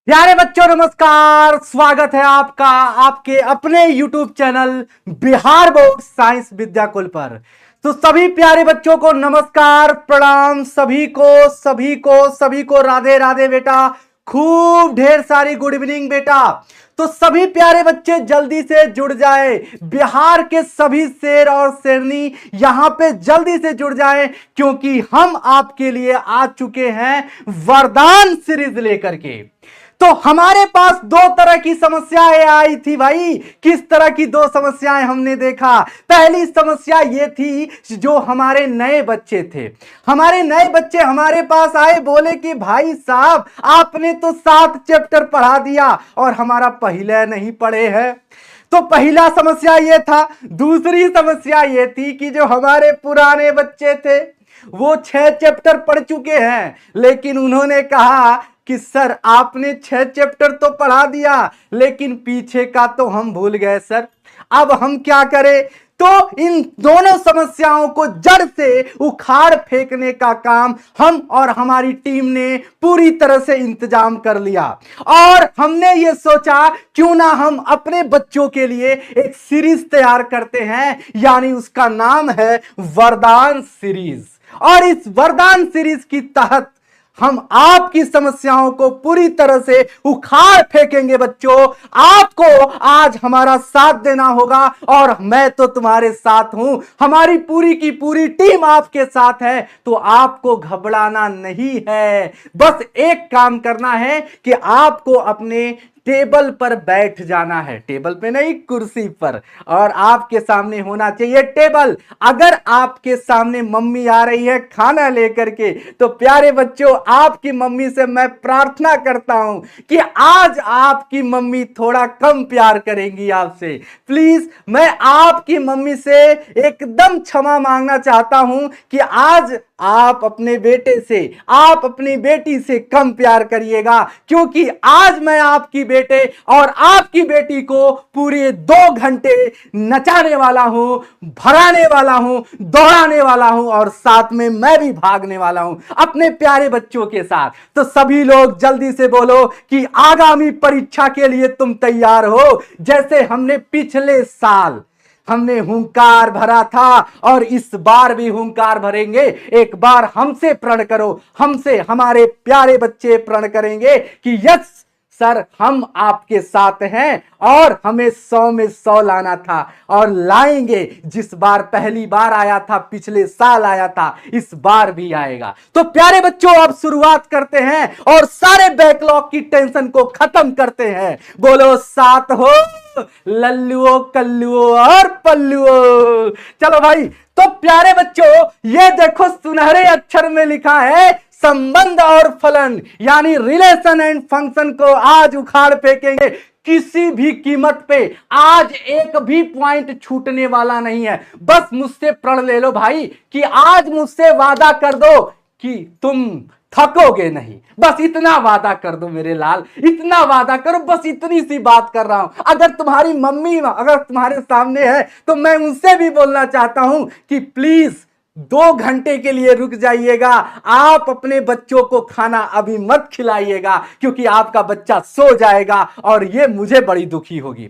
प्यारे बच्चों नमस्कार। स्वागत है आपका आपके अपने YouTube channel Bihar board science Vidyakul पर। तो सभी प्यारे बच्चों को नमस्कार प्रणाम। सभी को राधे राधे बेटा। खूब ढेर सारी गुड इवनिंग बेटा। तो सभी प्यारे बच्चे जल्दी से जुड़ जाए। बिहार के सभी शेर और शेरनी यहां पे जल्दी से जुड़ जाए, क्योंकि हम आपके लिए आ चुके हैं वरदान सीरीज लेकर के। तो हमारे पास दो तरह की समस्याएं आई थी भाई। किस तरह की दो समस्याएं हमने देखा? पहली समस्या ये थी, जो हमारे नए बच्चे थे, हमारे नए बच्चे हमारे पास आए, बोले कि भाई साहब आपने तो 7 चैप्टर पढ़ा दिया और हमारा पहले नहीं पढ़े हैं। तो पहला समस्या ये था। दूसरी समस्या ये थी कि जो हमारे पुराने बच्चे थे वो 6 चैप्टर पढ़ चुके हैं, लेकिन उन्होंने कहा कि सर आपने 6 चैप्टर तो पढ़ा दिया, लेकिन पीछे का तो हम भूल गए सर, अब हम क्या करें? तो इन दोनों समस्याओं को जड़ से उखाड़ फेंकने का काम हम और हमारी टीम ने पूरी तरह से इंतजाम कर लिया। और हमने ये सोचा क्यों ना हम अपने बच्चों के लिए एक सीरीज तैयार करते हैं, यानी उसका नाम है वरदान सीरीज। और इस वरदान सीरीज की तहत हम आपकी समस्याओं को पूरी तरह से उखाड़ फेंकेंगे बच्चों। आपको आज हमारा साथ देना होगा और मैं तो तुम्हारे साथ हूं, हमारी पूरी की पूरी टीम आपके साथ है। तो आपको घबराना नहीं है, बस एक काम करना है कि आपको अपने टेबल पर बैठ जाना है, टेबल पे नहीं कुर्सी पर, और आपके सामने होना चाहिए टेबल। अगर आपके सामने मम्मी आ रही है खाना लेकर के, तो प्यारे बच्चों आपकी मम्मी से मैं प्रार्थना करता हूं कि आज आपकी मम्मी थोड़ा कम प्यार करेंगी आपसे। प्लीज मैं आपकी मम्मी से एकदम क्षमा मांगना चाहता हूं कि आज आप अपने बेटे से, आप अपनी बेटी से कम प्यार करिएगा, क्योंकि आज मैं आपकी बेटे और आपकी बेटी को पूरे 2 घंटे नचाने वाला हूं, भगाने वाला हूं, दौड़ाने वाला हूं, और साथ में मैं भी भागने वाला हूं अपने प्यारे बच्चों के साथ। तो सभी लोग जल्दी से बोलो कि आगामी परीक्षा के लिए तुम तैयार हो। जैसे हमने पिछले साल हमने हुंकार भरा था और इस बार भी हुंकार भरेंगे। एक बार हमसे प्रण करो, हमसे हमारे प्यारे बच्चे प्रण करेंगे कि यस सर हम आपके साथ हैं और हमें 100 में 100 लाना था और लाएंगे। जिस बार पहली बार आया था, पिछले साल आया था, इस बार भी आएगा। तो प्यारे बच्चों अब शुरुआत करते हैं और सारे बैकलॉग की टेंशन को खत्म करते हैं। बोलो साथ हो लल्लुओ कल्लुओ और पल्लुओ। चलो भाई, तो प्यारे बच्चों ये देखो सुनहरे अक्षर में लिखा है संबंध और फलन, यानी रिलेशन एंड फंक्शन को आज उखाड़ फेंकेंगे किसी भी कीमत पे। आज एक भी पॉइंट छूटने वाला नहीं है। बस मुझसे प्रण ले लो भाई कि आज मुझसे वादा कर दो कि तुम थकोगे नहीं। बस इतना वादा कर दो मेरे लाल, इतना वादा करो, बस इतनी सी बात कर रहा हूं। अगर तुम्हारी मम्मी अगर तुम्हारे सामने है तो मैं उनसे भी बोलना चाहता हूं कि प्लीज 2 घंटे के लिए रुक जाइएगा। आप अपने बच्चों को खाना अभी मत खिलाइएगा, क्योंकि आपका बच्चा सो जाएगा और ये मुझे बड़ी दुखी होगी।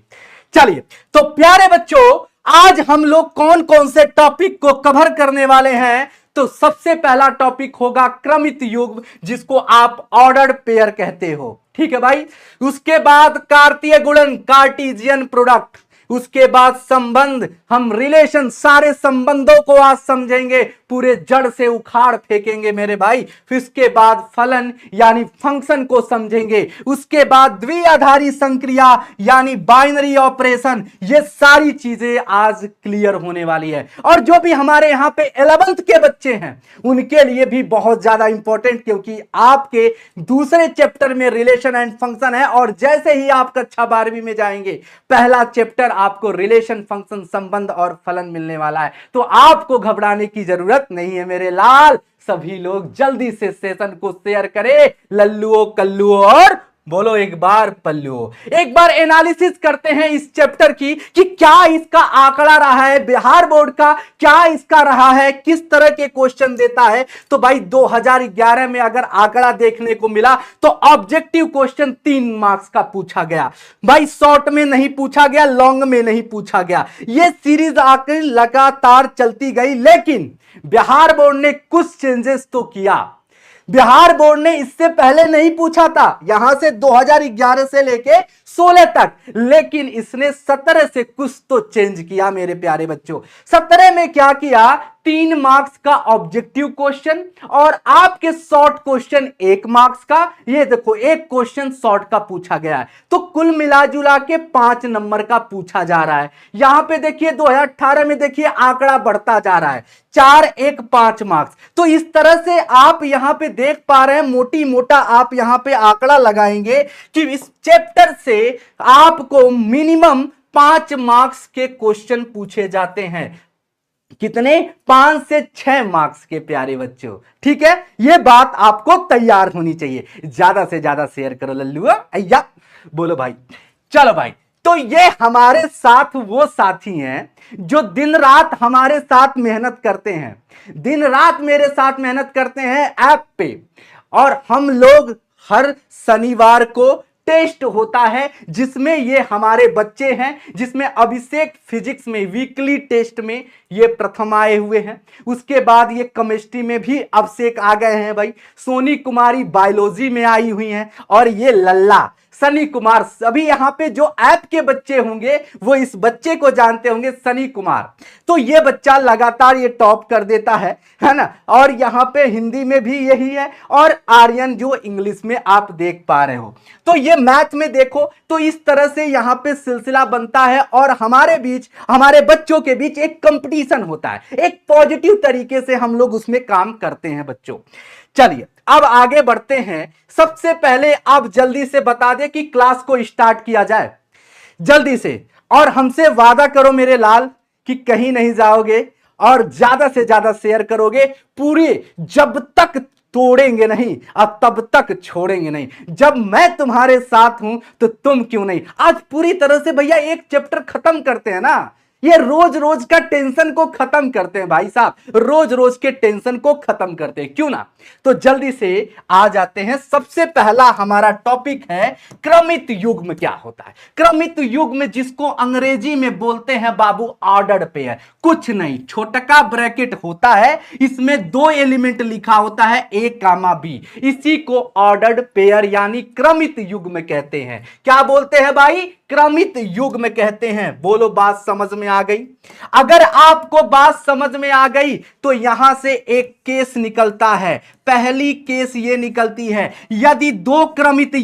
चलिए, तो प्यारे बच्चों आज हम लोग कौन कौन से टॉपिक को कवर करने वाले हैं? तो सबसे पहला टॉपिक होगा क्रमित युग्म, जिसको आप ऑर्डर्ड पेयर कहते हो, ठीक है भाई। उसके बाद कार्तीय गुणन, कार्टेशियन प्रोडक्ट। उसके बाद संबंध, हम रिलेशन, सारे संबंधों को आज समझेंगे, पूरे जड़ से उखाड़ फेंकेंगे मेरे भाई। फिर उसके बाद फलन यानी फंक्शन को समझेंगे। उसके बाद द्विआधारी संक्रिया यानी बाइनरी ऑपरेशन। ये सारी चीजें आज क्लियर होने वाली है। और जो भी हमारे यहाँ पे 11th के बच्चे हैं उनके लिए भी बहुत ज्यादा इंपॉर्टेंट, क्योंकि आपके दूसरे चैप्टर में रिलेशन एंड फंक्शन है, और जैसे ही आप कक्षा 12वीं में जाएंगे पहला चैप्टर आपको रिलेशन, फंक्शन, संबंध और फलन मिलने वाला है। तो आपको घबराने की जरूरत नहीं है मेरे लाल। सभी लोग जल्दी से सेशन को शेयर करें, लल्लुओ कल्लुओ और बोलो एक बार पल्लू। एक बार एनालिसिस करते हैं इस चैप्टर की कि क्या इसका आंकड़ा रहा है बिहार बोर्ड का, क्या इसका रहा है, किस तरह के क्वेश्चन देता है। तो भाई 2011 में अगर आंकड़ा देखने को मिला तो ऑब्जेक्टिव क्वेश्चन 3 मार्क्स का पूछा गया। भाई शॉर्ट में नहीं पूछा गया, लॉन्ग में नहीं पूछा गया। यह सीरीज आकर लगातार चलती गई, लेकिन बिहार बोर्ड ने कुछ चेंजेस तो किया। बिहार बोर्ड ने इससे पहले नहीं पूछा था, यहां से 2011 से लेके 16 तक, लेकिन इसने 17 से कुछ तो चेंज किया मेरे प्यारे बच्चों। 17 में क्या किया, 3 मार्क्स का ऑब्जेक्टिव क्वेश्चन और आपके शॉर्ट क्वेश्चन 1 मार्क्स का। ये देखो एक क्वेश्चन शॉर्ट का पूछा गया है, तो कुल मिला जुला के 5 नंबर का पूछा जा रहा है। यहां पे देखिए 2018 में देखिए आंकड़ा बढ़ता जा रहा है, 4 1 5 मार्क्स। तो इस तरह से आप यहां पे देख पा रहे हैं, मोटी मोटा आप यहां पे आंकड़ा लगाएंगे कि इस चैप्टर से आपको मिनिमम 5 मार्क्स के क्वेश्चन पूछे जाते हैं। कितने, 5 से 6 मार्क्स के प्यारे बच्चों। ठीक है, यह बात आपको तैयार होनी चाहिए। ज्यादा से ज्यादा शेयर करो लल्लू अय्या, बोलो भाई। चलो भाई, तो ये हमारे साथ वो साथी हैं जो दिन रात हमारे साथ मेहनत करते हैं, दिन रात मेरे साथ मेहनत करते हैं ऐप पे। और हम लोग हर शनिवार को टेस्ट होता है जिसमें ये हमारे बच्चे हैं, जिसमें अभिषेक फिजिक्स में वीकली टेस्ट में ये प्रथम आए हुए हैं। उसके बाद ये केमिस्ट्री में भी अभिषेक आ गए हैं भाई। सोनी कुमारी बायोलॉजी में आई हुई हैं, और ये लल्ला सनी कुमार। सभी यहां पे जो ऐप के बच्चे होंगे वो इस बच्चे को जानते होंगे, सनी कुमार। तो ये बच्चा लगातार ये टॉप कर देता है ना। और यहां पे हिंदी में भी यही है, और आर्यन जो इंग्लिश में आप देख पा रहे हो। तो ये मैथ में देखो तो इस तरह से यहां पे सिलसिला बनता है, और हमारे बीच, हमारे बच्चों के बीच एक कंपटीशन होता है, एक पॉजिटिव तरीके से हम लोग उसमें काम करते हैं बच्चों। चलिए अब आगे बढ़ते हैं। सबसे पहले आप जल्दी से बता दें कि क्लास को स्टार्ट किया जाए जल्दी से, और हमसे वादा करो मेरे लाल कि कहीं नहीं जाओगे और ज्यादा से ज्यादा शेयर करोगे। पूरे जब तक तोड़ेंगे नहीं और तब तक छोड़ेंगे नहीं। जब मैं तुम्हारे साथ हूं तो तुम क्यों नहीं। आज पूरी तरह से भैया एक चैप्टर खत्म करते हैं ना, ये रोज रोज का टेंशन को खत्म करते हैं भाई साहब, रोज रोज के टेंशन को खत्म करते हैं, क्यों ना। तो जल्दी से आ जाते हैं। सबसे पहला हमारा टॉपिक है क्रमित युग्म क्या होता है। क्रमित युग्म जिसको अंग्रेजी में बोलते हैं बाबू ऑर्डर्ड पेयर। कुछ नहीं, छोटा ब्रैकेट होता है, इसमें 2 एलिमेंट लिखा होता है ए कामा बी, इसी को ऑर्डर्ड पेयर यानी क्रमित युग्म कहते हैं। क्या बोलते हैं भाई, क्रमित युग्म कहते हैं। बोलो बात समझ में आ गई। अगर आपको बात समझ में आ गई तो यहां से एक केस निकलता है। पहली केस ये निकलती है, यदि दो क्रमित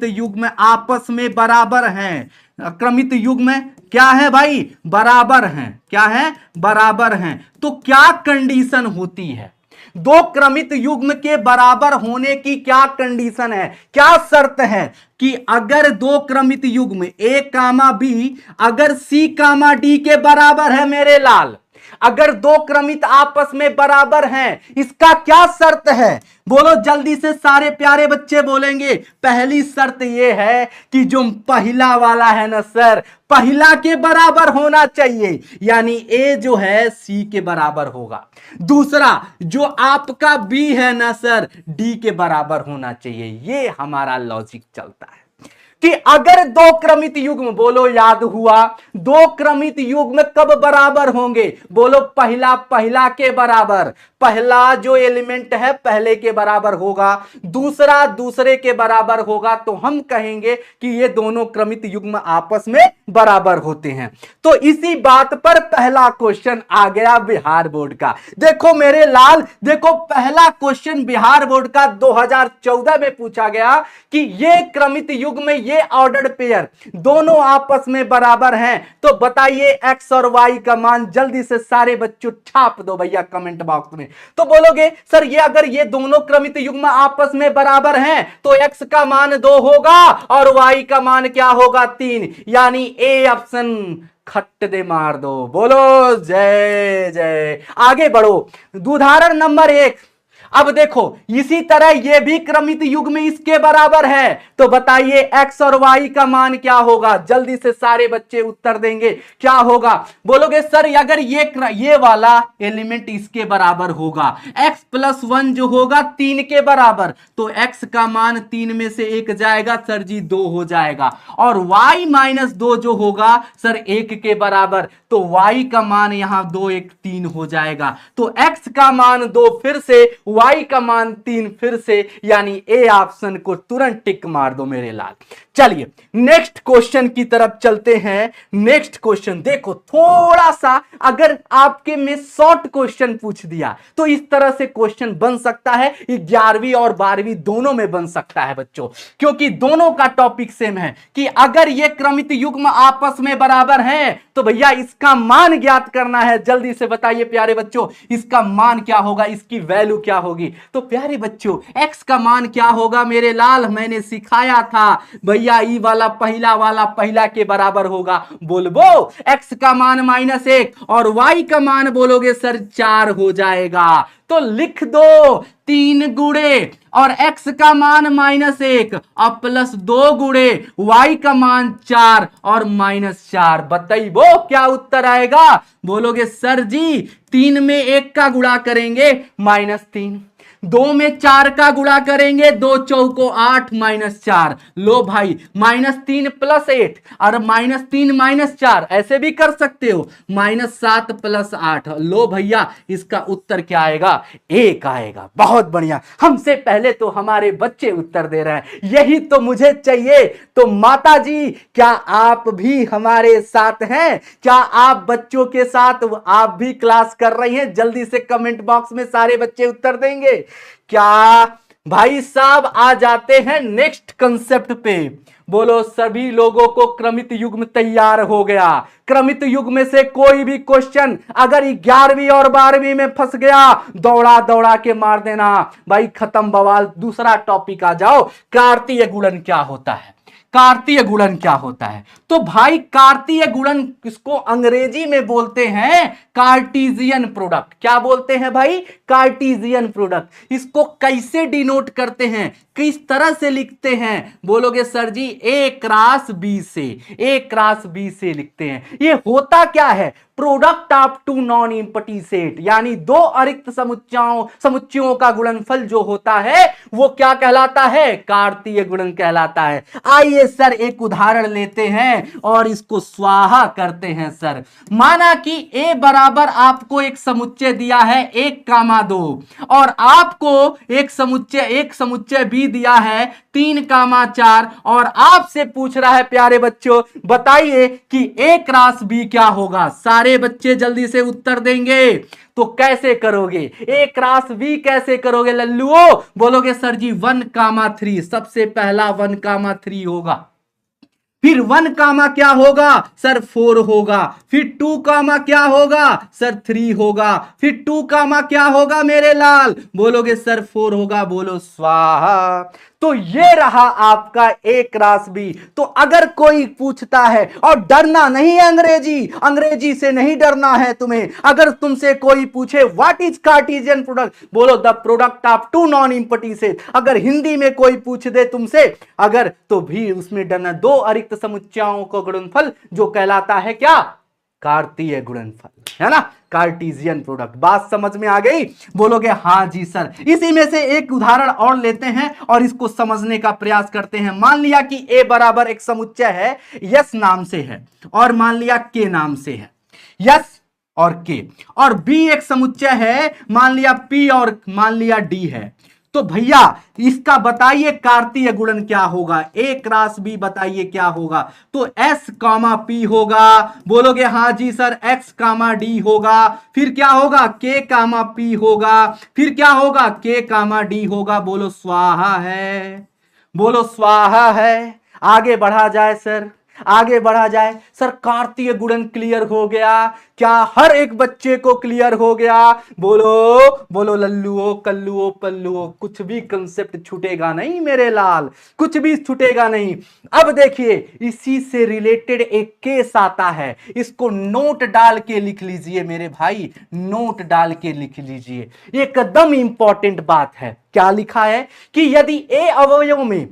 युग्म आपस में बराबर हैं। क्रमित युग्म क्या है भाई, बराबर हैं। क्या है, बराबर हैं। तो क्या कंडीशन होती है, दो क्रमित युग्म के बराबर होने की क्या कंडीशन है, क्या शर्त है कि अगर दो क्रमित युग्म ए कामा बी अगर सी कामा डी के बराबर है मेरे लाल, अगर दो क्रमित आपस में बराबर हैं, इसका क्या शर्त है, बोलो जल्दी से सारे प्यारे बच्चे बोलेंगे। पहली शर्त यह है कि जो पहला वाला है ना सर, पहला के बराबर होना चाहिए, यानी ए जो है सी के बराबर होगा। दूसरा जो आपका बी है ना सर, डी के बराबर होना चाहिए। ये हमारा लॉजिक चलता है कि अगर दो क्रमित युग्म, बोलो याद हुआ, दो क्रमित युग्म कब बराबर होंगे, बोलो पहला के बराबर, पहला जो एलिमेंट है पहले के बराबर होगा, दूसरा दूसरे के बराबर होगा, तो हम कहेंगे कि ये दोनों क्रमित युग्म आपस में बराबर होते हैं। तो इसी बात पर पहला क्वेश्चन आ गया बिहार बोर्ड का। देखो मेरे लाल, देखो पहला क्वेश्चन बिहार बोर्ड का 2014 में पूछा गया कि ये क्रमित युग्म, ये ऑर्डर्ड पेयर दोनों आपस में बराबर हैं, तो बताइए एक्स और वाई का मान। जल्दी से सारे बच्चों छाप दो भैया कमेंट बॉक्स में। तो बोलोगे सर ये अगर ये दोनों क्रमित युग्म आपस में बराबर हैं तो एक्स का मान 2 होगा और वाई का मान क्या होगा, 3, यानी ए ऑप्शन खट्ट दे मार दो। बोलो जय जय। आगे बढ़ो, उदाहरण नंबर 1। अब देखो इसी तरह ये भी क्रमित युग्म इसके बराबर है, तो बताइए x और y का मान क्या होगा? जल्दी से सारे बच्चे उत्तर देंगे, क्या होगा? बोलोगे सर अगर ये वाला एलिमेंट इसके बराबर होगा, x प्लस 1 जो होगा 3 के बराबर, तो x का मान 3 में से 1 जाएगा सर जी 2 हो जाएगा, और y माइनस 2 जो होगा सर 1 के बराबर, तो y का मान यहां 2 1 3 हो जाएगा। तो x का मान 2 फिर से, y का मान 3 फिर से, यानी ए ऑप्शन को तुरंत टिक मार दो मेरे लाल। चलिए नेक्स्ट क्वेश्चन की तरफ चलते हैं। नेक्स्ट क्वेश्चन देखो, थोड़ा सा अगर आपके में शॉर्ट क्वेश्चन पूछ दिया तो इस तरह से क्वेश्चन बन सकता है, 11वीं और 12वीं दोनों में बन सकता है बच्चों, क्योंकि दोनों का टॉपिक सेम है कि अगर ये क्रमित युग्म आपस में बराबर हैं तो भैया इसका मान ज्ञात करना है। जल्दी से बताइए प्यारे बच्चों, इसका मान क्या होगा, इसकी वैल्यू क्या होगी? तो प्यारे बच्चों x का मान क्या होगा मेरे लाल? मैंने सिखाया था भैया, ई वाला पहला के बराबर होगा। बोलबो x का मान -1 और y का मान बोलोगे सर 4 हो जाएगा, तो लिख दो 3 गुणे और x का मान -1 और +2 गुणे y का मान 4 और -4। बताइए क्या उत्तर आएगा? बोलोगे सर जी 3 में 1 का गुणा करेंगे -3, 2 में 4 का गुणा करेंगे, 2 चौको 8 -4। लो भाई -3 + 8 और -3 - 4 ऐसे भी कर सकते हो, -7 + 8। लो भैया इसका उत्तर क्या आएगा? 1 आएगा। बहुत बढ़िया, हमसे पहले तो हमारे बच्चे उत्तर दे रहे हैं, यही तो मुझे चाहिए। तो माता जी क्या आप भी हमारे साथ हैं? क्या आप बच्चों के साथ आप भी क्लास कर रही हैं? जल्दी से कमेंट बॉक्स में सारे बच्चे उत्तर देंगे क्या? भाई साहब आ जाते हैं नेक्स्ट कंसेप्ट पे। बोलो सभी लोगों को क्रमित युग्म तैयार हो गया। क्रमित युग्म में से कोई भी क्वेश्चन अगर 11वीं और 12वीं में फंस गया, दौड़ा दौड़ा के मार देना भाई, खत्म बवाल। दूसरा टॉपिक आ जाओ, कार्तीय गुणन क्या होता है? कार्तीय गुणन क्या होता है? तो भाई कार्तीय गुणन इसको अंग्रेजी में बोलते हैं कार्टीजियन प्रोडक्ट। क्या बोलते हैं भाई? Cartesian product. इसको कैसे डिनोट करते हैं, किस तरह से लिखते हैं? बोलोगे sir ji A cross B से, A क्रॉस B से लिखते हैं। ये होता क्या है? Product of 2 non empty set, यानी 2 अरिक्त समुच्चयों का गुणनफल जो होता है वो क्या कहलाता है? कार्तीय गुणन कहलाता है। आइए सर एक उदाहरण लेते हैं और इसको स्वाहा करते हैं सर। माना कि A बराबर आपको एक समुच्चय दिया है 1,2 और आपको एक समुच्चय B दिया है 3,4 और आपसे पूछ रहा है प्यारे बच्चों बताइए कि A क्रॉस B क्या होगा? सारे बच्चे जल्दी से उत्तर देंगे। तो कैसे करोगे? A क्रॉस B कैसे करोगे लल्लुओ? बोलोगे सर जी 1,3, सबसे पहला 1,3 होगा, फिर 1 कामा क्या होगा सर 4 होगा, फिर 2 कामा क्या होगा सर 3 होगा, फिर 2 कामा क्या होगा मेरे लाल? बोलोगे सर 4 होगा। बोलो स्वाहा। तो ये रहा आपका A क्रॉस B। तो अगर कोई पूछता है, और डरना नहीं है, अंग्रेजी से नहीं डरना है तुम्हें। अगर तुमसे कोई पूछे व्हाट इज कार्टेशियन प्रोडक्ट, बोलो the product of 2 non empty set. अगर हिंदी में कोई पूछ दे तुमसे अगर, तो भी उसमें डरना, 2 अरिक्त समुच्चयों का गुणनफल जो कहलाता है क्या? कार्तीय गुणनफल, है ना, कार्टेशियन प्रोडक्ट। बात समझ में आ गई? बोलोगे हाँ जी सर। इसी में से एक उदाहरण और लेते हैं और इसको समझने का प्रयास करते हैं। मान लिया कि A बराबर एक समुच्चय है यस नाम से है और मान लिया K नाम से है, यस और K, और B एक समुच्चय है मान लिया P और मान लिया D है। तो भैया इसका बताइए कार्तीय गुणन क्या होगा? A क्रॉस B बताइए क्या होगा? तो S कामा P होगा। बोलोगे हाँ जी सर। X कामा D होगा, फिर क्या होगा? K कामा P होगा, फिर क्या होगा? K कामा D होगा। बोलो स्वाहा है, बोलो स्वाहा है। आगे बढ़ा जाए सर। आगे बढ़ा जाए। सर कार्तीय गुणन क्लियर हो गया क्या? हर एक बच्चे को क्लियर हो गया? बोलो बोलो लल्लुओ कल्लुओ पल्लुओ, कुछ भी कंसेप्ट छूटेगा नहीं मेरे लाल, कुछ भी छूटेगा नहीं। अब देखिए इसी से रिलेटेड एक केस आता है, इसको नोट डाल के लिख लीजिए मेरे भाई, नोट डाल के लिख लीजिए, एकदम इंपॉर्टेंट बात है। क्या लिखा है कि यदि ए अवयव में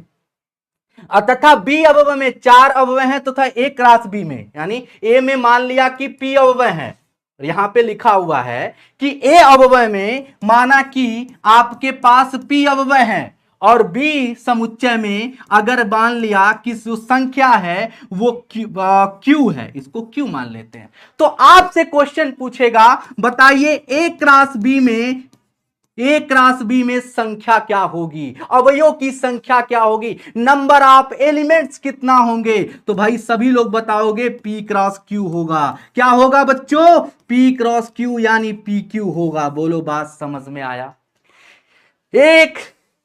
तथा बी अवयव में 4 अवयव हैं तथा ए क्रॉस बी में, यानी ए में मान लिया कि पी अवयव है, यहां पे लिखा हुआ है कि ए अवयव में माना कि आपके पास पी अवयव है और बी समुच्चय में अगर मान लिया कि जो संख्या है वो क्यू है, इसको क्यू मान लेते हैं, तो आपसे क्वेश्चन पूछेगा बताइए ए क्रॉस बी में, ए क्रॉस बी में संख्या क्या होगी, अवयवों की संख्या क्या होगी, नंबर ऑफ एलिमेंट्स कितना होंगे? तो भाई सभी लोग बताओगे पी क्रॉस क्यू होगा। क्या होगा बच्चों? पी क्रॉस क्यू यानी पी क्यू होगा। बोलो बात समझ में आया? एक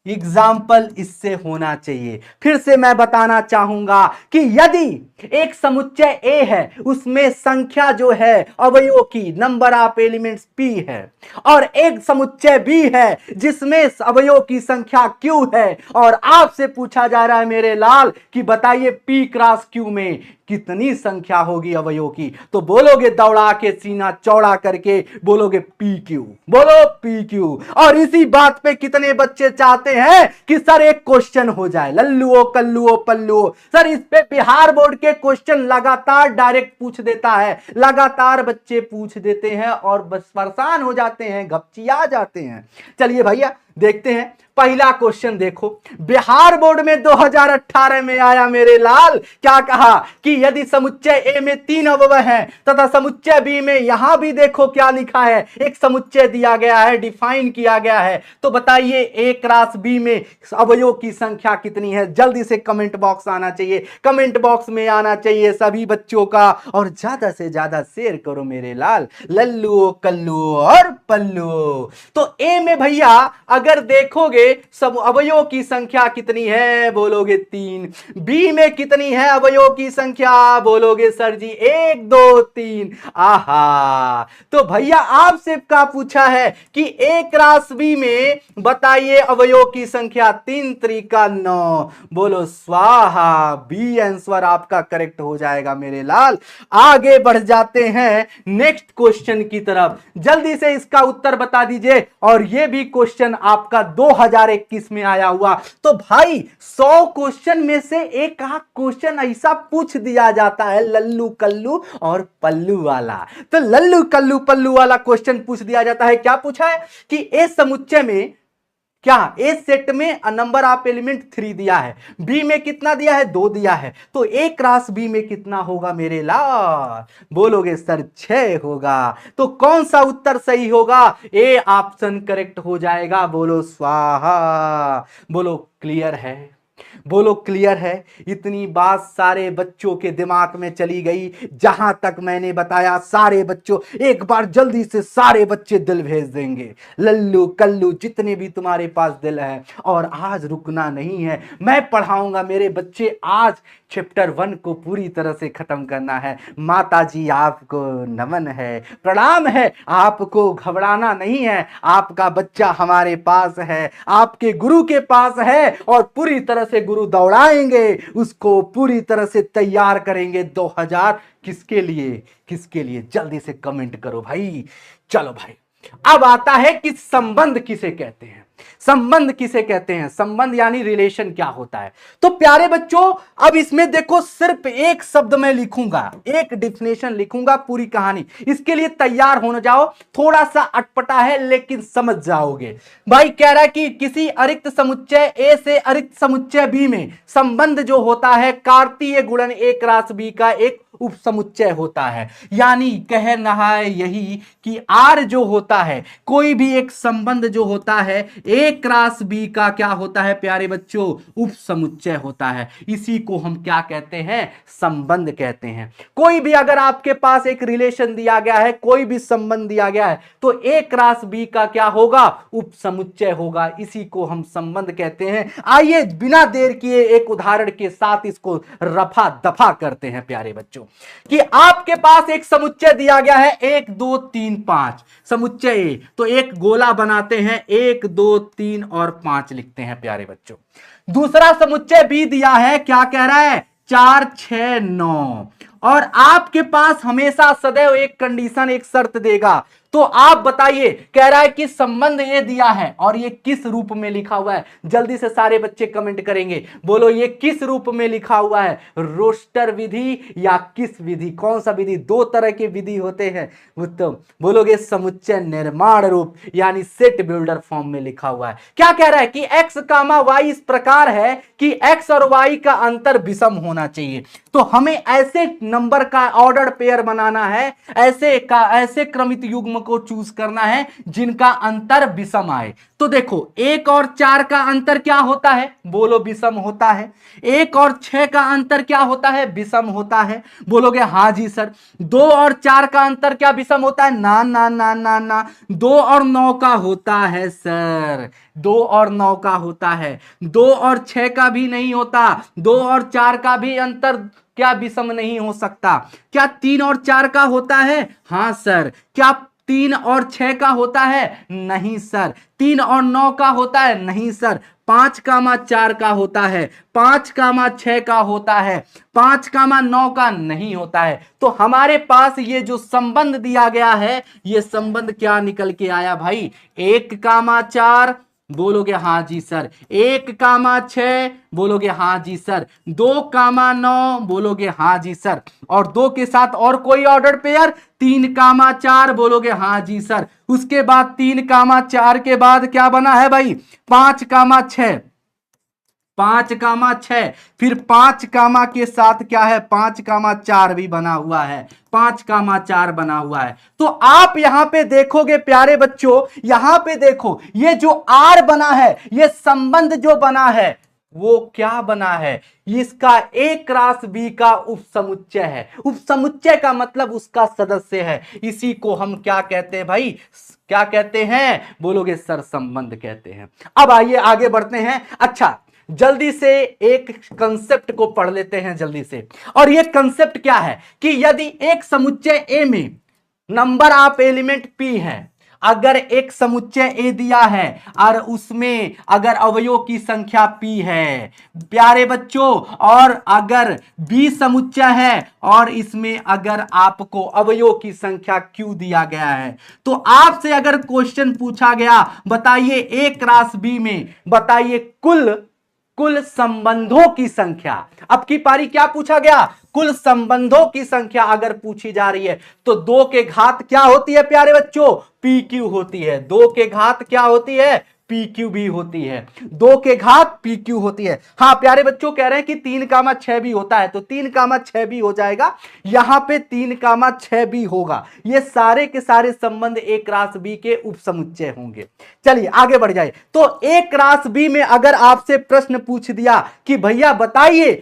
एग्जाम्पल इससे होना चाहिए। फिर से मैं बताना चाहूंगा कि यदि एक समुच्चय ए है उसमें संख्या जो है अवयवों की, नंबर ऑफ एलिमेंट्स पी है, और एक समुच्चय बी है जिसमें अवयवों की संख्या क्यू है, और आपसे पूछा जा रहा है मेरे लाल कि बताइए पी क्रॉस क्यू में कितनी संख्या होगी अवयवों की? तो बोलोगे दौड़ा के सीना चौड़ा करके बोलोगे पी क्यू, बोलो पी क्यू। और इसी बात पे कितने बच्चे चाहते हैं कि सर एक क्वेश्चन हो जाए, लल्लुओ कल्लुओ पल्लुओ। सर इस पे बिहार बोर्ड के क्वेश्चन लगातार डायरेक्ट पूछ देता है, लगातार बच्चे पूछ देते हैं और बस परेशान हो जाते हैं, घपचिया जाते हैं। चलिए भैया देखते हैं पहला क्वेश्चन। देखो बिहार बोर्ड में 2018 में आया मेरे लाल, क्या कहा कि यदि समुच्चय ए में 3 अवयव हैं तथा समुच्चय बी में, यहां भी देखो क्या लिखा है, एक समुच्चय दिया गया है, डिफाइन किया गया है, तो बताइए ए क्रॉस बी में अवयवों की संख्या कितनी है? जल्दी से कमेंट बॉक्स आना चाहिए, कमेंट बॉक्स में आना चाहिए सभी बच्चों का, और ज्यादा से ज्यादा शेयर करो मेरे लाल, लल्लू कल्लू और पल्लू। तो ए में भैया अगर देखोगे सब अवयवों की संख्या कितनी है? बोलोगे 3। बी में कितनी है अवयवों की संख्या? बोलोगे सर जी 1 2 3। आहा, तो भैया आपसे क्या पूछा है कि ए क्रॉस बी में बताइए अवयवों की संख्या, 3 त्रिका 9। बोलो स्वाहा, बी आंसर आपका करेक्ट हो जाएगा मेरे लाल। आगे बढ़ जाते हैं नेक्स्ट क्वेश्चन की तरफ, जल्दी से इसका उत्तर बता दीजिए। और यह भी क्वेश्चन आपका 2021 में आया हुआ। तो भाई 100 क्वेश्चन में से एक आध क्वेश्चन ऐसा पूछ दिया जाता है लल्लू कल्लू और पल्लू वाला। तो लल्लू कल्लू पल्लू वाला क्वेश्चन पूछ दिया जाता है। क्या पूछा है कि ए समुच्चय में, क्या ए सेट में नंबर ऑफ एलिमेंट 3 दिया है, बी में कितना दिया है? 2 दिया है, तो ए क्रॉस बी में कितना होगा मेरे लाल? बोलोगे सर 6 होगा। तो कौन सा उत्तर सही होगा? ए ऑप्शन करेक्ट हो जाएगा। बोलो स्वाहा, बोलो क्लियर है, बोलो क्लियर है। इतनी बात सारे बच्चों के दिमाग में चली गई। जहां तक मैंने बताया सारे बच्चों एक बार जल्दी से सारे बच्चे दिल भेज देंगे, लल्लू कल्लू जितने भी तुम्हारे पास दिल है। और आज रुकना नहीं है, मैं पढ़ाऊंगा मेरे बच्चे, आज चैप्टर 1 को पूरी तरह से खत्म करना है। माता जी आपको नमन है, प्रणाम है, आपको घबराना नहीं है। आपका बच्चा हमारे पास है, आपके गुरु के पास है, और पूरी तरह से गुरु दौड़ाएंगे, उसको पूरी तरह से तैयार करेंगे 2000 किसके लिए, किसके लिए? जल्दी से कमेंट करो भाई। चलो भाई अब आता है कि संबंध किसे कहते हैं। संबंध किसे कहते हैं? संबंध यानी रिलेशन क्या होता है? तो प्यारे बच्चों अब इसमें देखो सिर्फ एक शब्द मैं लिखूंगा, एक डिफिनेशन लिखूंगा, पूरी कहानी। इसके लिए तैयार होने जाओ, थोड़ा सा अटपटा है लेकिन समझ जाओगे। भाई कह रहा है कि किसी अरिक्त समुच्चय ए से अरिक्त समुच्चय बी में संबंध जो होता है कार्तीय गुणन ए क्रॉस बी का एक उपसमुच्चय होता है। यानी कह रहा है यही कि आर जो होता है, कोई भी एक संबंध जो होता है ए क्रॉस बी का क्या होता है प्यारे बच्चों, उपसमुच्चय होता है। इसी को हम क्या कहते हैं, संबंध कहते हैं। कोई भी अगर आपके पास एक रिलेशन दिया गया है, कोई भी संबंध दिया गया है, तो ए क्रॉस बी का क्या होगा, उपसमुच्चय होगा। इसी को हम संबंध कहते हैं। आइए बिना देर किए एक उदाहरण के साथ इसको रफा दफा करते हैं प्यारे बच्चों, कि आपके पास एक समुच्चय दिया गया है 1 2 3 5 समुच्चय ए, तो एक गोला बनाते हैं 1 2 3 और 5 लिखते हैं प्यारे बच्चों। दूसरा समुच्चय बी दिया है, क्या कह रहा है, 4 6 9, और आपके पास हमेशा सदैव एक कंडीशन, एक शर्त देगा। तो आप बताइए, कह रहा है कि संबंध ये दिया है और ये किस रूप में लिखा हुआ है। जल्दी से सारे बच्चे कमेंट करेंगे, बोलो ये किस रूप में लिखा हुआ है, रोस्टर विधि या किस विधि, कौन सा विधि, दो तरह के विधि होते हैं। उत्तम बोलोगे समुच्चय निर्माण रूप यानी सेट बिल्डर फॉर्म में लिखा हुआ है। क्या कह रहा है कि x कामा y इस प्रकार है कि x और y का अंतर विषम होना चाहिए। तो हमें ऐसे नंबर का ऑर्डर पेयर बनाना है, ऐसे क्रमित युग्म को चूज करना है जिनका अंतर विषम आए। तो देखो 1 और 4 का अंतर क्या होता है, बोलो विषम होता है। 1 और 6 का अंतर क्या होता है, विषम होता है। बोलोगे हां जी सर। 2 और 4 का अंतर क्या विषम होता है, ना ना ना ना ना। 2 और 9 का होता है सर, 2 और 9 का होता है। 2 और 6 का भी नहीं होता। 2 और 4 का भी अंतर क्या विषम नहीं हो सकता। क्या 3 और 4 का होता है, हां सर। क्या 3 और 6 का होता है, नहीं सर। 3 और 9 का होता है, नहीं सर। 5 कामा 4 का होता है, 5 कामा 6 का होता है, 5 कामा 9 का नहीं होता है। तो हमारे पास ये जो संबंध दिया गया है, ये संबंध क्या निकल के आया भाई, 1 कामा 4, बोलोगे हां जी सर। 1 कामा 6, बोलोगे हां जी सर। 2 कामा 9, बोलोगे हां जी सर। और 2 के साथ और कोई ऑर्डर पेयर, 3 कामा 4, बोलोगे हां जी सर। उसके बाद 3 कामा 4 के बाद क्या बना है भाई, 5 कामा 6, 5 कामा 6, फिर 5 कामा के साथ क्या है, 5 कामा 4 भी बना हुआ है, 5 कामा 4 बना हुआ है। तो आप यहां पे देखोगे प्यारे बच्चों, यहां पे देखो ये जो आर बना है, ये संबंध जो बना है वो क्या बना है, इसका ए क्रॉस बी का उपसमुच्चय है। उपसमुच्चय का मतलब उसका सदस्य है। इसी को हम क्या कहते हैं भाई, क्या कहते हैं, बोलोगे सर संबंध कहते हैं। अब आइए आगे बढ़ते हैं। अच्छा जल्दी से एक कंसेप्ट को पढ़ लेते हैं जल्दी से। और ये कंसेप्ट क्या है कि यदि एक समुच्चय ए में नंबर ऑफ एलिमेंट पी है, अगर एक समुच्चय ए दिया है और उसमें अगर अवयव की संख्या पी है प्यारे बच्चों, और अगर बी समुच्चय है और इसमें अगर आपको अवयव की संख्या क्यू दिया गया है, तो आपसे अगर क्वेश्चन पूछा गया बताइए ए क्रॉस बी में बताइए कुल संबंधों की संख्या। अब की पारी क्या पूछा गया, कुल संबंधों की संख्या अगर पूछी जा रही है तो 2 के घात क्या होती है प्यारे बच्चों, पी क्यू होती है। 2 के घात क्या होती है, पी क्यू भी होती है। 2 के घात पी क्यू होती है। हाँ प्यारे बच्चों कह रहे हैं कि 3 कामा 6 भी होता है, तो 3 कामा 6 भी हो जाएगा। यहां पे 3 कामा 6 भी होगा। ये सारे के सारे संबंध ए क्रॉस बी के उपसमुच्चय होंगे। चलिए आगे बढ़ जाए। तो ए क्रॉस बी में अगर आपसे प्रश्न पूछ दिया कि भैया बताइए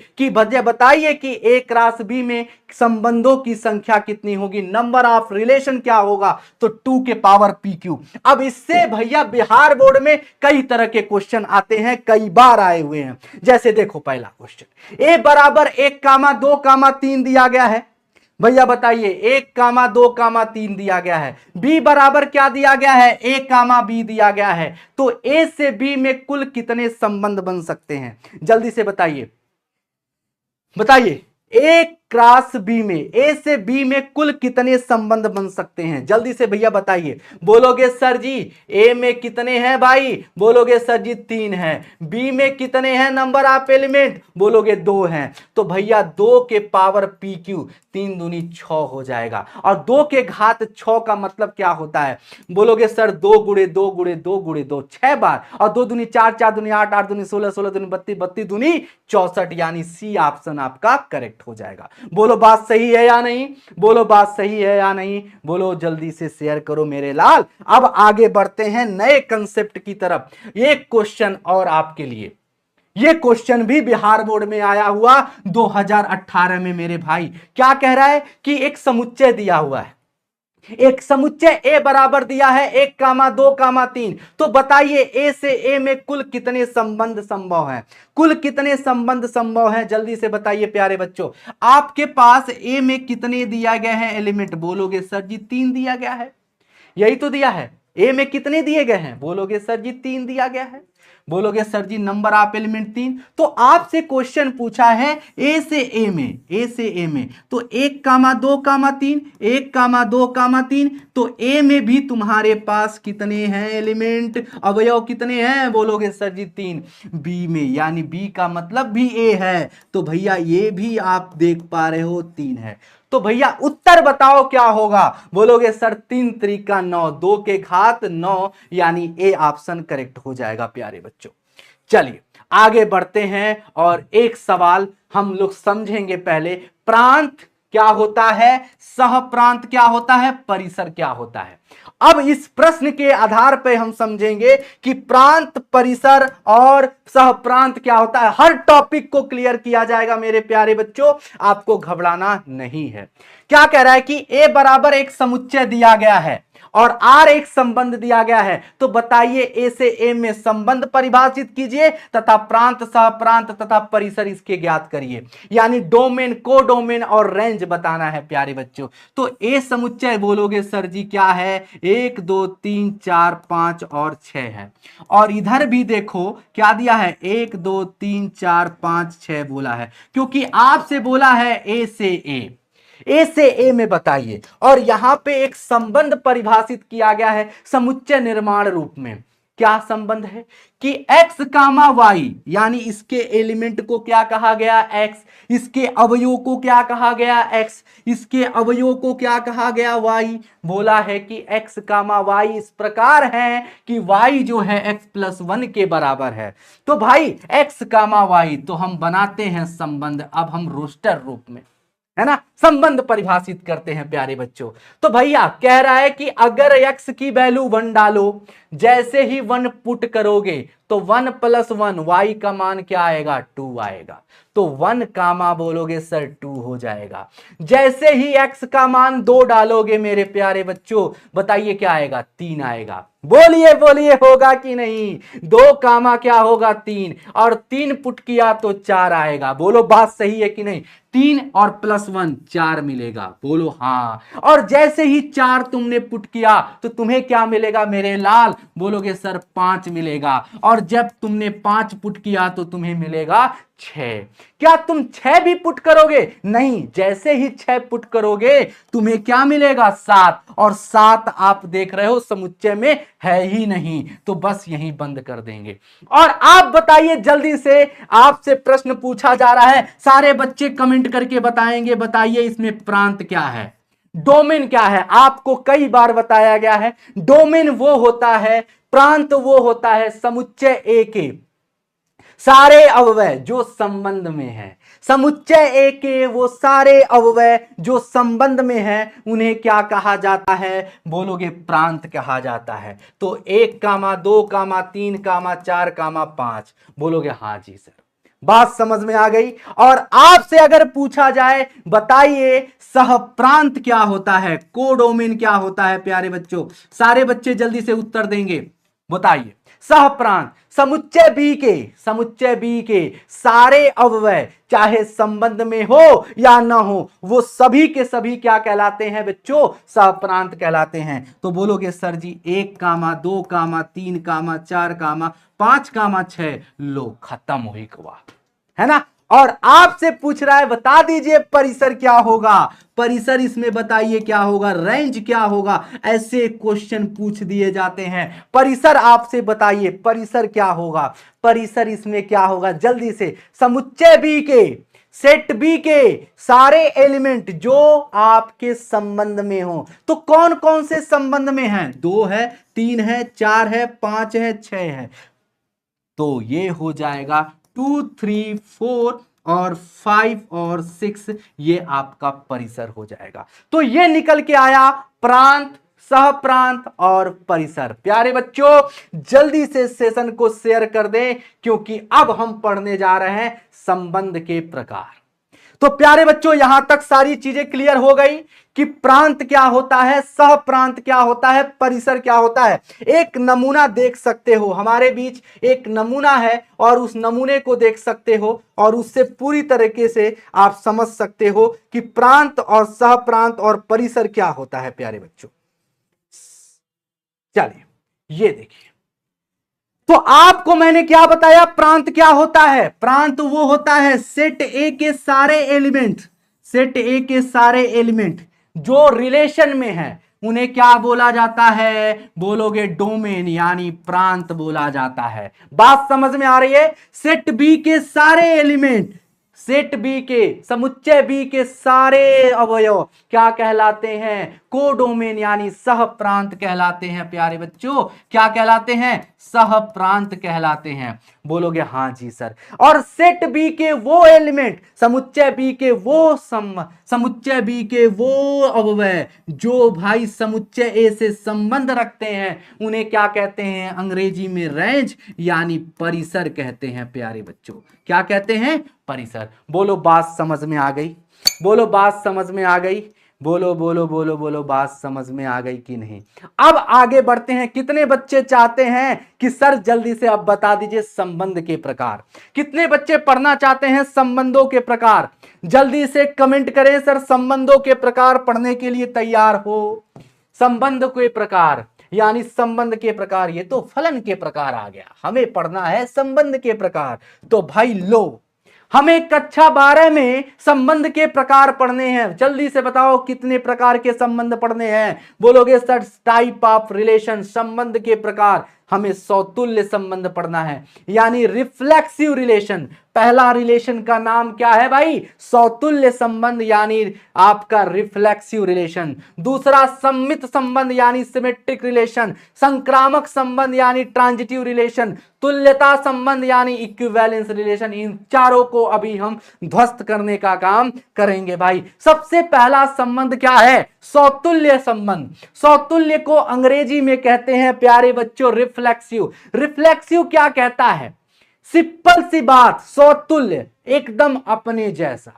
कि ए क्रॉस बी में संबंधों की संख्या कितनी होगी, नंबर ऑफ रिलेशन क्या होगा, तो 2 के पावर पी क्यू। अब इससे भैया बिहार बोर्ड में कई तरह के क्वेश्चन आते हैं, कई बार आए हुए हैं। जैसे देखो पहला क्वेश्चन, ए बराबर 1 कामा 2 कामा 3 दिया गया है। भैया बताइए 1 कामा 2 कामा 3 दिया गया है। बी बराबर क्या दिया गया है, ए कामा बी दिया गया है। तो ए से बी में कुल कितने संबंध बन सकते हैं, जल्दी से बताइए ए क्रॉस बी में, ए से बी में कुल कितने संबंध बन सकते हैं, जल्दी से भैया बताइए। बोलोगे सर जी ए में कितने हैं भाई, बोलोगे सर जी 3 हैं। बी में कितने हैं नंबर ऑफ एलिमेंट, बोलोगे 2 हैं। तो भैया 2 के पावर पी क्यू, 3 दूनी 6 हो जाएगा। और 2 के घात 6 का मतलब क्या होता है, बोलोगे सर 2 गुणे 2 गुणे 2 गुणे 2 6 बार, और 2 दूनी 4, 4 दूनी 8, 8 दूनी 16, 16 दूनी 32, 32 दूनी 64, यानी सी ऑप्शन आपका करेक्ट हो जाएगा। बोलो बात सही है या नहीं, बोलो बात सही है या नहीं, बोलो जल्दी से शेयर करो मेरे लाल। अब आगे बढ़ते हैं नए कंसेप्ट की तरफ। एक क्वेश्चन और आपके लिए, ये क्वेश्चन भी बिहार बोर्ड में आया हुआ 2018 में मेरे भाई। क्या कह रहा है कि एक समुच्चय दिया हुआ है, एक समुच्चय ए बराबर दिया है 1,2,3। तो बताइए ए से ए में कुल कितने संबंध संभव हैं, कुल कितने संबंध संभव हैं, जल्दी से बताइए प्यारे बच्चों। आपके पास ए में कितने दिया गया है एलिमेंट, बोलोगे सर जी 3 दिया गया है, यही तो दिया है। ए में कितने दिए गए हैं, बोलोगे सर जी 3 दिया गया है, बोलोगे sir ji number of element 3। तो आपसे क्वेश्चन पूछा है ए से ए में, ए से ए में तो 1,2,3, 1,2,3। तो ए में भी तुम्हारे पास कितने हैं एलिमेंट, अवयव कितने हैं, बोलोगे सर जी 3। बी में यानी बी का मतलब भी ए है, तो भैया ये भी आप देख पा रहे हो 3 है। तो भैया उत्तर बताओ क्या होगा, बोलोगे सर 3 त्रिका 9, 2 के घात 9, यानी ए ऑप्शन करेक्ट हो जाएगा प्यारे बच्चों। चलिए आगे बढ़ते हैं और एक सवाल हम लोग समझेंगे पहले। प्रांत क्या होता है, सह प्रांत क्या होता है, परिसर क्या होता है। अब इस प्रश्न के आधार पर हम समझेंगे कि प्रांत, परिसर और सह प्रांत क्या होता है। हर टॉपिक को क्लियर किया जाएगा मेरे प्यारे बच्चों, आपको घबराना नहीं है। क्या कह रहा है कि ए बराबर एक समुच्चय दिया गया है और आर एक संबंध दिया गया है। तो बताइए ए से ए में संबंध परिभाषित कीजिए तथा प्रांत, सह प्रांत तथा परिसर इसके ज्ञात करिए। यानी डोमेन, को डोमेन और रेंज बताना है प्यारे बच्चों। तो ए समुच्चय बोलोगे सर जी क्या है, 1 2 3 4 5 और 6 है। और इधर भी देखो क्या दिया है, 1 2 3 4 5 6 बोला है, क्योंकि आपसे बोला है ए से ए, ए से ए में बताइए। और यहां पे एक संबंध परिभाषित किया गया है समुच्चय निर्माण रूप में। क्या संबंध है कि x कामा y, यानी इसके एलिमेंट को क्या कहा गया x, इसके अवयव को क्या कहा गया x, इसके अवयव को क्या कहा गया y। बोला है कि x कामा y इस प्रकार है कि y जो है x+1 के बराबर है। तो भाई x कामा y तो हम बनाते हैं संबंध, अब हम रोस्टर रूप में, है ना, संबंध परिभाषित करते हैं प्यारे बच्चों। तो भैया कह रहा है कि अगर x की वैल्यू 1 डालो, जैसे ही 1 पुट करोगे तो 1 + 1 y का मान क्या आएगा, 2 आएगा। तो 1 कामा बोलोगे सर 2 हो जाएगा। जैसे ही x का मान 2 डालोगे मेरे प्यारे बच्चों, बताइए क्या आएगा, 3 आएगा। बोलिए बोलिए होगा कि नहीं, 2 कामा क्या होगा 3, और 3 पुट किया तो 4 आएगा। बोलो बात सही है कि नहीं, 3 और +1 4 मिलेगा, बोलो हाँ। और जैसे ही 4 तुमने पुट किया तो तुम्हें क्या मिलेगा मेरे लाल, बोलोगे सर 5 मिलेगा। और जब तुमने 5 पुट किया तो तुम्हें मिलेगा 6। क्या तुम 6 भी पुट करोगे, नहीं, जैसे ही 6 पुट करोगे तुम्हें क्या मिलेगा 7, और 7 आप देख रहे हो समुच्चय में है ही नहीं, तो बस यहीं बंद कर देंगे। और आप बताइए जल्दी से, आपसे प्रश्न पूछा जा रहा है, सारे बच्चे कमेंट करके बताएंगे, बताइए इसमें प्रांत क्या है, डोमेन क्या है। आपको कई बार बताया गया है डोमेन वो होता है, प्रांत वो होता है समुच्चय ए के सारे अवयव जो संबंध में है। समुच्चय ए के वो सारे अवयव जो संबंध में है उन्हें क्या कहा जाता है, बोलोगे प्रांत कहा जाता है। तो 1 कामा 2 कामा 3 कामा 4 कामा 5, बोलोगे हाँ जी सर, बात समझ में आ गई। और आपसे अगर पूछा जाए बताइए सह प्रांत क्या होता है, कोडोमेन क्या होता है प्यारे बच्चों, सारे बच्चे जल्दी से उत्तर देंगे, बताइए। सह प्रांत समुच्चय बी के सारे अवयव चाहे संबंध में हो या ना हो, वो सभी के सभी क्या कहलाते हैं बच्चों, सह प्रांत कहलाते हैं। तो बोलोगे सर जी 1 कामा 2 कामा 3 कामा 4 कामा 5 कामा 6, लो खत्म हुई गवा, है ना। और आपसे पूछ रहा है बता दीजिए परिसर क्या होगा, परिसर इसमें बताइए क्या होगा, रेंज क्या होगा, ऐसे क्वेश्चन पूछ दिए जाते हैं। परिसर आपसे बताइए परिसर क्या होगा, परिसर इसमें क्या होगा, जल्दी से। समुच्चय बी के, सेट बी के सारे एलिमेंट जो आपके संबंध में हो। तो कौन कौन से संबंध में हैं, 2 है, 3 है, 4 है, 5 है, 6 है। तो ये हो जाएगा 2 3 4 और 5 और 6 ये आपका परिसर हो जाएगा। तो ये निकल के आया प्रांत, सह प्रांत और परिसर। प्यारे बच्चों जल्दी से सेशन को शेयर कर दें क्योंकि अब हम पढ़ने जा रहे हैं संबंध के प्रकार। तो प्यारे बच्चों यहां तक सारी चीजें क्लियर हो गई कि प्रांत क्या होता है, सह प्रांत क्या होता है, परिसर क्या होता है। एक नमूना देख सकते हो, हमारे बीच एक नमूना है और उस नमूने को देख सकते हो और उससे पूरी तरीके से आप समझ सकते हो कि प्रांत और सह प्रांत और परिसर क्या होता है। प्यारे बच्चों चलिए ये देखिए, तो आपको मैंने क्या बताया, प्रांत क्या होता है। प्रांत वो होता है सेट ए के सारे एलिमेंट, सेट ए के सारे एलिमेंट जो रिलेशन में है उन्हें क्या बोला जाता है, बोलोगे डोमेन यानी प्रांत बोला जाता है। बात समझ में आ रही है। सेट बी के सारे एलिमेंट, सेट बी के समुच्चय बी के सारे अवयव क्या कहलाते हैं, कोडोमेन यानी सह प्रांत कहलाते हैं। प्यारे बच्चों क्या कहलाते हैं, सह प्रांत कहलाते हैं। बोलोगे हां जी सर। और सेट बी के वो एलिमेंट, समुच्चय बी के वो समुच्चय बी के वो अवयव जो भाई समुच्चय ए से संबंध रखते हैं उन्हें क्या कहते हैं, अंग्रेजी में रेंज यानी परिसर कहते हैं। प्यारे बच्चों क्या कहते हैं, परिसर। बोलो बात समझ में आ गई, बोलो बात समझ में आ गई, बोलो बोलो बोलो बोलो बात समझ में आ गई कि नहीं। अब आगे बढ़ते हैं। कितने बच्चे चाहते हैं कि सर जल्दी से अब बता दीजिए संबंध के प्रकार। कितने बच्चे पढ़ना चाहते हैं संबंधों के प्रकार, जल्दी से कमेंट करें सर संबंधों के प्रकार पढ़ने के लिए तैयार हो। संबंध के प्रकार यानी संबंध के प्रकार, ये तो फलन के प्रकार आ गया, हमें पढ़ना है संबंध के प्रकार। तो भाई लो हमें कक्षा 12 में संबंध के प्रकार पढ़ने हैं। जल्दी से बताओ कितने प्रकार के संबंध पढ़ने हैं। बोलोगे सर टाइप ऑफ रिलेशन, संबंध के प्रकार हमें सौतुल्य संबंध पढ़ना है यानी रिफ्लेक्सिव रिलेशन। पहला रिलेशन का नाम क्या है भाई, सौतुल्य संबंध यानी आपका रिफ्लेक्सिव रिलेशन। दूसरा सम्मित संबंध यानी सिमेट्रिक रिलेशन, संक्रामक संबंध यानी ट्रांजिटिव रिलेशन, तुल्यता संबंध यानी इक्विवेलेंस रिलेशन। इन चारों को अभी हम ध्वस्त करने का काम करेंगे भाई। सबसे पहला संबंध क्या है, सौतुल्य संबंध। सौतुल्य को अंग्रेजी में कहते हैं प्यारे बच्चों रिफ्लेक्सिव। रिफ्लेक्सिव क्या कहता है, सिंपल सी बात, सौतुल्य एकदम अपने जैसा।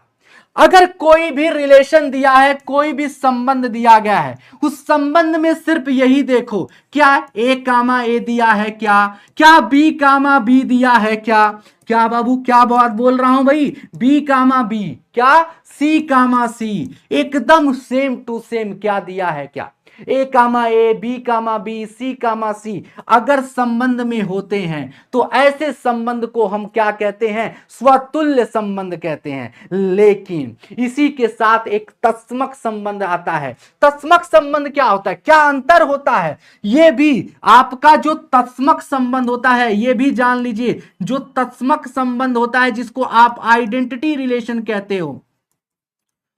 अगर कोई भी रिलेशन दिया है, कोई भी संबंध दिया गया है, उस संबंध में सिर्फ यही देखो, क्या ए कामा ए दिया है, क्या बी कामा बी दिया है, क्या बाबू क्या बात बोल रहा हूं भाई, बी कामा बी, क्या सी कामा सी, एकदम सेम टू सेम क्या दिया है, क्या ए कामा ए, बी कामा बी, सी कामा सी अगर संबंध में होते हैं तो ऐसे संबंध को हम क्या कहते हैं, स्वतुल्य संबंध कहते हैं। लेकिन इसी के साथ एक तत्समक संबंध आता है। तत्समक संबंध क्या होता है, क्या अंतर होता है, ये भी आपका जो तत्समक संबंध होता है ये भी जान लीजिए। जो तत्समक संबंध होता है जिसको आप आइडेंटिटी रिलेशन कहते हो,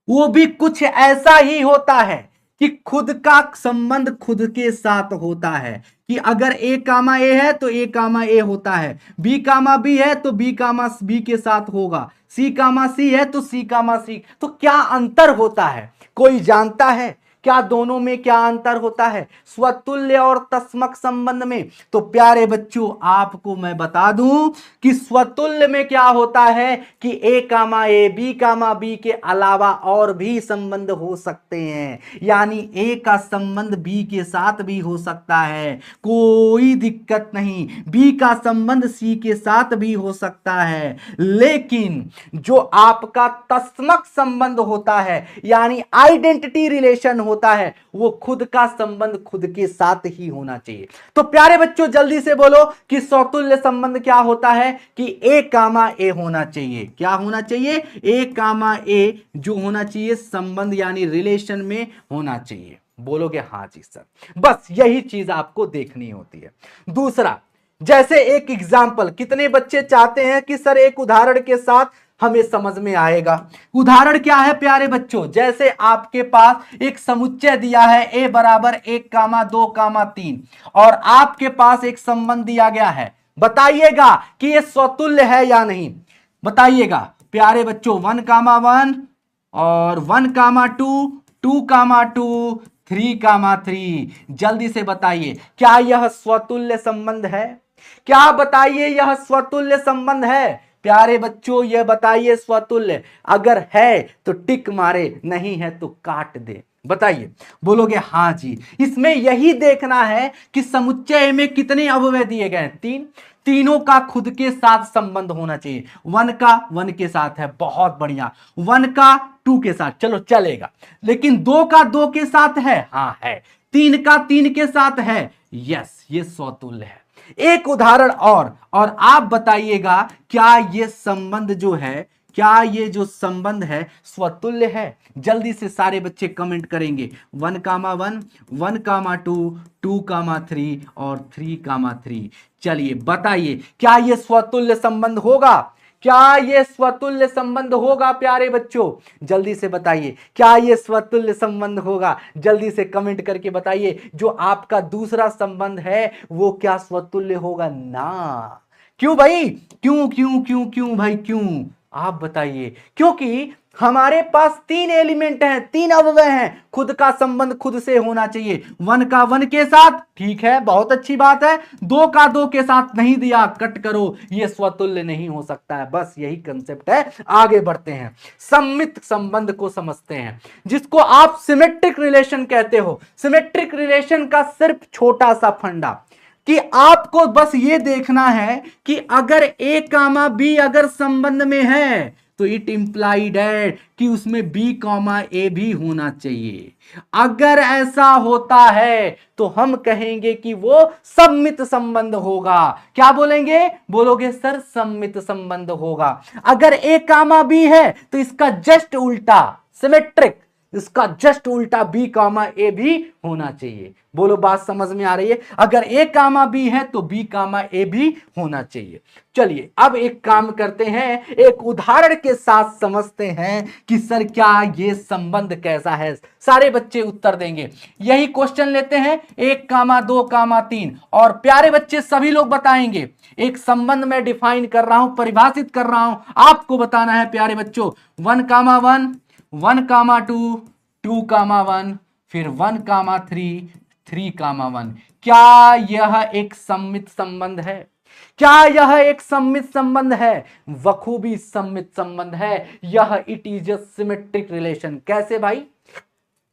वो भी कुछ ऐसा ही होता है कि खुद का संबंध खुद के साथ होता है कि अगर ए कामा ए है तो ए कामा ए होता है, बी कामा बी है तो बी कामा बी के साथ होगा, सी कामा सी है तो सी कामा सी। तो क्या अंतर होता है, कोई जानता है क्या दोनों में क्या अंतर होता है, स्वतुल्य और तत्समक संबंध में? तो प्यारे बच्चों आपको मैं बता दूं कि स्वतुल्य में क्या होता है कि ए कामा ए, बी कामा बी के अलावा और भी संबंध हो सकते हैं, यानी ए का संबंध बी के साथ भी हो सकता है, कोई दिक्कत नहीं, बी का संबंध सी के साथ भी हो सकता है। लेकिन जो आपका तत्समक संबंध होता है यानी आइडेंटिटी रिलेशन होता है, वो खुद का संबंध खुद के साथ ही होना चाहिए। तो प्यारे बच्चों जल्दी से बोलो कि सौतुल्य संबंध क्या होता है कि ए कामा ए होना चाहिए, क्या होना चाहिए, ए कामा ए जो होना चाहिए संबंध यानी रिलेशन में होना चाहिए। बोलोगे हां जी सर, बस यही चीज आपको देखनी होती है। दूसरा, जैसे एक एग्जाम्पल, कितने बच्चे चाहते हैं कि सर एक उदाहरण के साथ हमें समझ में आएगा। उदाहरण क्या है प्यारे बच्चों, जैसे आपके पास एक समुच्चय दिया है ए बराबर 1 कामा 2 कामा 3 और आपके पास एक संबंध दिया गया है, बताइएगा कि ये स्वतुल्य है या नहीं, बताइएगा। प्यारे बच्चों 1,1 और 1,2, 2,2, 3,3। जल्दी से बताइए क्या यह स्वतुल्य संबंध है? क्या बताइए यह स्वतुल्य संबंध है? प्यारे बच्चों यह बताइए स्वतुल्य, अगर है तो टिक मारे, नहीं है तो काट दे। बताइए, बोलोगे हाँ जी। इसमें यही देखना है कि समुच्चय में कितने अवयव दिए गए हैं, 3। तीनों का खुद के साथ संबंध होना चाहिए। 1 का 1 के साथ है, बहुत बढ़िया। 1 का 2 के साथ, चलो चलेगा। लेकिन 2 का 2 के साथ है, हाँ है। 3 का 3 के साथ है, यस, ये स्वतुल्य है। एक उदाहरण और आप बताइएगा क्या ये संबंध जो है, क्या ये जो संबंध है स्वतुल्य है? जल्दी से सारे बच्चे कमेंट करेंगे। 1,1, 1,2, 2,3 और 3,3। चलिए बताइए क्या ये स्वतुल्य संबंध होगा? क्या ये स्वतुल्य संबंध होगा प्यारे बच्चों? जल्दी से बताइए क्या ये स्वतुल्य संबंध होगा? जल्दी से कमेंट करके बताइए जो आपका दूसरा संबंध है वो क्या स्वतुल्य होगा ना? क्यों भाई, क्यों क्यों क्यों क्यों भाई क्यों? आप बताइए। क्योंकि हमारे पास 3 एलिमेंट हैं, 3 अवयव हैं, खुद का संबंध खुद से होना चाहिए। 1 का 1 के साथ, ठीक है, बहुत अच्छी बात है। 2 का 2 के साथ नहीं दिया, कट करो, ये स्वतुल्य नहीं हो सकता है। बस यही कंसेप्ट है। आगे बढ़ते हैं, सम्मित संबंध को समझते हैं, जिसको आप सिमेट्रिक रिलेशन कहते हो। सिमेट्रिक रिलेशन का सिर्फ छोटा सा फंडा कि आपको बस ये देखना है कि अगर ए कामा बी अगर संबंध में है तो इट इंप्लाइड है कि उसमें बी कॉमा ए भी होना चाहिए। अगर ऐसा होता है तो हम कहेंगे कि वो सम्मित संबंध होगा। क्या बोलेंगे? बोलोगे सर सम्मित संबंध होगा। अगर ए कामा बी है तो इसका जस्ट उल्टा सिमेट्रिक, इसका जस्ट उल्टा बी कामा ए भी होना चाहिए। बोलो बात समझ में आ रही है? अगर ए कामा बी है तो बी कामा ए भी होना चाहिए। चलिए अब एक काम करते हैं, एक उदाहरण के साथ समझते हैं कि सर क्या ये संबंध कैसा है। सारे बच्चे उत्तर देंगे। यही क्वेश्चन लेते हैं 1,2,3 और प्यारे बच्चे सभी लोग बताएंगे। एक संबंध में डिफाइन कर रहा हूं, परिभाषित कर रहा हूं, आपको बताना है प्यारे बच्चों। 1,1, 1,2, 2,1, फिर 1,3, 3,1। क्या यह एक सम्मित संबंध है? क्या यह एक सम्मित संबंध है? बखूबी सम्मित संबंध है यह। It is a symmetric relation. कैसे भाई?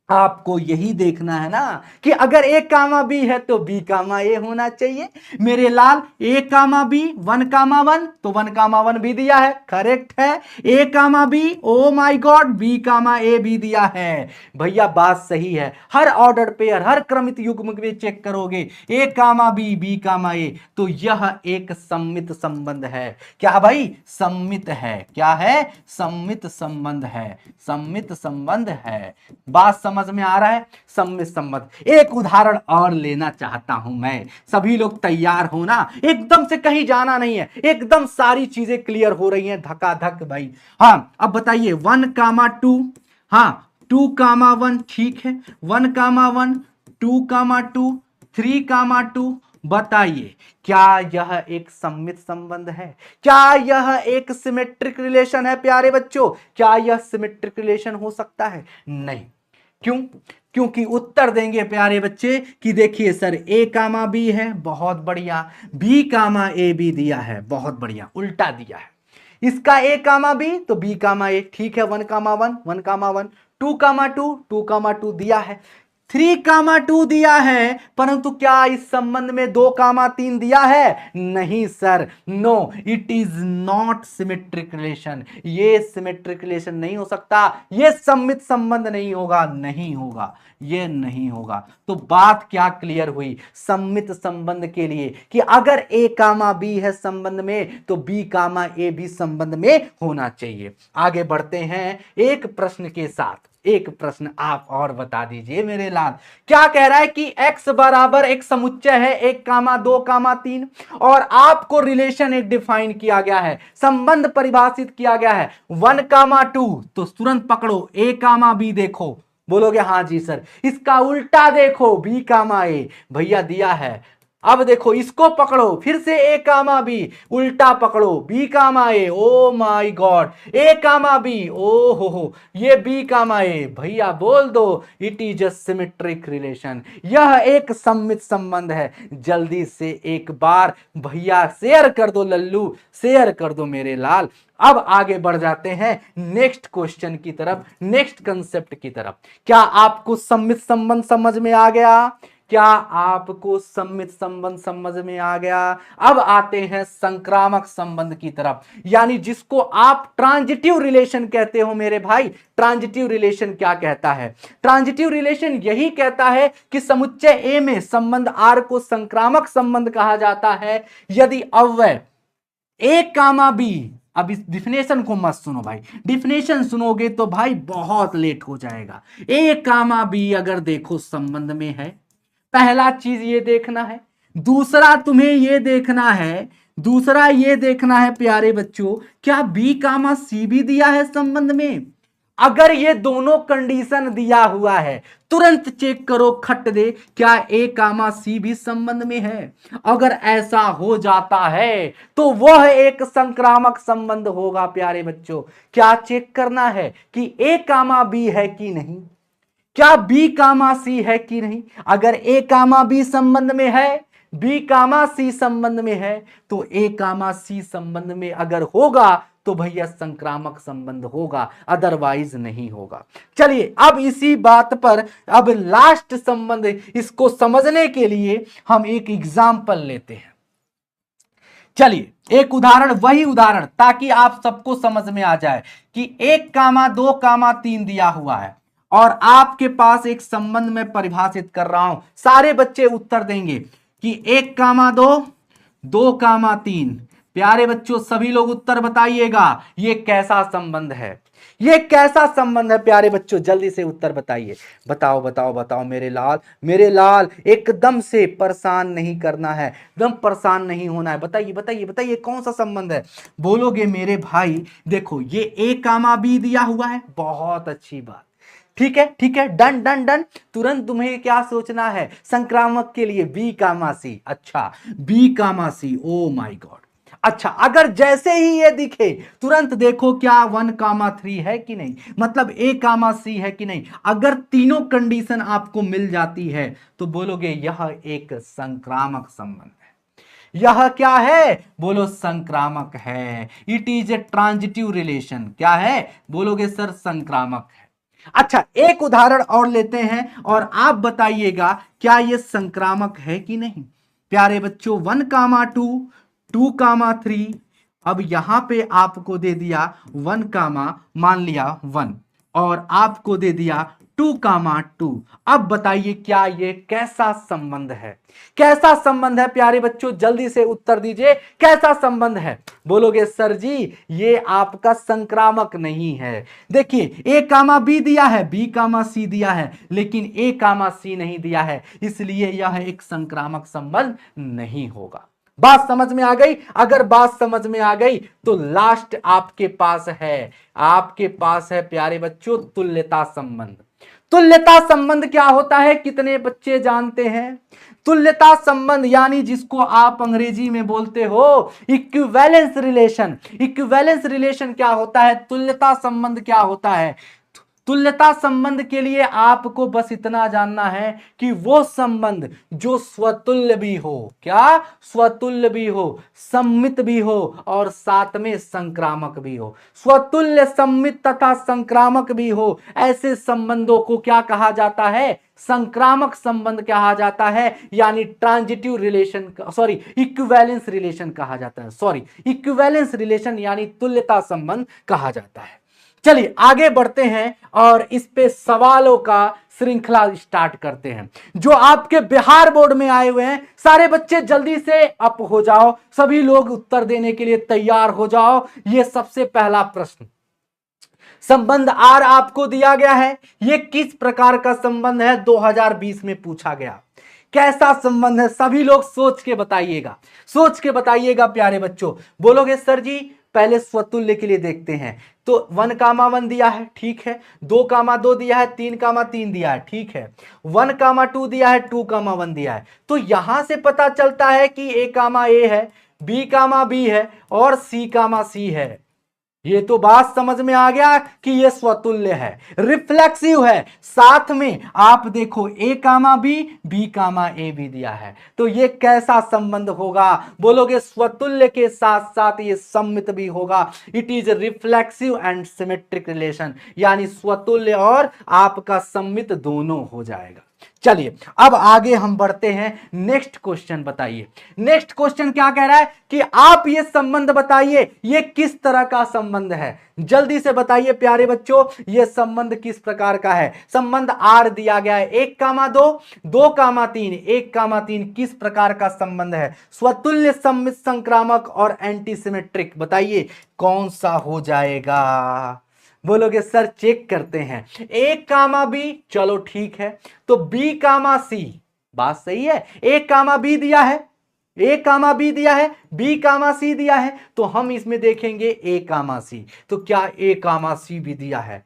आपको यही देखना है ना कि अगर ए कामा बी है तो बी कामा ए होना चाहिए। मेरे लाल ए कामा बी 1,1 तो 1,1 भी दिया है, करेक्ट है। A comma B, oh my god, B comma A भी दिया है। भैया बात सही है। हर ऑर्डर पेयर, हर क्रमित युग्म में चेक करोगे ए कामा बी, बी कामा ए, तो यह एक सम्मित संबंध है। क्या भाई? सम्मित है। क्या है? सम्मित संबंध है। सम्मित संबंध है। बात समझ में आ रहा है? सम्मित संबंध। एक उदाहरण और लेना चाहता हूं मैं, सभी लोग तैयार हो ना? एकदम से कहीं जाना नहीं है, एकदम सारी चीजें क्लियर हो रही हैं धकाधक भाई। हाँ अब बताइए 1,2, हाँ 2,1, ठीक है। 1,1, 2,2, 3,2। बताइए क्या यह एक सम्मित संबंध है? क्या यह एक सिमेट्रिक रिलेशन है प्यारे बच्चों? क्या यह सिमेट्रिक रिलेशन हो सकता है? नहीं। क्यों? क्योंकि उत्तर देंगे प्यारे बच्चे कि देखिए सर ए कामा बी है, बहुत बढ़िया, बी कामा ए भी दिया है, बहुत बढ़िया, उल्टा दिया है। इसका ए कामा बी तो बी कामा ए, ठीक है। 1,1, 1,1, 2,2, 2,2 दिया है। 3,2 दिया है, परंतु क्या इस संबंध में 2,3 दिया है? नहीं sir, no, it is not symmetric relation. ये सिमेट्रिक रिलेशन नहीं हो सकता, ये सम्मित संबंध नहीं होगा, नहीं होगा, ये नहीं होगा। तो बात क्या क्लियर हुई सम्मित संबंध के लिए कि अगर ए कामा बी है संबंध में तो बी कामा ए भी संबंध में होना चाहिए। आगे बढ़ते हैं एक प्रश्न के साथ। एक प्रश्न आप और बता दीजिए मेरे लाल। क्या कह रहा है कि x बराबर एक समुच्चय है 1,2,3 और आपको रिलेशन एक डिफाइन किया गया है, संबंध परिभाषित किया गया है 1,2, तो तुरंत पकड़ो a कामा b। देखो, बोलोगे हाँ जी सर। इसका उल्टा देखो b कामा a। भैया दिया है अब देखो इसको पकड़ो, फिर से ए कामा बी, उल्टा पकड़ो, B comma A, oh my god, A comma B, oh हो, ये बी कामा ए, भैया बोल दो it is a symmetric relation, यह एक सममित संबंध है। जल्दी से एक बार भैया शेयर कर दो लल्लू, शेयर कर दो मेरे लाल। अब आगे बढ़ जाते हैं नेक्स्ट क्वेश्चन की तरफ, नेक्स्ट कंसेप्ट की तरफ। क्या आपको सममित संबंध समझ में आ गया? क्या आपको सममित संबंध समझ में आ गया? अब आते हैं संक्रामक संबंध की तरफ, यानी जिसको आप ट्रांजिटिव रिलेशन कहते हो मेरे भाई। ट्रांजिटिव रिलेशन क्या कहता है? ट्रांजिटिव रिलेशन यही कहता है कि समुच्चय ए में संबंध आर को संक्रामक संबंध कहा जाता है यदि अव्यय ए कामा बी, अब इस डिफिनेशन को मत सुनो भाई, डिफिनेशन सुनोगे तो भाई बहुत लेट हो जाएगा। ए कामा बी अगर देखो संबंध में है, पहला चीज ये देखना है। दूसरा तुम्हें ये देखना है, दूसरा ये देखना है प्यारे बच्चों, क्या बी कामा सी भी दिया है संबंध में? अगर ये दोनों कंडीशन दिया हुआ है तुरंत चेक करो, खट दे, क्या ए कामा सी भी संबंध में है? अगर ऐसा हो जाता है तो वह एक संक्रामक संबंध होगा प्यारे बच्चों। क्या चेक करना है कि ए कामा बी है कि नहीं, क्या बी कामा सी है कि नहीं। अगर ए कामा बी संबंध में है, बी कामा सी संबंध में है, तो ए कामा सी संबंध में अगर होगा तो भैया संक्रामक संबंध होगा, अदरवाइज नहीं होगा। चलिए अब इसी बात पर अब लास्ट संबंध, इसको समझने के लिए हम एक एग्जाम्पल लेते हैं। चलिए एक उदाहरण, वही उदाहरण ताकि आप सबको समझ में आ जाए कि 1 कामा 2 कामा 3 दिया हुआ है और आपके पास एक संबंध में परिभाषित कर रहा हूं। सारे बच्चे उत्तर देंगे कि 1 कामा 2, 2 कामा 3। प्यारे बच्चों सभी लोग उत्तर बताइएगा, ये कैसा संबंध है, ये कैसा संबंध है प्यारे बच्चों, जल्दी से उत्तर बताइए। बताओ बताओ बताओ मेरे लाल, मेरे लाल, एकदम से परेशान नहीं करना है, एकदम परेशान नहीं होना है। बताइए बताइए बताइए कौन सा संबंध है? बोलोगे मेरे भाई देखो ये ए कामा बी दिया हुआ है, बहुत अच्छी बात, ठीक है ठीक है, डन डन डन। तुरंत तुम्हें क्या सोचना है संक्रामक के लिए? B comma C. अच्छा B comma C, oh my god. अच्छा अगर जैसे ही ये दिखे तुरंत देखो क्या 1 कामा 3 है कि नहीं, मतलब ए कामा सी है कि नहीं। अगर तीनों कंडीशन आपको मिल जाती है तो बोलोगे यह एक संक्रामक संबंध है। यह क्या है? बोलो संक्रामक है। It is a transitive relation. क्या है? बोलोगे सर संक्रामक है। अच्छा एक उदाहरण और लेते हैं और आप बताइएगा क्या यह संक्रामक है कि नहीं। प्यारे बच्चों 1 कामा 2, 2 कामा 3, अब यहां पे आपको दे दिया 1 कामा मान लिया 1 और आपको दे दिया 2 कामा 2। अब बताइए क्या ये कैसा संबंध है? कैसा संबंध है प्यारे बच्चों, जल्दी से उत्तर दीजिए, कैसा संबंध है? बोलोगे सर जी ये आपका संक्रामक नहीं है। देखिए ए कामा बी दिया है, बी कामा सी दिया है, लेकिन ए कामा सी नहीं दिया है, इसलिए यह एक संक्रामक संबंध नहीं होगा। बात समझ में आ गई? अगर बात समझ में आ गई तो लास्ट आपके पास है, आपके पास है प्यारे बच्चों तुल्यता संबंध। तुल्यता संबंध क्या होता है, कितने बच्चे जानते हैं? तुल्यता संबंध यानी जिसको आप अंग्रेजी में बोलते हो इक्विवेलेंस रिलेशन। इक्विवेलेंस रिलेशन क्या होता है? तुल्यता संबंध क्या होता है? तुल्यता संबंध के लिए आपको बस इतना जानना है कि वो संबंध जो स्वतुल्य भी हो, क्या स्वतुल्य भी हो, सम्मित भी हो और साथ में संक्रामक भी हो। स्वतुल्य, सम्मित तथा संक्रामक भी हो, ऐसे संबंधों को क्या कहा जाता है? संक्रामक संबंध कहा जाता है, यानी transitive relation, sorry equivalence relation कहा जाता है, सॉरी इक्विवेलेंस रिलेशन यानी तुल्यता संबंध कहा जाता है। चलिए आगे बढ़ते हैं और इस पे सवालों का श्रृंखला स्टार्ट करते हैं जो आपके बिहार बोर्ड में आए हुए हैं। सारे बच्चे जल्दी से अप हो जाओ, सभी लोग उत्तर देने के लिए तैयार हो जाओ। ये सबसे पहला प्रश्न, संबंध आर आपको दिया गया है, ये किस प्रकार का संबंध है? 2020 में पूछा गया। कैसा संबंध है? सभी लोग सोच के बताइएगा, सोच के बताइएगा प्यारे बच्चों। बोलोगे सर जी पहले स्वतुल्य के लिए देखते हैं, तो 1,1 दिया है, ठीक है, 2,2 दिया है, 3,3 दिया है, ठीक है, 1,2 दिया है, 2,1 दिया है। तो यहां से पता चलता है कि A, है, B, है और C, है। ये तो बात समझ में आ गया कि ये स्वतुल्य है, रिफ्लेक्सिव है। साथ में आप देखो A, B, भी दिया है। तो ये कैसा संबंध होगा? बोलोगे स्वतुल्य के साथ साथ ये सम्मित भी होगा। It is reflexive and symmetric relation, यानी स्वतुल्य और आपका सम्मित दोनों हो जाएगा। चलिए अब आगे हम बढ़ते हैं। नेक्स्ट क्वेश्चन बताइए। नेक्स्ट क्वेश्चन क्या कह रहा है कि आप ये संबंध बताइए, ये किस तरह का संबंध है? जल्दी से बताइए प्यारे बच्चों, ये संबंध किस प्रकार का है? संबंध आर दिया गया है, 1,2, 2,3, 1,3 किस प्रकार का संबंध है? स्वतुल्य, सम्मित, संक्रामक और एंटीसिमेट्रिक। बताइए कौन सा हो जाएगा? बोलोगे सर चेक करते हैं। A, B, चलो ठीक है, तो B, C, बात सही है। A, B दिया है, A, B दिया है, B, C दिया है, तो हम इसमें देखेंगे A, C। तो क्या A, C भी दिया है?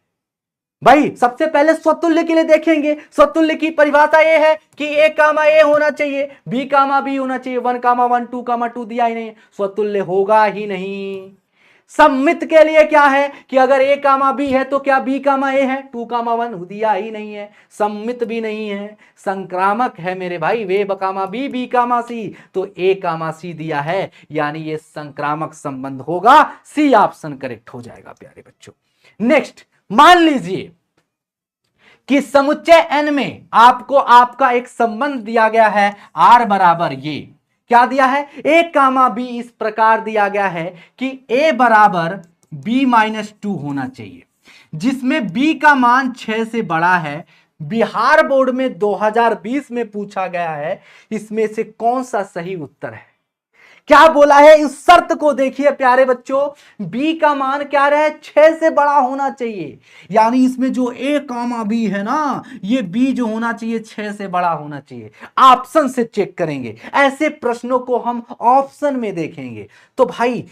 भाई सबसे पहले स्वतुल्य के लिए देखेंगे। स्वतुल्य की परिभाषा ये है कि A, होना चाहिए, B, होना चाहिए। 1,1, 2,2 दिया ही नहीं, स्वतुल्य होगा ही नहीं। सम्मित के लिए क्या है कि अगर A, B है तो क्या B, A है? 2,1 दिया ही नहीं है, सम्मित भी नहीं है, संक्रामक है मेरे भाई। वेब, B, C, तो A, C दिया है, यानी ये संक्रामक संबंध होगा। सी ऑप्शन करेक्ट हो जाएगा प्यारे बच्चों। नेक्स्ट, मान लीजिए कि समुच्चय n में आपको आपका एक संबंध दिया गया है R बराबर ये क्या दिया है? A, B इस प्रकार दिया गया है कि A बराबर B-2 होना चाहिए, जिसमें B का मान 6 से बड़ा है। बिहार बोर्ड में 2020 में पूछा गया है, इसमें से कौन सा सही उत्तर है? क्या बोला है? इस शर्त को देखिए प्यारे बच्चों, B का मान क्या रहे? 6 से बड़ा होना चाहिए, यानी इसमें जो A, B है ना, ये B जो होना चाहिए 6 से बड़ा होना चाहिए। ऑप्शन से चेक करेंगे, ऐसे प्रश्नों को हम ऑप्शन में देखेंगे। तो भाई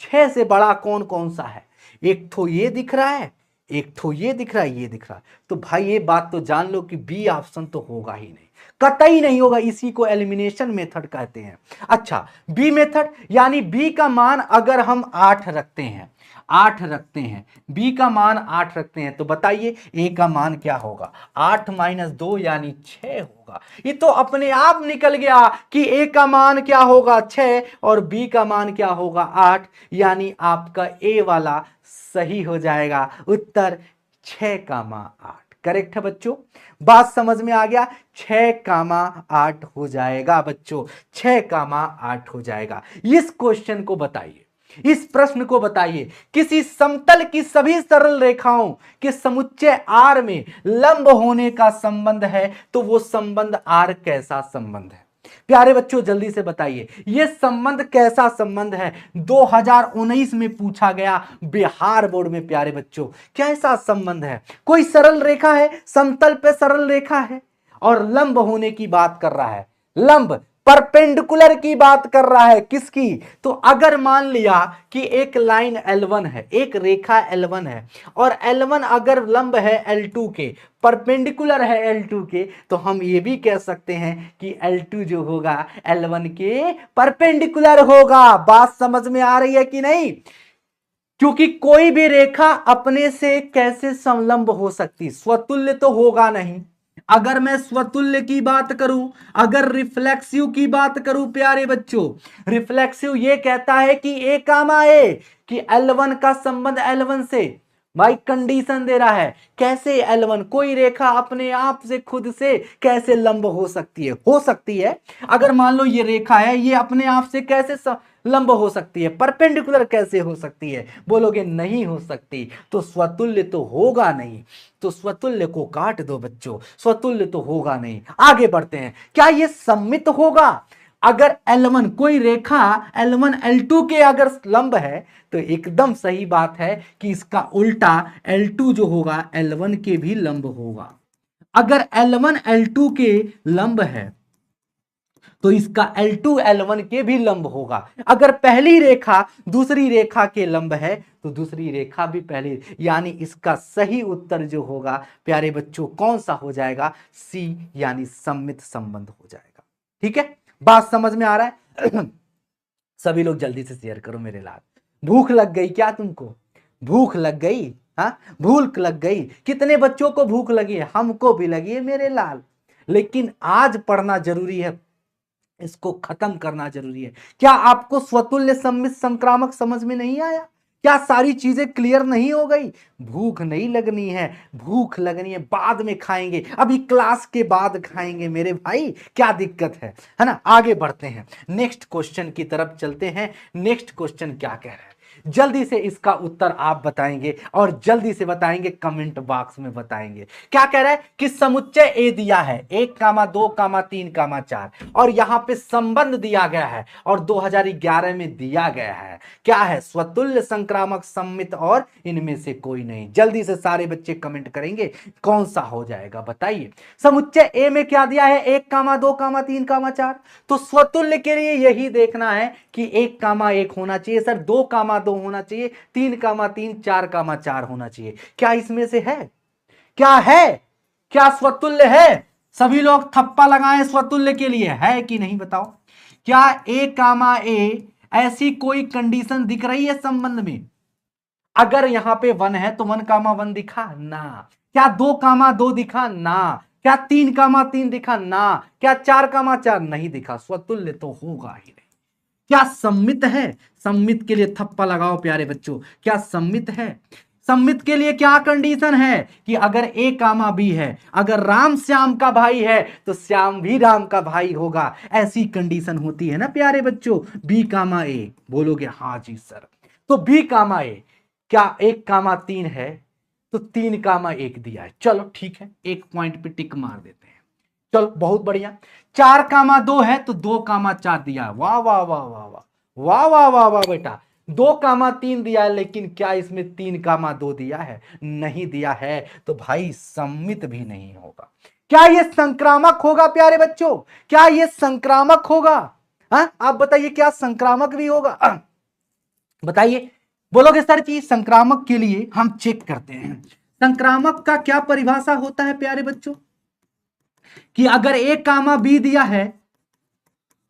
6 से बड़ा कौन कौन सा है? एक तो ये दिख रहा है, एक तो ये दिख रहा है, ये दिख रहा है। तो भाई ये बात तो जान लो कि बी ऑप्शन तो होगा ही नहीं, कतई नहीं होगा। इसी को एलिमिनेशन मेथड कहते हैं। अच्छा, बी मेथड, यानी बी का मान अगर हम 8 रखते हैं, 8 रखते हैं, बी का मान 8 रखते हैं, तो बताइए ए का मान क्या होगा? 8 - 2 यानी 6 होगा। ये तो अपने आप निकल गया कि ए का मान क्या होगा? 6 और बी का मान क्या होगा? 8, यानी आपका ए वाला सही हो जाएगा। उत्तर 6,8 करेक्ट है बच्चों। बात समझ में आ गया? 6,8 हो जाएगा बच्चों, 6,8 हो जाएगा। इस क्वेश्चन को बताइए, इस प्रश्न को बताइए, किसी समतल की सभी सरल रेखाओं के समुच्चय R में लंब होने का संबंध है, तो वो संबंध R कैसा संबंध है? प्यारे बच्चों जल्दी से बताइए, यह संबंध कैसा संबंध है? 2019 में पूछा गया बिहार बोर्ड में। प्यारे बच्चों कैसा संबंध है? कोई सरल रेखा है, समतल पे सरल रेखा है और लंब होने की बात कर रहा है, लंब परपेंडिकुलर की बात कर रहा है। किसकी? तो अगर मान लिया कि एक लाइन L1 है, एक रेखा L1 है, और L1 अगर लंब है L2 के, परपेंडिकुलर है L2 के, तो हम ये भी कह सकते हैं कि L2 जो होगा L1 के परपेंडिकुलर होगा। बात समझ में आ रही है कि नहीं? क्योंकि कोई भी रेखा अपने से कैसे समलंब हो सकती? स्वतुल्य तो होगा नहीं। अगर मैं स्वतुल्य की बात करूं, अगर रिफ्लेक्सिव की बात करूं प्यारे बच्चों, रिफ्लेक्सिव ये कहता है कि A, कि L1 का संबंध L1 से, भाई कंडीशन दे रहा है। कैसे L1? कोई रेखा अपने आप से खुद से कैसे लंब हो सकती है? हो सकती है। अगर मान लो ये रेखा है, ये अपने आप से कैसे लंब हो सकती है? परपेंडिकुलर कैसे हो सकती है? बोलोगे नहीं हो सकती, तो स्वतुल्य तो होगा नहीं। तो स्वतुल्य को काट दो बच्चों, स्वतुल्य तो होगा नहीं। आगे बढ़ते हैं, क्या ये सम्मित होगा? अगर L1, कोई रेखा L1 L2 के अगर लंब है, तो एकदम सही बात है कि इसका उल्टा L2 जो होगा L1 के भी लंब होगा। अगर L1 L2 के लंब है तो इसका L2 L1 के भी लंब होगा। अगर पहली रेखा दूसरी रेखा के लंब है तो दूसरी रेखा भी पहली, यानी इसका सही उत्तर जो होगा प्यारे बच्चों कौन सा हो जाएगा? सी, यानी सममित संबंध हो जाएगा। ठीक है, बात समझ में आ रहा है? सभी लोग जल्दी से शेयर करो मेरे लाल। भूख लग गई क्या तुमको? भूख लग गई? हाँ, भूख लग गई? कितने बच्चों को भूख लगी है? हमको भी लगी है मेरे लाल, लेकिन आज पढ़ना जरूरी है, इसको खत्म करना जरूरी है। क्या आपको स्वतुल्य सममित संक्रामक समझ में नहीं आया? क्या सारी चीजें क्लियर नहीं हो गई? भूख नहीं लगनी है, भूख लगनी है बाद में खाएंगे, अभी क्लास के बाद खाएंगे मेरे भाई, क्या दिक्कत है ना? आगे बढ़ते हैं, नेक्स्ट क्वेश्चन की तरफ चलते हैं। नेक्स्ट क्वेश्चन क्या कह रहा है, जल्दी से इसका उत्तर आप बताएंगे और जल्दी से बताएंगे, कमेंट बॉक्स में बताएंगे। क्या कह रहा है कि समुच्चय ए दिया है 1, 2, 3, 4 और यहां पे संबंध दिया गया है और 2011 में दिया गया है। क्या है? स्वतुल्य संक्रामक सममित और इनमें से कोई नहीं। जल्दी से सारे बच्चे कमेंट करेंगे कौन सा हो जाएगा, बताइए। समुच्चय ए में क्या दिया है? 1, 2, 3, 4। तो स्वतुल्य के लिए यही देखना है कि 1, 1 होना चाहिए सर, 2, 2 होना चाहिए, 3, 3, 4, 4 होना चाहिए। क्या इसमें से है? क्या है? क्या स्वतुल्य है? सभी लोग थप्पा लगाएं, स्वतुल्य के लिए है कि नहीं बताओ। क्या A, A ऐसी कोई कंडीशन दिख रही है संबंध में? अगर यहां पे 1 है तो 1, 1 दिखा ना? क्या 2, 2 दिखा ना? क्या 3, 3 दिखा ना? क्या 4, 4 नहीं दिखा? स्वतुल्य तो होगा ही नहीं। क्या सम्मित है? सम्मित के लिए थप्पा लगाओ प्यारे बच्चों, क्या सम्मित है? सम्मित के लिए क्या कंडीशन है कि अगर ए कामा बी है, अगर राम श्याम का भाई है तो श्याम भी राम का भाई होगा, ऐसी कंडीशन होती है ना प्यारे बच्चों। बी कामा ए, बोलोगे हाँ जी सर, तो बी कामा ए, क्या 1, 3 है तो 3, 1 दिया है। चलो ठीक है, एक पॉइंट पे टिक मार देते हैं। चलो बहुत बढ़िया। 4, 2 है तो 2, 4 दिया है। वाह वाह वाह वाह वाह वाह वाह वाह वाह बेटा। 2, 3 दिया है, लेकिन क्या इसमें 3, 2 दिया है? नहीं दिया है, तो भाई सम्मित भी नहीं होगा। क्या ये संक्रामक होगा प्यारे बच्चों? क्या ये संक्रामक होगा? आप बताइए, क्या संक्रामक भी होगा? बताइए, बोलोगे सर जी संक्रामक के लिए हम चेक करते हैं। संक्रामक का क्या परिभाषा होता है प्यारे बच्चों? कि अगर ए कामा बी दिया है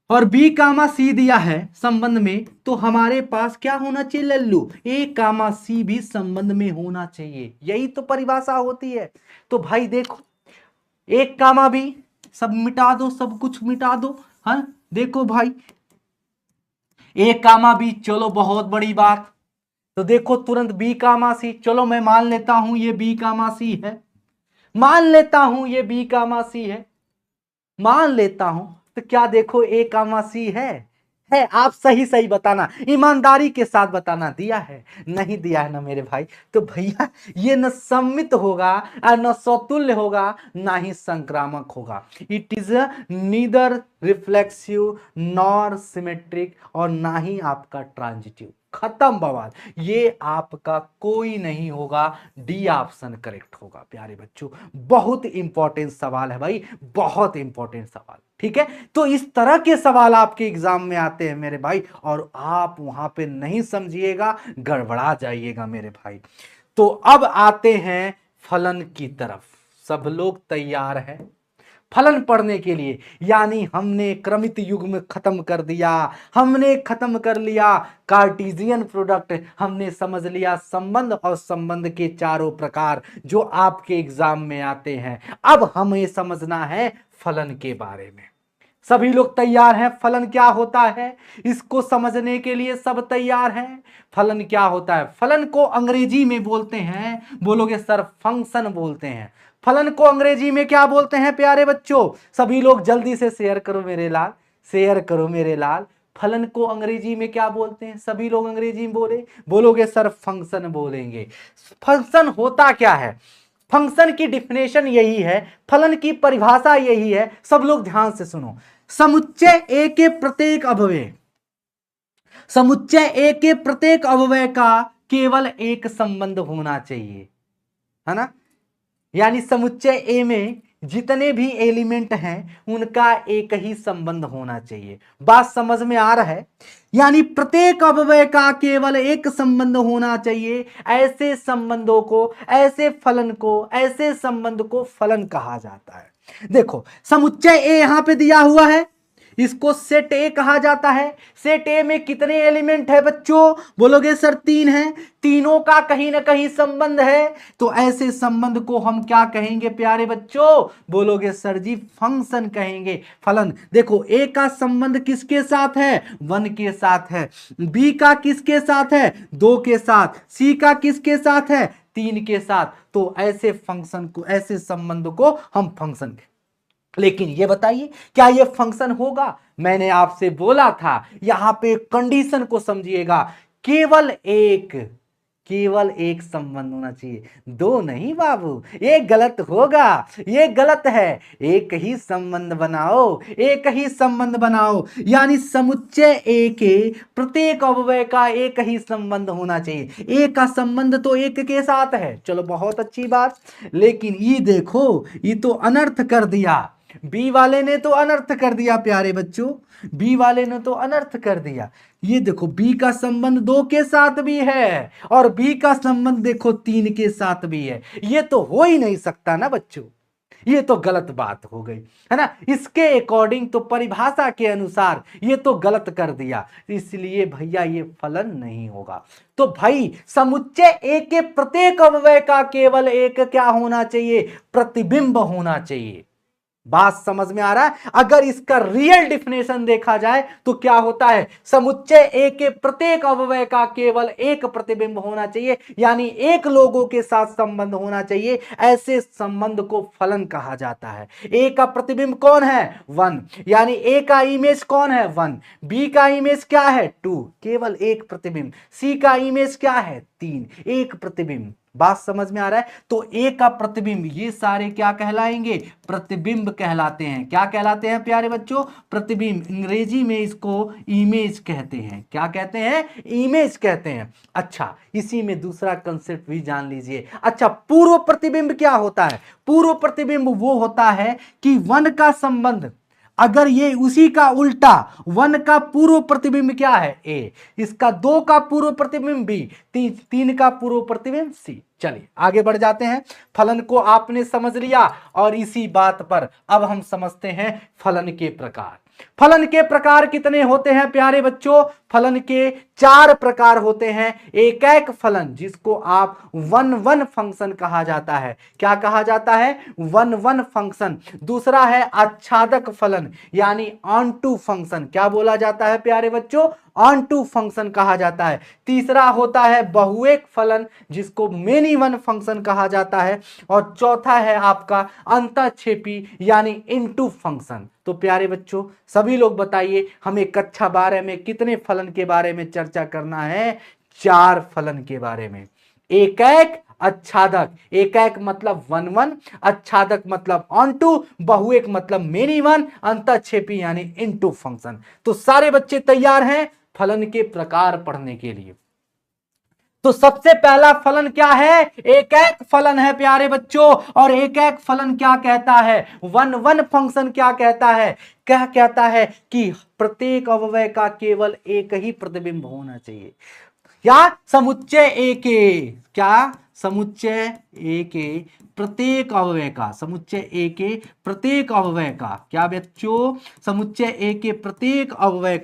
और बी कामा सी दिया है संबंध में, तो हमारे पास क्या होना चाहिए लल्लू? ए कामा सी भी संबंध में होना चाहिए। यही तो परिभाषा होती है। तो भाई देखो, 1, बी, सब मिटा दो, सब कुछ मिटा दो। हाँ देखो भाई, ए कामा बी, चलो बहुत बड़ी बात। तो देखो तुरंत बी कामा सी, चलो मैं मान लेता हूं ये बी कामा सी है, मान लेता हूं ये बी कामा सी है, मान लेता हूं। तो क्या देखो ए कामा सी है? आप सही सही बताना, ईमानदारी के साथ बताना, दिया है? नहीं दिया है ना मेरे भाई। तो भैया ये न सम्मित होगा, न स्वतुल्य होगा, ना ही संक्रामक होगा। It is neither reflexive nor symmetric, और ना ही आपका ट्रांजिटिव। खत्म बवाल, ये आपका कोई नहीं होगा। डी ऑप्शन करेक्ट होगा प्यारे बच्चों। बहुत इंपॉर्टेंट सवाल है भाई, बहुत इंपॉर्टेंट सवाल। ठीक है, तो इस तरह के सवाल आपके एग्जाम में आते हैं मेरे भाई, और आप वहां पे नहीं समझिएगा, गड़बड़ा जाइएगा मेरे भाई। तो अब आते हैं फलन की तरफ। सब लोग तैयार हैं फलन पढ़ने के लिए? यानी हमने क्रमित युग्म खत्म कर दिया, हमने खत्म कर लिया कार्टेशियन प्रोडक्ट, हमने समझ लिया संबंध और संबंध के चारों प्रकार जो आपके एग्जाम में आते हैं। अब हमें समझना है फलन के बारे में। सभी लोग तैयार हैं? फलन क्या होता है इसको समझने के लिए सब तैयार हैं? फलन क्या होता है? फलन को अंग्रेजी में बोलते हैं, बोलोगे सर फंक्शन बोलते हैं। फलन को अंग्रेजी में क्या बोलते हैं प्यारे बच्चों? सभी लोग जल्दी से शेयर करो मेरे लाल, शेयर करो मेरे लाल। फलन को अंग्रेजी में क्या बोलते हैं? सभी लोग अंग्रेजी में बोलोगे सर फंक्शन बोलेंगे। फंक्शन होता क्या है? फंक्शन की डिफिनेशन यही है, फलन की परिभाषा यही है। सब लोग ध्यान से सुनो। समुच्चय ए के प्रत्येक अवयव, समुच्चय ए के प्रत्येक अवयव का केवल एक संबंध होना चाहिए, है ना? यानी समुच्चय ए में जितने भी एलिमेंट हैं उनका एक ही संबंध होना चाहिए। बात समझ में आ रहा है? यानी प्रत्येक अवयव का केवल एक संबंध होना चाहिए। ऐसे संबंधों को, ऐसे फलन को, ऐसे संबंध को फलन कहा जाता है। देखो समुच्चय ए यहां पे दिया हुआ है, इसको सेट ए कहा जाता है। सेट ए में कितने एलिमेंट है बच्चों? बोलोगे सर 3 है। तीनों का कहीं ना कहीं संबंध है, तो ऐसे संबंध को हम क्या कहेंगे प्यारे बच्चों? बोलोगे सर जी फंक्शन कहेंगे, फलन। देखो ए का संबंध किसके साथ है? 1 के साथ है। बी का किसके साथ है? 2 के साथ। सी का किसके साथ है? 3 के साथ। तो ऐसे फंक्शन को, ऐसे संबंध को हम फंक्शन। लेकिन ये बताइए क्या ये फंक्शन होगा? मैंने आपसे बोला था यहां पे कंडीशन को समझिएगा, केवल एक संबंध होना चाहिए, 2 नहीं बाबू, ये गलत होगा, ये गलत है। एक ही संबंध बनाओ, एक ही संबंध बनाओ। यानी समुच्चय ए के प्रत्येक अवयव का एक ही संबंध होना चाहिए। ए का संबंध तो एक के साथ है, चलो बहुत अच्छी बात। लेकिन ये देखो, ये तो अनर्थ कर दिया, बी वाले ने तो अनर्थ कर दिया प्यारे बच्चों, बी वाले ने तो अनर्थ कर दिया। ये देखो बी का संबंध 2 के साथ भी है और बी का संबंध देखो 3 के साथ भी है। ये तो हो ही नहीं सकता ना बच्चों, ये तो गलत बात हो गई है ना। इसके अकॉर्डिंग तो परिभाषा के अनुसार ये तो गलत कर दिया, इसलिए भैया ये फलन नहीं होगा। तो भाई समुच्चय ए के प्रत्येक अवयव का केवल एक क्या होना चाहिए? प्रतिबिंब होना चाहिए। बात समझ में आ रहा है? अगर इसका रियल डिफिनेशन देखा जाए तो क्या होता है? समुच्चय ए के प्रत्येक अवयव का केवल एक प्रतिबिंब होना चाहिए, यानी एक लोगों के साथ संबंध होना चाहिए। ऐसे संबंध को फलन कहा जाता है। ए का प्रतिबिंब कौन है? 1, यानी ए का इमेज कौन है? 1। बी का इमेज क्या है? 2, केवल एक प्रतिबिंब। सी का इमेज क्या है? 3, एक प्रतिबिंब। बात समझ में आ रहा है? तो ए का प्रतिबिंब, ये सारे क्या कहलाएंगे? प्रतिबिंब कहलाते हैं। क्या कहलाते हैं प्यारे बच्चों? प्रतिबिंब। अंग्रेजी में इसको इमेज कहते हैं। क्या कहते हैं? इमेज कहते हैं। अच्छा, इसी में दूसरा कंसेप्ट भी जान लीजिए। अच्छा, पूर्व प्रतिबिंब क्या होता है? पूर्व प्रतिबिंब वो होता है कि 1 का संबंध, अगर ये उसी का उल्टा, 1 का पूर्व प्रतिबिंब क्या है? ए, इसका 2 का पूर्व प्रतिबिंब बी, 3 का पूर्व प्रतिबिंब सी। चलिए आगे बढ़ जाते हैं। फलन को आपने समझ लिया और इसी बात पर अब हम समझते हैं फलन के प्रकार। फलन के प्रकार कितने होते हैं प्यारे बच्चों? फलन के 4 प्रकार होते हैं। एक फलन, जिसको आप 1-1 फंक्शन कहा जाता है। क्या कहा जाता है? 1-1 फंक्शन। दूसरा है आच्छादक फलन, यानी ऑन टू फंक्शन। क्या बोला जाता है प्यारे बच्चों? ऑन टू फंक्शन कहा जाता है। तीसरा होता है बहुएक फलन, जिसको मेनी वन फंक्शन कहा जाता है। और चौथा है आपका अंतःक्षेपी, यानी इनटू फंक्शन। तो प्यारे बच्चों सभी लोग बताइए, हमें कक्षा 12 में कितने फलन के बारे में चर्चा करना है? 4 फलन के बारे में। एक आच्छादक, एक मतलब 1-1, आच्छादक मतलब ऑन टू, बहुएक मतलब मेनी वन, अंतःक्षेपी यानी इनटू फंक्शन। तो सारे बच्चे तैयार हैं फलन के प्रकार पढ़ने के लिए? तो सबसे पहला फलन क्या है? एक फलन है प्यारे बच्चों। और एक फलन क्या कहता है? 1-1 फंक्शन क्या कहता है? क्या कहता है कि प्रत्येक अवयव का केवल एक ही प्रतिबिंब होना चाहिए। क्या? समुच्चय ए के, क्या? समुच्चय ए के प्रत्येक अवयव का, समुच्चय ए के प्रत्येक अवयव का, क्या बच्चों? समुच्चय ए के प्रत्येक अवयव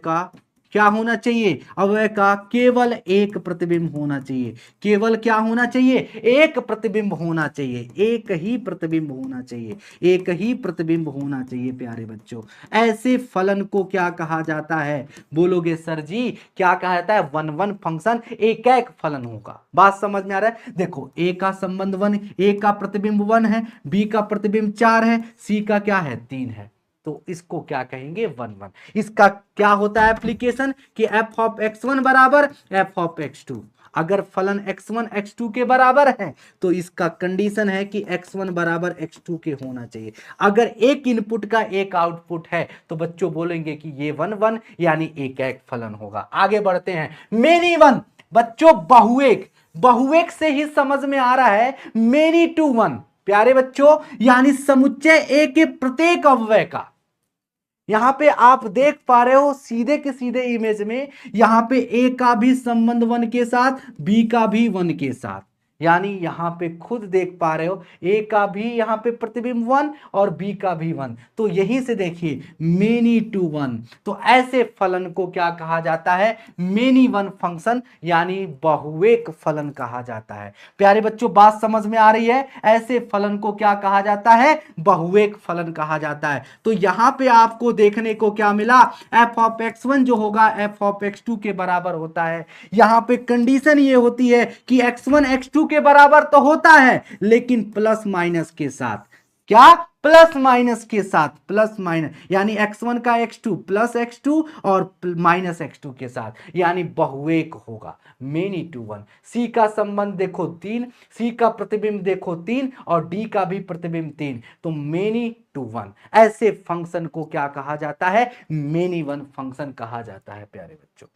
का क्या होना चाहिए? अवयव का केवल एक प्रतिबिंब होना चाहिए। केवल क्या होना चाहिए? एक प्रतिबिंब होना चाहिए। एक ही प्रतिबिंब होना चाहिए। एक ही प्रतिबिंब होना चाहिए प्यारे बच्चों। ऐसे फलन को क्या कहा जाता है? बोलोगे सर जी क्या कहा जाता है? 1-1 फंक्शन एक फलन होगा। बात समझ में आ रहा है? देखो ए का संबंध 1, ए का प्रतिबिंब 1 है, बी का प्रतिबिंब 4 है, सी का क्या है? 3 है। तो इसको क्या कहेंगे? 1-1। इसका क्या होता है एप्लीकेशन कि f ऑफ x1 बराबर f ऑफ x2। अगर फलन x1 x2 के बराबर है तो इसका कंडीशन है कि x1 बराबर x2 के होना चाहिए। अगर एक इनपुट का एक आउटपुट है तो बच्चों बोलेंगे कि ये 1-1 यानी एक फलन होगा। आगे बढ़ते हैं। मेनी वन, बच्चों बहुएक, बहुएक से ही समझ में आ रहा है मेनी टू वन। प्यारे बच्चों, यानी समुच्चय ए के प्रत्येक अव्यय का। यहां पे आप देख पा रहे हो सीधे के सीधे इमेज में, यहां पे ए का भी संबंध 1 के साथ, बी का भी 1 के साथ, यानी यहां पे खुद देख पा रहे हो ए का भी यहां पे प्रतिबिंब 1 और बी का भी 1। तो यहीं से देखिए मेनी टू 1, तो ऐसे फलन को क्या कहा जाता है? मेनी वन फंक्शन, यानी बहुएक फलन कहा जाता है। प्यारे बच्चों, बात समझ में आ रही है? ऐसे फलन को क्या कहा जाता है? बहुएक फलन कहा जाता है। तो यहां पे आपको देखने को क्या मिला? एफ ऑफ x1 जो होगा एफ ऑफ x2 के बराबर होता है। यहां पे कंडीशन ये होती है कि x1 x2 के बराबर तो होता है, लेकिन प्लस माइनस के साथ। क्या? प्लस माइनस के साथ, प्लस माइनस, यानी x1 का x2 प्लस x2 और माइनस x2 के साथ, यानी बहुएक होगा, मेनी टू 1। सी का संबंध देखो 3, सी का प्रतिबिंब देखो 3 और डी का भी प्रतिबिंब 3, तो मेनी टू 1। ऐसे फंक्शन को क्या कहा जाता है? मेनी वन फंक्शन कहा जाता है प्यारे बच्चों।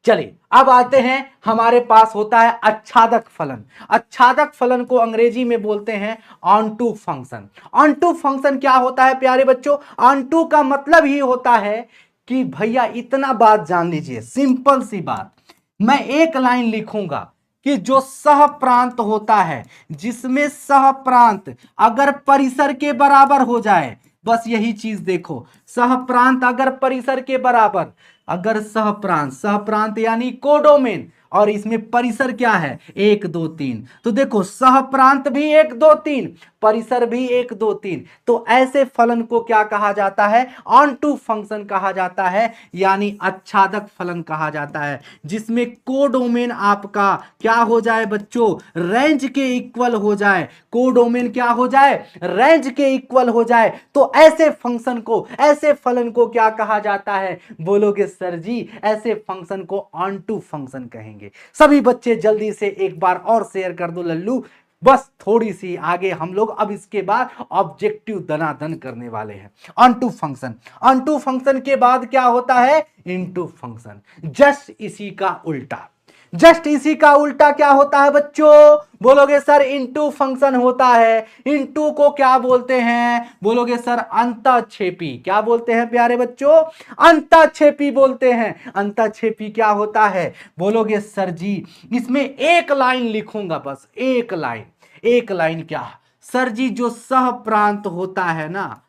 चलिए अब आते हैं, हमारे पास होता है आच्छादक फलन। आच्छादक फलन को अंग्रेजी में बोलते हैं onto function. Onto function क्या होता है प्यारे बच्चों? ऑन टू का मतलब ही होता है कि भैया इतना बात जान लीजिए, सिंपल सी बात, मैं एक लाइन लिखूंगा कि जो सह प्रांत होता है, जिसमें सह प्रांत अगर परिसर के बराबर हो जाए, बस यही चीज देखो, सह प्रांत अगर परिसर के बराबर, अगर सह प्रांत यानी कोडोमेन, और इसमें परिसर क्या है? 1 2 3, तो देखो सह प्रांत भी 1 2 3, परिसर भी 1 2 3, तो ऐसे फलन को क्या कहा जाता है? ऑन टू फंक्शन कहा जाता है, यानी आच्छादक फलन कहा जाता है, जिसमें कोडोमेन आपका क्या हो जाए बच्चों? रेंज के इक्वल हो जाए। कोडोमेन क्या हो जाए? रेंज के इक्वल हो जाए। तो ऐसे फंक्शन को, ऐसे फलन को क्या कहा जाता है? बोलोगे सर जी ऐसे फंक्शन को ऑन टू फंक्शन कहेंगे। सभी बच्चे जल्दी से एक बार और शेयर कर दो लल्लू, बस थोड़ी सी आगे हम लोग अब इसके बाद ऑब्जेक्टिव दनादन करने वाले हैं। Onto function, onto function के बाद क्या होता है? Into function. जस्ट इसी का उल्टा, जस्ट इसी का उल्टा क्या होता है बच्चों? बोलोगे सर इनटू फंक्शन होता है। इनटू को क्या बोलते हैं? बोलोगे सर अंतःक्षेपी। क्या बोलते हैं प्यारे बच्चों? अंतःक्षेपी बोलते हैं। अंतःक्षेपी क्या होता है? बोलोगे सर जी इसमें एक लाइन लिखूंगा, बस एक लाइन। एक लाइन क्या? सर जी जो सह प्रांत होता है ना,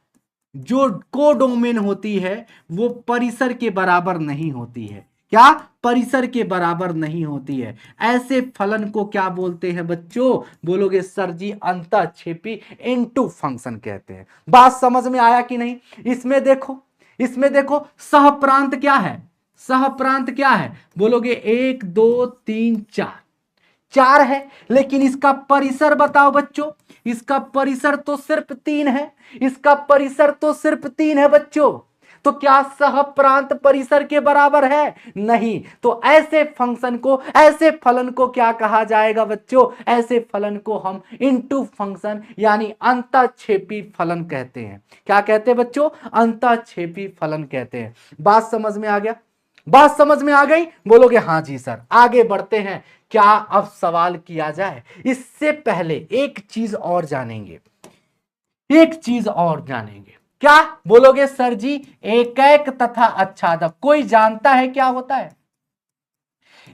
जो कोडोमेन होती है, वो परिसर के बराबर नहीं होती है। क्या? परिसर के बराबर नहीं होती है। ऐसे फलन को क्या बोलते हैं बच्चों? बोलोगे सर जी अंतःक्षेपी इनटू फंक्शन कहते हैं। बात समझ में आया कि नहीं? इसमें देखो, इसमें देखो सह प्रांत क्या है? सह प्रांत क्या है? बोलोगे 1 2 3 4, 4 है, लेकिन इसका परिसर बताओ बच्चों। इसका परिसर तो सिर्फ 3 है, इसका परिसर तो सिर्फ 3 है बच्चों। तो क्या सह प्रांत परिसर के बराबर है? नहीं। तो ऐसे फंक्शन को, ऐसे फलन को क्या कहा जाएगा बच्चों? ऐसे फलन को हम इनटू फंक्शन यानी अंतःक्षेपी फलन कहते हैं। क्या कहते हैं बच्चों? अंतःक्षेपी फलन कहते हैं। बात समझ में आ गया? बात समझ में आ गई? बोलोगे हाँ जी सर। आगे बढ़ते हैं, क्या अब सवाल किया जाए? इससे पहले एक चीज और जानेंगे, एक चीज और जानेंगे। क्या बोलोगे सर जी? एकैक तथा आच्छादक, कोई जानता है क्या होता है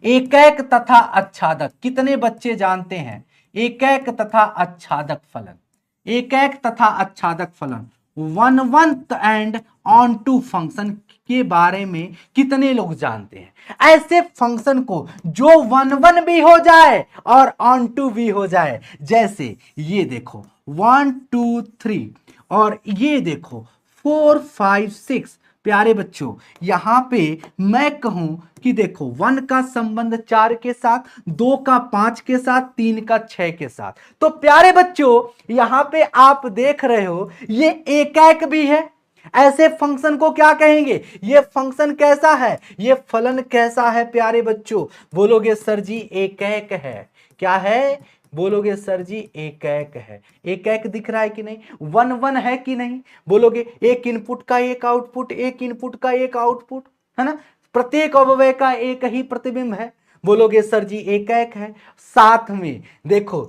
एकैक तथा आच्छादक? कितने बच्चे जानते हैं एकैक तथा आच्छादक फलन? एकैक तथा आच्छादक फलन, one one and onto function के बारे में कितने लोग जानते हैं? ऐसे फंक्शन को जो वन वन भी हो जाए और ऑन टू भी हो जाए, जैसे ये देखो 1 2 3 और ये देखो 4 5 6। प्यारे बच्चों यहां पे मैं कहूं कि देखो 1 का संबंध 4 के साथ, 2 का 5 के साथ, 3 का 6 के साथ, तो प्यारे बच्चों यहां पे आप देख रहे हो ये एकैक भी है। ऐसे फंक्शन को क्या कहेंगे? ये फंक्शन कैसा है? ये फलन कैसा है प्यारे बच्चों? बोलोगे सर जी एकैक है। क्या है? बोलोगे सर जी एकैक है। एकैक दिख रहा है कि नहीं? 1 1 है कि नहीं? बोलोगे एक इनपुट का एक आउटपुट, एक इनपुट का एक आउटपुट, है ना? प्रत्येक अवयव का एक ही प्रतिबिंब है। बोलोगे सर जी एकैक है। साथ में देखो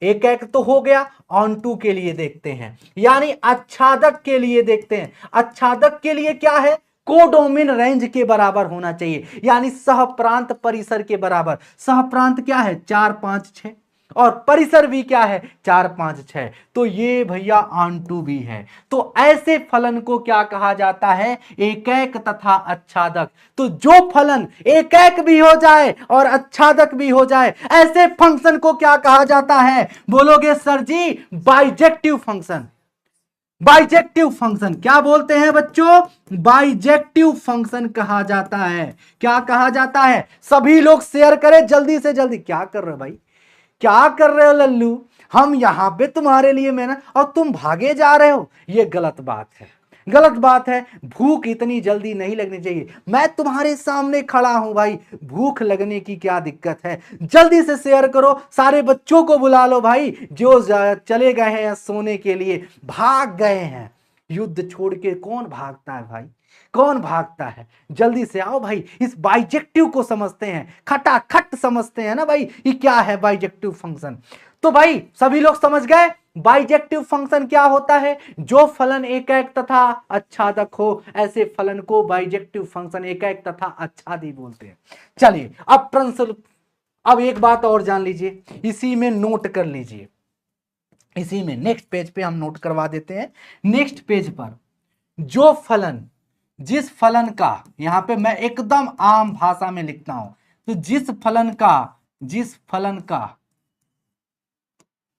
एक एक तो हो गया। ऑन टू के लिए देखते हैं, यानी आच्छादक के लिए देखते हैं। आच्छादक के लिए क्या है, कोडोमेन रेंज के बराबर होना चाहिए, यानी सहप्रांत परिसर के बराबर। सहप्रांत क्या है, 4 5 6, और परिसर भी क्या है, 4 5 6। तो ये भैया ऑन टू भी है। तो ऐसे फलन को क्या कहा जाता है, एकैक तथा आच्छादक। तो जो फलन एकैक भी हो जाए और आच्छादक भी हो जाए, ऐसे फंक्शन को क्या कहा जाता है, बोलोगे सर जी, बाइजेक्टिव फंक्शन। बाइजेक्टिव फंक्शन क्या बोलते हैं बच्चों, बाइजेक्टिव फंक्शन कहा जाता है। क्या कहा जाता है, सभी लोग शेयर करें जल्दी से जल्दी। क्या कर रहे हो भाई, क्या कर रहे हो लल्लू, हम यहां पे तुम्हारे लिए मेहनत और तुम भागे जा रहे हो, ये गलत बात है, गलत बात है। भूख इतनी जल्दी नहीं लगनी चाहिए। मैं तुम्हारे सामने खड़ा हूं भाई, भूख लगने की क्या दिक्कत है। जल्दी से शेयर करो, सारे बच्चों को बुला लो भाई, जो चले गए हैं या सोने के लिए, भाग गए हैं। युद्ध छोड़ के कौन भागता है भाई, कौन भागता है। जल्दी से आओ भाई, इस बाइजेक्टिव को समझते हैं, खटाखट समझते हैं ना भाई, ये क्या है बाइजेक्टिव फंक्शन। तो भाई सभी लोग समझ गए बाइजेक्टिव फंक्शन क्या होता है, जो फलन एकैक तथा आच्छादक हो, ऐसे फलन को बाइजेक्टिव फंक्शन एकैक तथा आच्छादी बोलते हैं। चलिए अब प्रश्न, अब एक बात और जान लीजिए, इसी में नोट कर लीजिए, इसी में नेक्स्ट पेज पे हम नोट करवा देते हैं। नेक्स्ट पेज पर जो फलन, जिस फलन का, यहां पे मैं एकदम आम भाषा में लिखता हूं, तो जिस फलन का, जिस फलन का,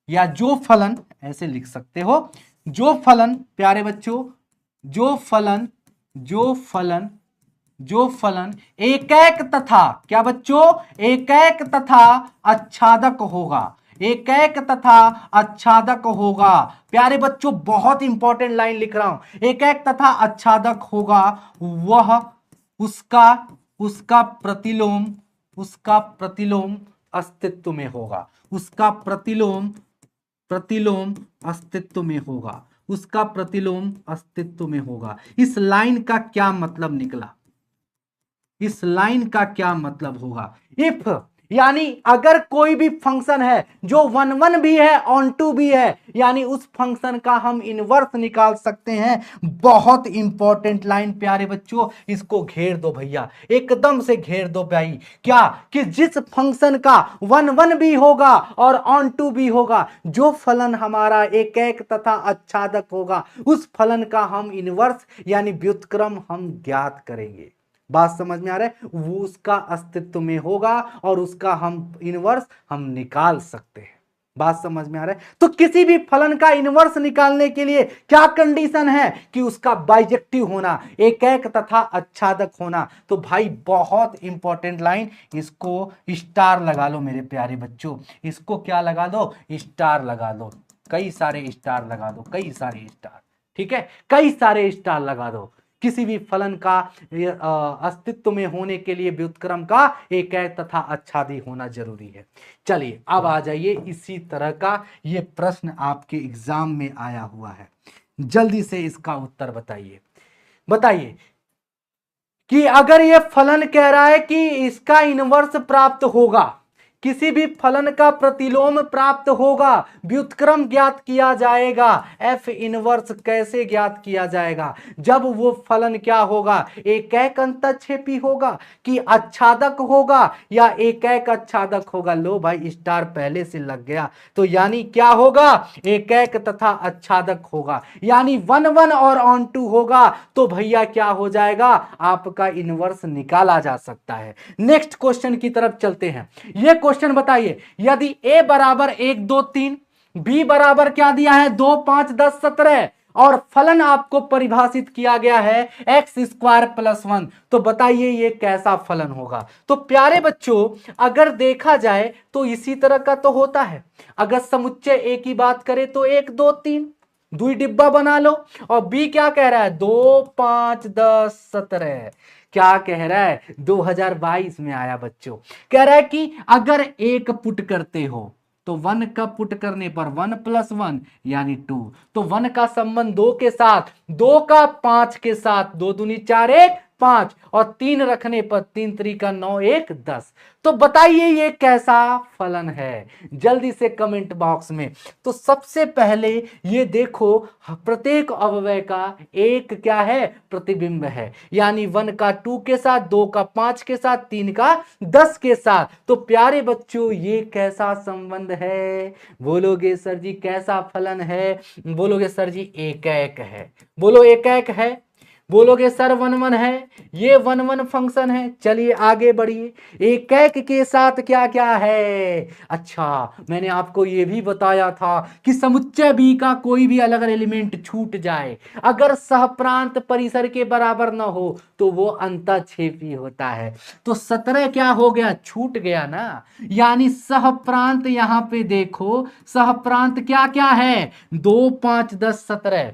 या जो फलन, ऐसे लिख सकते हो, जो फलन प्यारे बच्चों, जो फलन, जो फलन, जो फलन एकैक तथा, क्या बच्चों, एकैक तथा आच्छादक होगा, एकैक तथा आच्छादक होगा। प्यारे बच्चों बहुत इंपॉर्टेंट लाइन लिख रहा हूं, एकैक तथा आच्छादक होगा, वह उसका, उसका प्रतिलोम, उसका प्रतिलोम अस्तित्व में होगा, उसका प्रतिलोम, प्रतिलोम अस्तित्व में होगा, उसका प्रतिलोम अस्तित्व में होगा। इस लाइन का क्या मतलब निकला, इस लाइन का क्या मतलब होगा, इफ, यानी अगर कोई भी फंक्शन है जो 1 1 भी है ऑन टू भी है, यानी उस फंक्शन का हम इनवर्स निकाल सकते हैं। बहुत इंपॉर्टेंट लाइन प्यारे बच्चों, इसको घेर दो भैया, एकदम से घेर दो भाई। क्या, कि जिस फंक्शन का 1 1 भी होगा और ऑन टू भी होगा, जो फलन हमारा एकैक तथा आच्छादक होगा, उस फलन का हम इनवर्स यानी व्युत्क्रम हम ज्ञात करेंगे। बात समझ में आ रहा है, वो उसका अस्तित्व में होगा और उसका हम इनवर्स हम निकाल सकते हैं। बात समझ में आ रहा है। तो किसी भी फलन का इनवर्स निकालने के लिए क्या कंडीशन है, कि उसका बाइजेक्टिव होना, एकैक तथा आच्छादक होना। तो भाई बहुत इंपॉर्टेंट लाइन, इसको स्टार लगा लो मेरे प्यारे बच्चों, इसको क्या लगा दो, स्टार लगा दो, कई सारे स्टार लगा दो, कई सारे स्टार, ठीक है, कई सारे स्टार लगा दो। किसी भी फलन का अस्तित्व में होने के लिए व्युत्क्रम का एकैक तथा आच्छादी होना जरूरी है। चलिए अब आ जाइए, इसी तरह का ये प्रश्न आपके एग्जाम में आया हुआ है, जल्दी से इसका उत्तर बताइए। बताइए कि अगर ये फलन कह रहा है कि इसका इनवर्स प्राप्त होगा, किसी भी फलन का प्रतिलोम प्राप्त होगा, व्युत्क्रम ज्ञात किया जाएगा। एफ इनवर्स कैसे ज्ञात किया जाएगा, जब वो फलन क्या होगा, एकैक अंतःक्षेपी होगा कि आच्छादक होगा, या एकैक आच्छादक होगा। लो भाई स्टार पहले से लग गया, तो यानी क्या होगा, एकैक तथा आच्छादक होगा, यानी 1 1 और ऑन टू होगा। तो भैया क्या हो जाएगा, आपका इनवर्स निकाला जा सकता है। नेक्स्ट क्वेश्चन की तरफ चलते हैं। ये क्वेश्चन बताइए, यदि a बराबर 1 2 3, b बराबर क्या दिया है 2 5 10 17, और फलन आपको परिभाषित किया गया है x² + 1, तो बताइए ये कैसा फलन होगा। तो प्यारे बच्चों अगर देखा जाए तो इसी तरह का तो होता है। अगर समुच्चय a की बात करें तो 1 2 3, 2 डिब्बा बना लो। और b क्या कह रहा है, 2 5 10 17, क्या कह रहा है, 2022 में आया बच्चों। कह रहा है कि अगर 1 पुट करते हो तो 1 का पुट करने पर 1 + 1 यानी 2, तो 1 का संबंध 2 के साथ, 2 का 5 के साथ, 2 दूनी 4 1 5 और 3 रखने पर 3 3 9 1 10। तो बताइए ये कैसा फलन है, जल्दी से कमेंट बॉक्स में। तो सबसे पहले ये देखो, प्रत्येक अवयव का एक क्या है, प्रतिबिंब है, यानी 1 का 2 के साथ, 2 का 5 के साथ, 3 का 10 के साथ। तो प्यारे बच्चों ये कैसा संबंध है, बोलोगे सर जी कैसा फलन है, बोलोगे सर जी एकैक है, बोलो एकैक है, बोलोगे सर 1 1 है, ये 1 1 फंक्शन है। चलिए आगे बढ़िए, एकैक के साथ क्या क्या है। अच्छा मैंने आपको ये भी बताया था कि समुच्चय बी का कोई भी अलग एलिमेंट छूट जाए, अगर सहप्रांत परिसर के बराबर ना हो तो वो अंतःक्षेपी होता है। तो 17 क्या हो गया, छूट गया ना, यानी सहप्रांत, यहां पे देखो सहप्रांत क्या क्या है, 2 5 10 17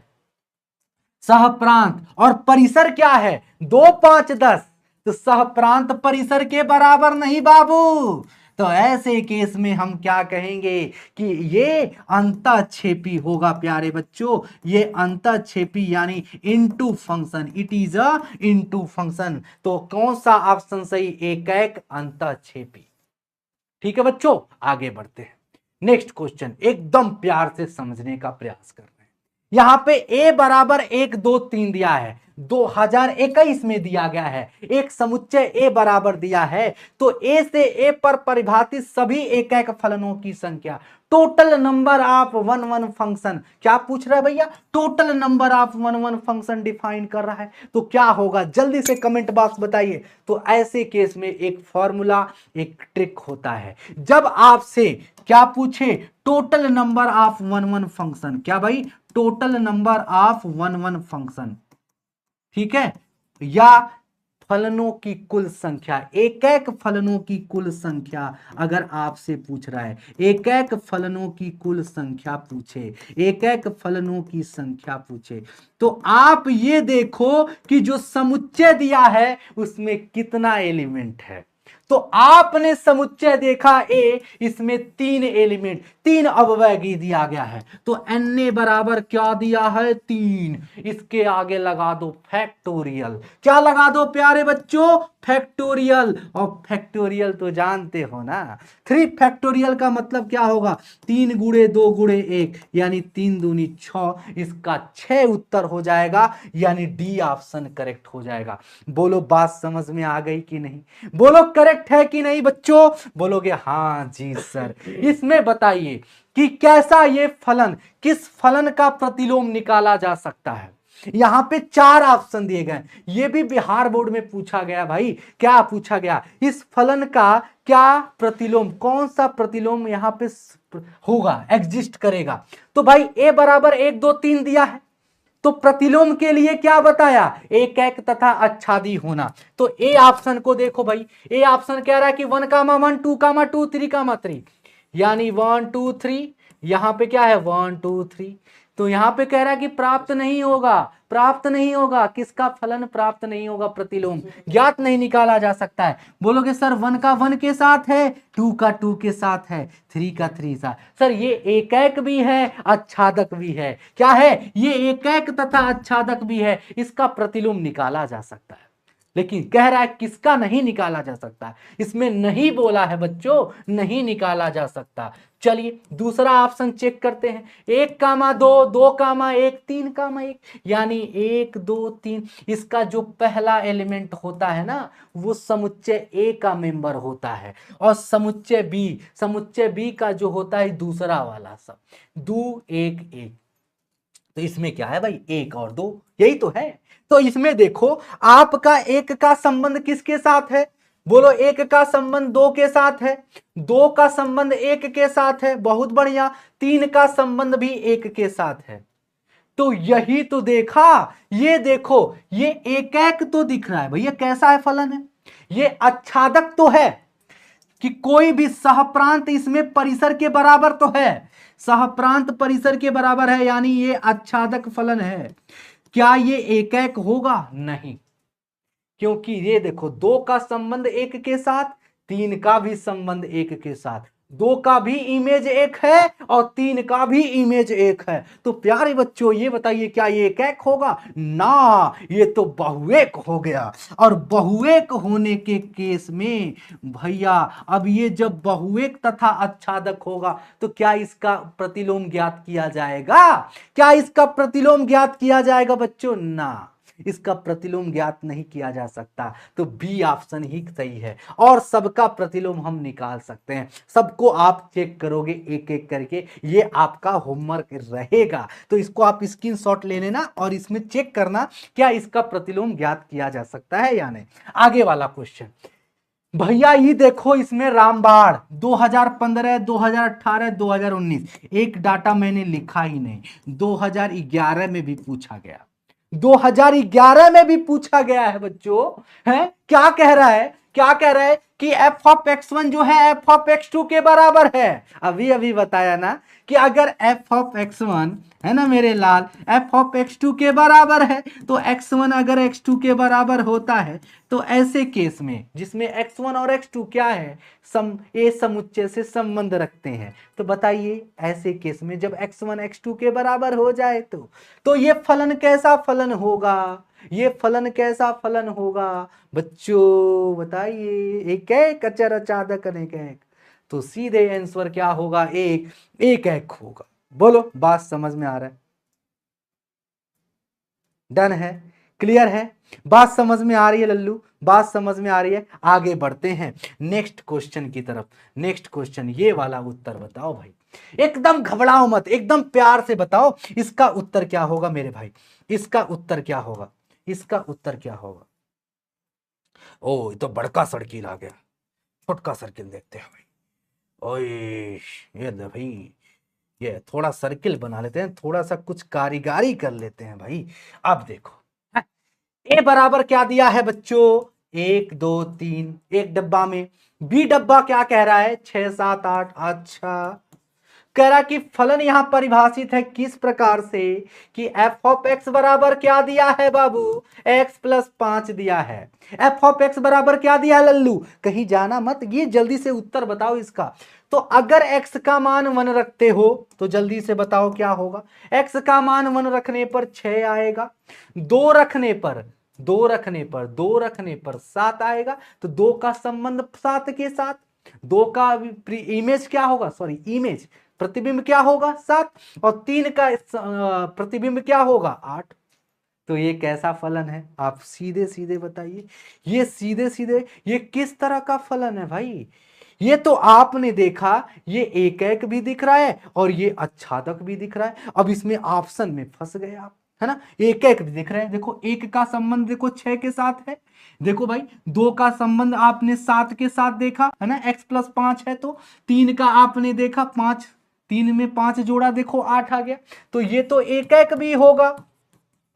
सहप्रांत, और परिसर क्या है 2 5 10। तो सहप्रांत परिसर के बराबर नहीं बाबू। तो ऐसे केस में हम क्या कहेंगे कि ये अंतःक्षेपी होगा प्यारे बच्चों, ये अंतःक्षेपी यानी into function, it is a into function. तो कौन सा ऑप्शन सही, एकैक अंतःक्षेपी। ठीक है बच्चों, आगे बढ़ते हैं। नेक्स्ट क्वेश्चन एकदम प्यार से समझने का प्रयास कर रहे हैं। यहां पे a बराबर 1 2 3 दिया है, 2021 में दिया गया है, एक समुच्चय a बराबर दिया है। तो a से a पर परिभाषित सभी एकैक फलनों की संख्या, टोटल नंबर ऑफ 1 1 फंक्शन। क्या पूछ रहा है भैया, total number of 1 1 function define कर रहा है। तो क्या होगा, जल्दी से कमेंट बॉक्स बताइए। तो ऐसे केस में एक फॉर्मूला, एक ट्रिक होता है, जब आपसे क्या पूछे, टोटल नंबर ऑफ 1 1 फंक्शन, क्या भाई, टोटल नंबर ऑफ 1 1 फंक्शन, ठीक है, या फलनों की कुल संख्या, एकैक फलनों की कुल संख्या अगर आपसे पूछ रहा है, एकैक फलनों की कुल संख्या पूछे, एकैक फलनों की संख्या पूछे, तो आप ये देखो कि जो समुच्चय दिया है उसमें कितना एलिमेंट है। तो आपने समुच्चय देखा ए, इसमें 3 एलिमेंट, 3 अवयव दिया गया है। तो Na बराबर क्या दिया है, 3। इसके आगे लगा दो फैक्टोरियल, क्या लगा दो प्यारे बच्चों, फैक्टोरियल। और फैक्टोरियल तो जानते हो ना, 3 फैक्टोरियल का मतलब क्या होगा, 3 गुणे 2 गुणे 1, यानी 3 दूनी 6। इसका 6 उत्तर हो जाएगा, यानी डी ऑप्शन करेक्ट हो जाएगा। बोलो बात समझ में आ गई कि नहीं, बोलो करेक्ट है कि नहीं बच्चों, बोलोगे हाँ जी सर। इसमें बताइए कि कैसा ये फलन, किस फलन का प्रतिलोम निकाला जा सकता है। यहां पे 4 ऑप्शन दिए गए, ये भी बिहार बोर्ड में पूछा गया भाई। क्या पूछा गया, इस फलन का क्या प्रतिलोम, कौन सा प्रतिलोम यहां पे होगा, एग्जिस्ट करेगा। तो भाई a बराबर 1 2 3 दिया है, तो प्रतिलोम के लिए क्या बताया, एकैक तथा अच्छादी होना। तो ए ऑप्शन को देखो भाई, ए ऑप्शन कह रहा है कि 1 कामा 1 2 कामा 2 3 कामा 3, यानी 1 2 3, यहां पे क्या है 1 2 3। तो यहां पे कह रहा है कि प्राप्त नहीं होगा, प्राप्त नहीं होगा, किसका फलन प्राप्त नहीं होगा, प्रतिलोम ज्ञात नहीं निकाला जा सकता है। बोलोगे सर 1 का 1 के साथ है, 2 का 2 के साथ है, 3 का 3 साथ। सर ये एकैक भी है, अच्छादक भी है, क्या है, ये एकैक तथा अच्छादक भी है, इसका प्रतिलोम निकाला जा सकता है। लेकिन कह रहा है किसका नहीं निकाला जा सकता, इसमें नहीं बोला है बच्चों, नहीं निकाला जा सकता। चलिए दूसरा ऑप्शन चेक करते हैं, 1 कामा 2 2 कामा 1 3 कामा 1, यानी 1 2 3। इसका जो पहला एलिमेंट होता है ना, वो समुच्चय ए का मेंबर होता है, और समुच्चय बी का जो होता है दूसरा वाला सब, 2 1 1। तो इसमें क्या है भाई, 1 और 2, यही तो है। तो इसमें देखो आपका 1 का संबंध किसके साथ है, बोलो 1 का संबंध 2 के साथ है, 2 का संबंध 1 के साथ है, बहुत बढ़िया, 3 का संबंध भी 1 के साथ है। तो यही तो देखा, ये देखो ये एकैक तो दिख रहा है भैया, कैसा है फलन है, ये अच्छादक तो है कि कोई भी सहप्रांत इसमें परिसर के बराबर तो है, सहप्रांत परिसर के बराबर है, यानी ये अच्छादक फलन है। क्या ये एकैक होगा, नहीं, क्योंकि ये देखो 2 का संबंध 1 के साथ, 3 का भी संबंध 1 के साथ, 2 का भी इमेज 1 है और 3 का भी इमेज 1 है। तो प्यारे बच्चों ये बताइए क्या ये एक होगा ना, ये तो बहुएक हो गया। और बहुएक होने के केस में भैया अब ये जब बहुएक तथा आच्छादक होगा तो क्या इसका प्रतिलोम ज्ञात किया जाएगा? क्या इसका प्रतिलोम ज्ञात किया जाएगा बच्चों? ना, इसका प्रतिलोम ज्ञात नहीं किया जा सकता। तो बी ऑप्शन ही सही है और सबका प्रतिलोम हम निकाल सकते हैं। सबको आप चेक करोगे एक एक करके, ये आपका होमवर्क रहेगा। तो इसको आप स्क्रीनशॉट ले लेना और इसमें चेक करना क्या इसका प्रतिलोम ज्ञात किया जा सकता है या नहीं। आगे वाला क्वेश्चन भैया ये देखो, इसमें रामबाण 2015, 2018, 2019 एक डाटा मैंने लिखा ही नहीं, 2011 में भी पूछा गया, 2011 में भी पूछा गया है बच्चों। है क्या कह रहा है, क्या कह रहा है कि f ऑफ x1 जो है f ऑफ x2 के बराबर है। अभी अभी बताया ना कि अगर f ऑफ x1 है ना मेरे लाल f ऑफ x2 के बराबर है तो x1 अगर x2 के बराबर होता है तो ऐसे केस में जिसमें x1 और x2 क्या है, ए समुच्चय से संबंध रखते हैं, तो बताइए ऐसे केस में जब x1 x2 के बराबर हो जाए तो ये फलन कैसा फलन होगा, ये फलन कैसा फलन होगा बच्चों बताइए। एक एक अचर अचादक अनेक एक, तो सीधे आंसर क्या होगा, एक एक एक होगा। बोलो बात समझ में आ रहा है? डन है, क्लियर है, बात समझ में आ रही है लल्लू, बात समझ में आ रही है। आगे बढ़ते हैं नेक्स्ट क्वेश्चन की तरफ। नेक्स्ट क्वेश्चन ये वाला उत्तर बताओ भाई, एकदम घबराओ मत, एकदम प्यार से बताओ इसका उत्तर क्या होगा मेरे भाई, इसका उत्तर क्या होगा, इसका उत्तर क्या होगा। ओ ये तो बड़का सर्किल आ गया, छोटका सर्किल देखते हैं भाई। ओए ये भाई ये थोड़ा सर्किल बना लेते हैं, थोड़ा सा कुछ कारीगरी कर लेते हैं भाई। अब देखो ए बराबर क्या दिया है बच्चों, 1 2 3 एक डब्बा में, बी डब्बा क्या कह रहा है 6 7 8। अच्छा कह रहा कि फलन यहां परिभाषित है किस प्रकार से कि f ऑफ x बराबर क्या दिया है बाबू, x प्लस 5 दिया है। f ऑफ x बराबर क्या दिया है लल्लू, कहीं जाना मत, ये जल्दी से उत्तर बताओ इसका। तो अगर x का मान 1 रखते हो तो जल्दी से बताओ क्या होगा, x का मान 1 रखने पर 6 आएगा, 2 रखने पर 7 आएगा। तो 2 का संबंध 7 के साथ, 2 का इमेज क्या होगा, सॉरी इमेज प्रतिबिंब क्या होगा 7 और 3 का प्रतिबिंब क्या होगा 8। तो ये कैसा फलन है आप सीधे सीधे बताइए, ये सीधे सीधे ये किस तरह का फलन है भाई। ये तो आपने देखा ये एक एक भी दिख रहा है और ये आच्छादक भी दिख रहा है। अब इसमें ऑप्शन में फंस गए आप, है ना, एक एक भी दिख रहे हैं। देखो 1 का संबंध देखो 6 के साथ है, देखो भाई 2 का संबंध आपने 7 के साथ देखा है ना, x प्लस 5 है। तो 3 का आपने देखा 5, 3 में 5 जोड़ा देखो 8 आ गया। तो ये तो एक एक भी होगा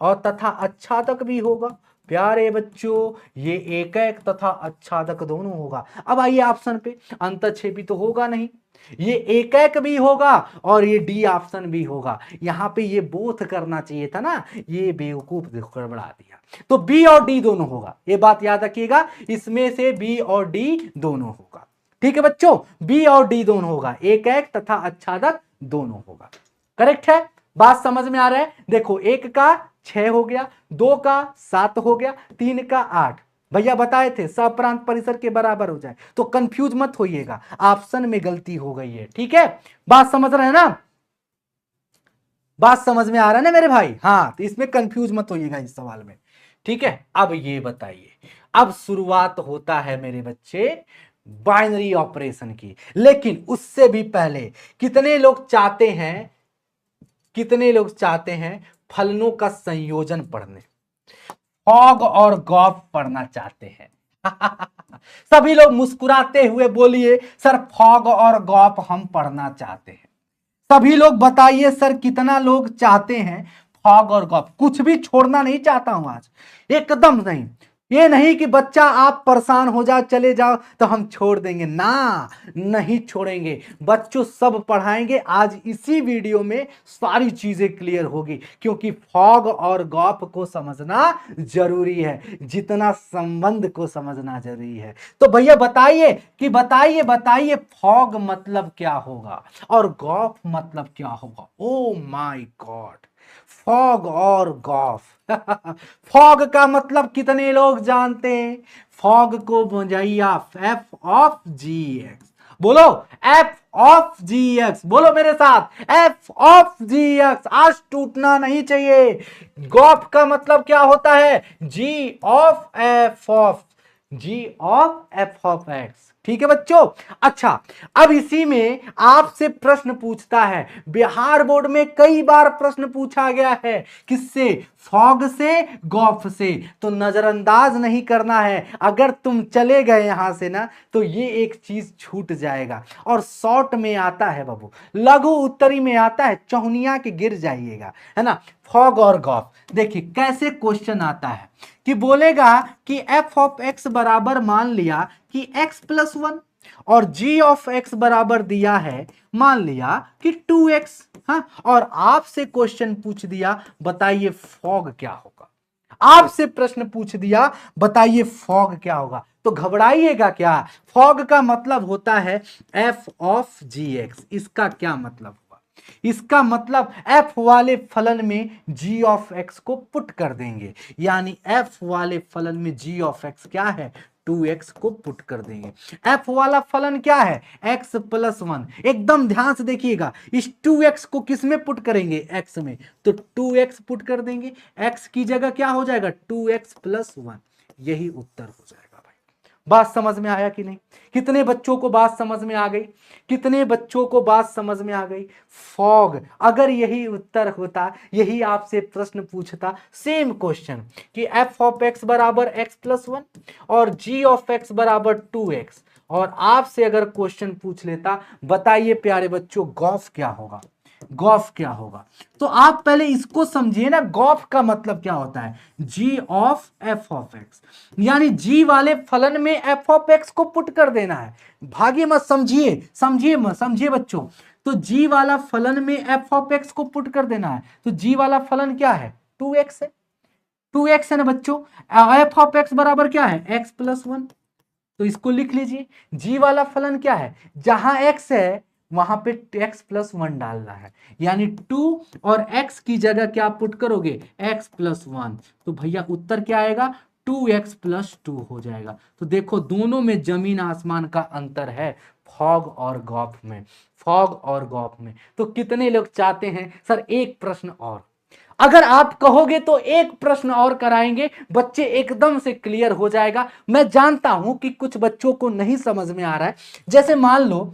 और तथा आच्छादक भी होगा। प्यारे बच्चों ये एक एक तथा आच्छादक दोनों होगा। अब आइए ऑप्शन पे, अंतःक्षेपी तो होगा नहीं, ये एक एक भी होगा और ये डी ऑप्शन भी होगा। यहां पे ये बोथ करना चाहिए था ना, ये बेवकूफ गड़बड़ा दिया। तो बी और डी दोनों होगा, ये बात याद रखिएगा, इसमें से बी और डी दोनों होगा। ठीक है बच्चों, बी और डी दोनों होगा, एक एक तथा आच्छादक दोनों होगा। करेक्ट है, बात समझ में आ रहा है। देखो 1 का 6 हो गया, 2 का 7 हो गया, 3 का 8। भैया बताए थे सप्रांत परिसर के बराबर हो जाए, तो कंफ्यूज मत होइएगा, ऑप्शन में गलती हो गई है। ठीक है, बात समझ रहे हैं ना, बात समझ में आ रहा है ना मेरे भाई। हाँ तो इसमें कंफ्यूज मत होइएगा इस सवाल में। ठीक है, अब ये बताइए, अब शुरुआत होता है मेरे बच्चे बाइनरी ऑपरेशन की। लेकिन उससे भी पहले कितने लोग चाहते हैं फलनों का संयोजन पढ़ने, फॉग और गॉफ पढ़ना चाहते हैं? सभी लोग मुस्कुराते हुए बोलिए सर फॉग और गॉफ हम पढ़ना चाहते हैं। सभी लोग बताइए सर कितना लोग चाहते हैं फॉग और गॉफ, कुछ भी छोड़ना नहीं चाहता हूं आज, एकदम नहीं। ये नहीं कि बच्चा आप परेशान हो जाओ चले जाओ तो हम छोड़ देंगे ना, नहीं छोड़ेंगे। बच्चों सब पढ़ाएंगे। आज इसी वीडियो में सारी चीजें क्लियर होगी, क्योंकि फॉग और गॉफ को समझना जरूरी है जितना संबंध को समझना जरूरी है। तो भैया बताइए कि बताइए फॉग मतलब क्या होगा और गॉफ मतलब क्या होगा। ओ माय गॉड, फॉग और गॉफ। फॉग का मतलब कितने लोग जानते हैं? फॉग को बुझाइया एफ ऑफ जी एक्स। बोलो एफ ऑफ जी एक्स, बोलो मेरे साथ एफ ऑफ जी एक्स। आज टूटना नहीं चाहिए। गॉफ का मतलब क्या होता है? जी ऑफ एफ ऑफ एक्स। ठीक है बच्चों। अच्छा, अब इसी में आपसे प्रश्न पूछता है, बिहार बोर्ड में कई बार प्रश्न पूछा गया है। किससे? फॉग से, गॉफ से। तो नजरअंदाज नहीं करना है। अगर तुम चले गए यहां से ना तो ये एक चीज छूट जाएगा। और शॉर्ट में आता है बाबू, लघु उत्तरी में आता है, चौनिया के गिर जाइएगा, है ना। फॉग और गॉफ देखिए कैसे क्वेश्चन आता है कि बोलेगा कि एफ ऑफ एक्स बराबर मान लिया कि एक्स प्लस वन और जी ऑफ एक्स बराबर दिया है मान लिया कि 2x। हाँ, और आपसे क्वेश्चन पूछ दिया बताइए फॉग क्या होगा। आपसे प्रश्न पूछ दिया बताइए फॉग क्या होगा, तो घबराइएगा क्या। फॉग का मतलब होता है एफ ऑफ जी एक्स। इसका क्या मतलब हुआ? इसका मतलब एफ वाले फलन में जी ऑफ एक्स को पुट कर देंगे, यानी एफ वाले फलन में जी ऑफ एक्स क्या है? 2x को पुट कर देंगे। एफ वाला फलन क्या है? x plus one. एकदम ध्यान से देखिएगा, इस 2x को किस में पुट करेंगे? x में। तो 2x पुट कर देंगे, x की जगह क्या हो जाएगा? 2x plus one. यही उत्तर हो जाएगा। बात समझ में आया कि नहीं? कितने बच्चों को बात समझ में आ गई? कितने बच्चों को बात समझ में आ गई? फॉग, अगर यही उत्तर होता, यही आपसे प्रश्न पूछता सेम क्वेश्चन कि एफ ऑफ एक्स बराबर एक्स प्लस वन और जी ऑफ एक्स बराबर 2x, और आपसे अगर क्वेश्चन पूछ लेता बताइए प्यारे बच्चों गॉफ क्या होगा, गॉफ क्या होगा। तो आप पहले इसको समझिए ना, गॉफ का मतलब क्या होता है? जी ऑफ एफ ऑफ एक्स, यानी जी वाले फलन में एफ ऑफ एक्स को पुट कर देना है। भागे मत, समझिए बच्चों। तो जी वाला फलन में एफ ऑफ एक्स को पुट कर देना है। तो जी वाला फलन क्या है? 2x है। 2x है ना बच्चों। एफ ऑफ एक्स बराबर क्या है? x plus one. तो इसको लिख लीजिए, जी वाला फलन क्या है? जहां x है वहां पे x प्लस वन डालना है, यानी 2 और x की जगह क्या पुट करोगे? x plus one. तो भैया उत्तर क्या आएगा? 2x प्लस 2 हो जाएगा। तो देखो दोनों में जमीन आसमान का अंतर है, फॉग और गॉफ में, फॉग और गॉफ में। तो कितने लोग चाहते हैं सर एक प्रश्न और? अगर आप कहोगे तो एक प्रश्न और कराएंगे, बच्चे एकदम से क्लियर हो जाएगा। मैं जानता हूं कि कुछ बच्चों को नहीं समझ में आ रहा है। जैसे मान लो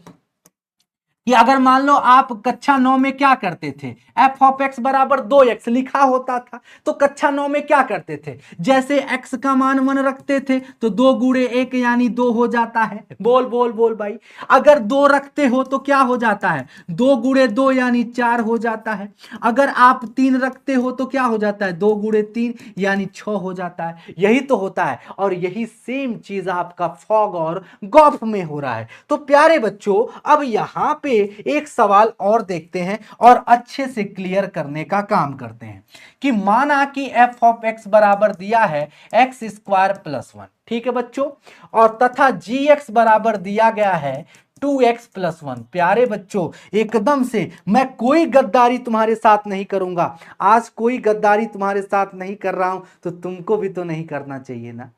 कि अगर मान लो आप कक्षा 9 में क्या करते थे? एफ ऑफ एक्स बराबर 2x लिखा होता था। तो कक्षा 9 में क्या करते थे? जैसे x का मान 1 रखते थे तो 2 गुणे 1 यानी 2 हो जाता है। बोल बोल बोल भाई। अगर 2 रखते हो तो क्या हो जाता है? 2 गुणे 2 यानी 4 हो जाता है। अगर आप 3 रखते हो तो क्या हो जाता है? 2 गुणे 3 यानी 6 हो जाता है। यही तो होता है, और यही सेम चीज आपका फॉग और गॉफ में हो रहा है। तो प्यारे बच्चों अब यहां पे एक सवाल और देखते हैं और अच्छे से क्लियर करने का काम करते हैं कि माना कि एफ ऑफ एक्स बराबर दिया है एक्स स्क्वायर प्लस वन। ठीक है बच्चों, और तथा जी एक्स बराबर दिया गया है 2x प्लस वन। प्यारे बच्चों एकदम से मैं कोई गद्दारी तुम्हारे साथ नहीं करूंगा। आज कोई गद्दारी तुम्हारे साथ नहीं कर रहा हूं, तो तुमको भी तो नहीं करना चाहिए ना।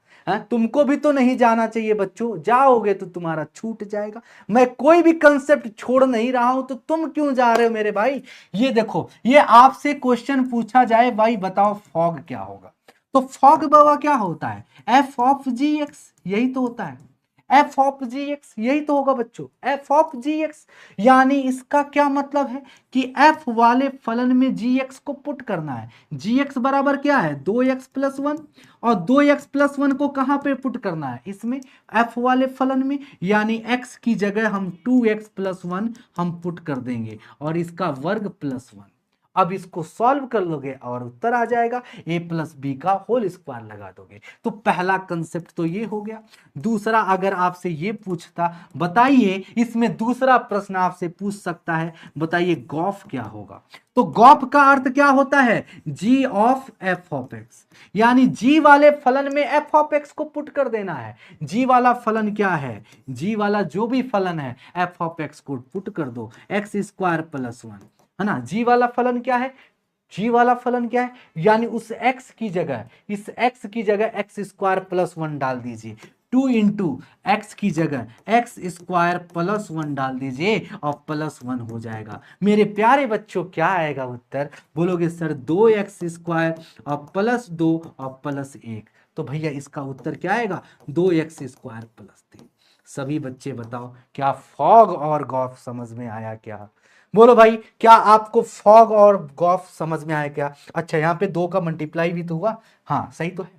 तुमको भी तो नहीं जाना चाहिए बच्चों, जाओगे तो तुम्हारा छूट जाएगा। मैं कोई भी कंसेप्ट छोड़ नहीं रहा हूं, तो तुम क्यों जा रहे हो मेरे भाई? ये देखो, ये आपसे क्वेश्चन पूछा जाए भाई बताओ फॉग क्या होगा, तो फॉग बाबा क्या होता है? एफ ऑफ जी एक्स, यही तो होता है। एफ ऑफ जी एक्स यही तो होगा बच्चों, एफ ऑफ जी एक्स। यानी इसका क्या मतलब है कि एफ वाले फलन में जी एक्स को पुट करना है। जी एक्स बराबर क्या है? 2x प्लस वन, और 2x प्लस वन को कहां पे पुट करना है? इसमें, एफ वाले फलन में, यानी x की जगह हम 2x प्लस वन हम पुट कर देंगे और इसका वर्ग प्लस वन। अब इसको सॉल्व कर लोगे और उत्तर आ जाएगा, a प्लस बी का होल स्क्वायर लगा दोगे। तो पहला कंसेप्ट तो ये हो गया। दूसरा अगर आपसे ये पूछता, बताइए इसमें दूसरा प्रश्न आपसे पूछ सकता है, बताइए गॉफ क्या होगा। तो गॉफ का अर्थ क्या होता है, g of f of x, यानी g वाले फलन में f ऑफ x को पुट कर देना है। g वाला फलन क्या है, g वाला जो भी फलन है f ऑफ x को पुट कर दो, x स्क्वायर प्लस 1, है ना। g वाला फलन क्या है, g वाला फलन क्या है, यानी उस x की जगह, इस x की जगह x स्क्वायर प्लस 1 डाल दीजिए, 2 इंटू एक्स की जगह एक्स स्क्वायर प्लस 1 डाल दीजिए और प्लस 1 हो जाएगा। मेरे प्यारे बच्चों क्या आएगा उत्तर, बोलोगे सर 2x स्क्वायर और प्लस 2 और प्लस 1, तो भैया इसका उत्तर क्या आएगा, 2x स्क्वायर प्लस 3। सभी बच्चे बताओ क्या फॉग और गॉफ समझ में आया क्या, बोलो भाई क्या आपको फॉग और गॉफ समझ में आया क्या। अच्छा यहाँ पे 2 का मल्टीप्लाई भी तो हुआ, हाँ सही तो है,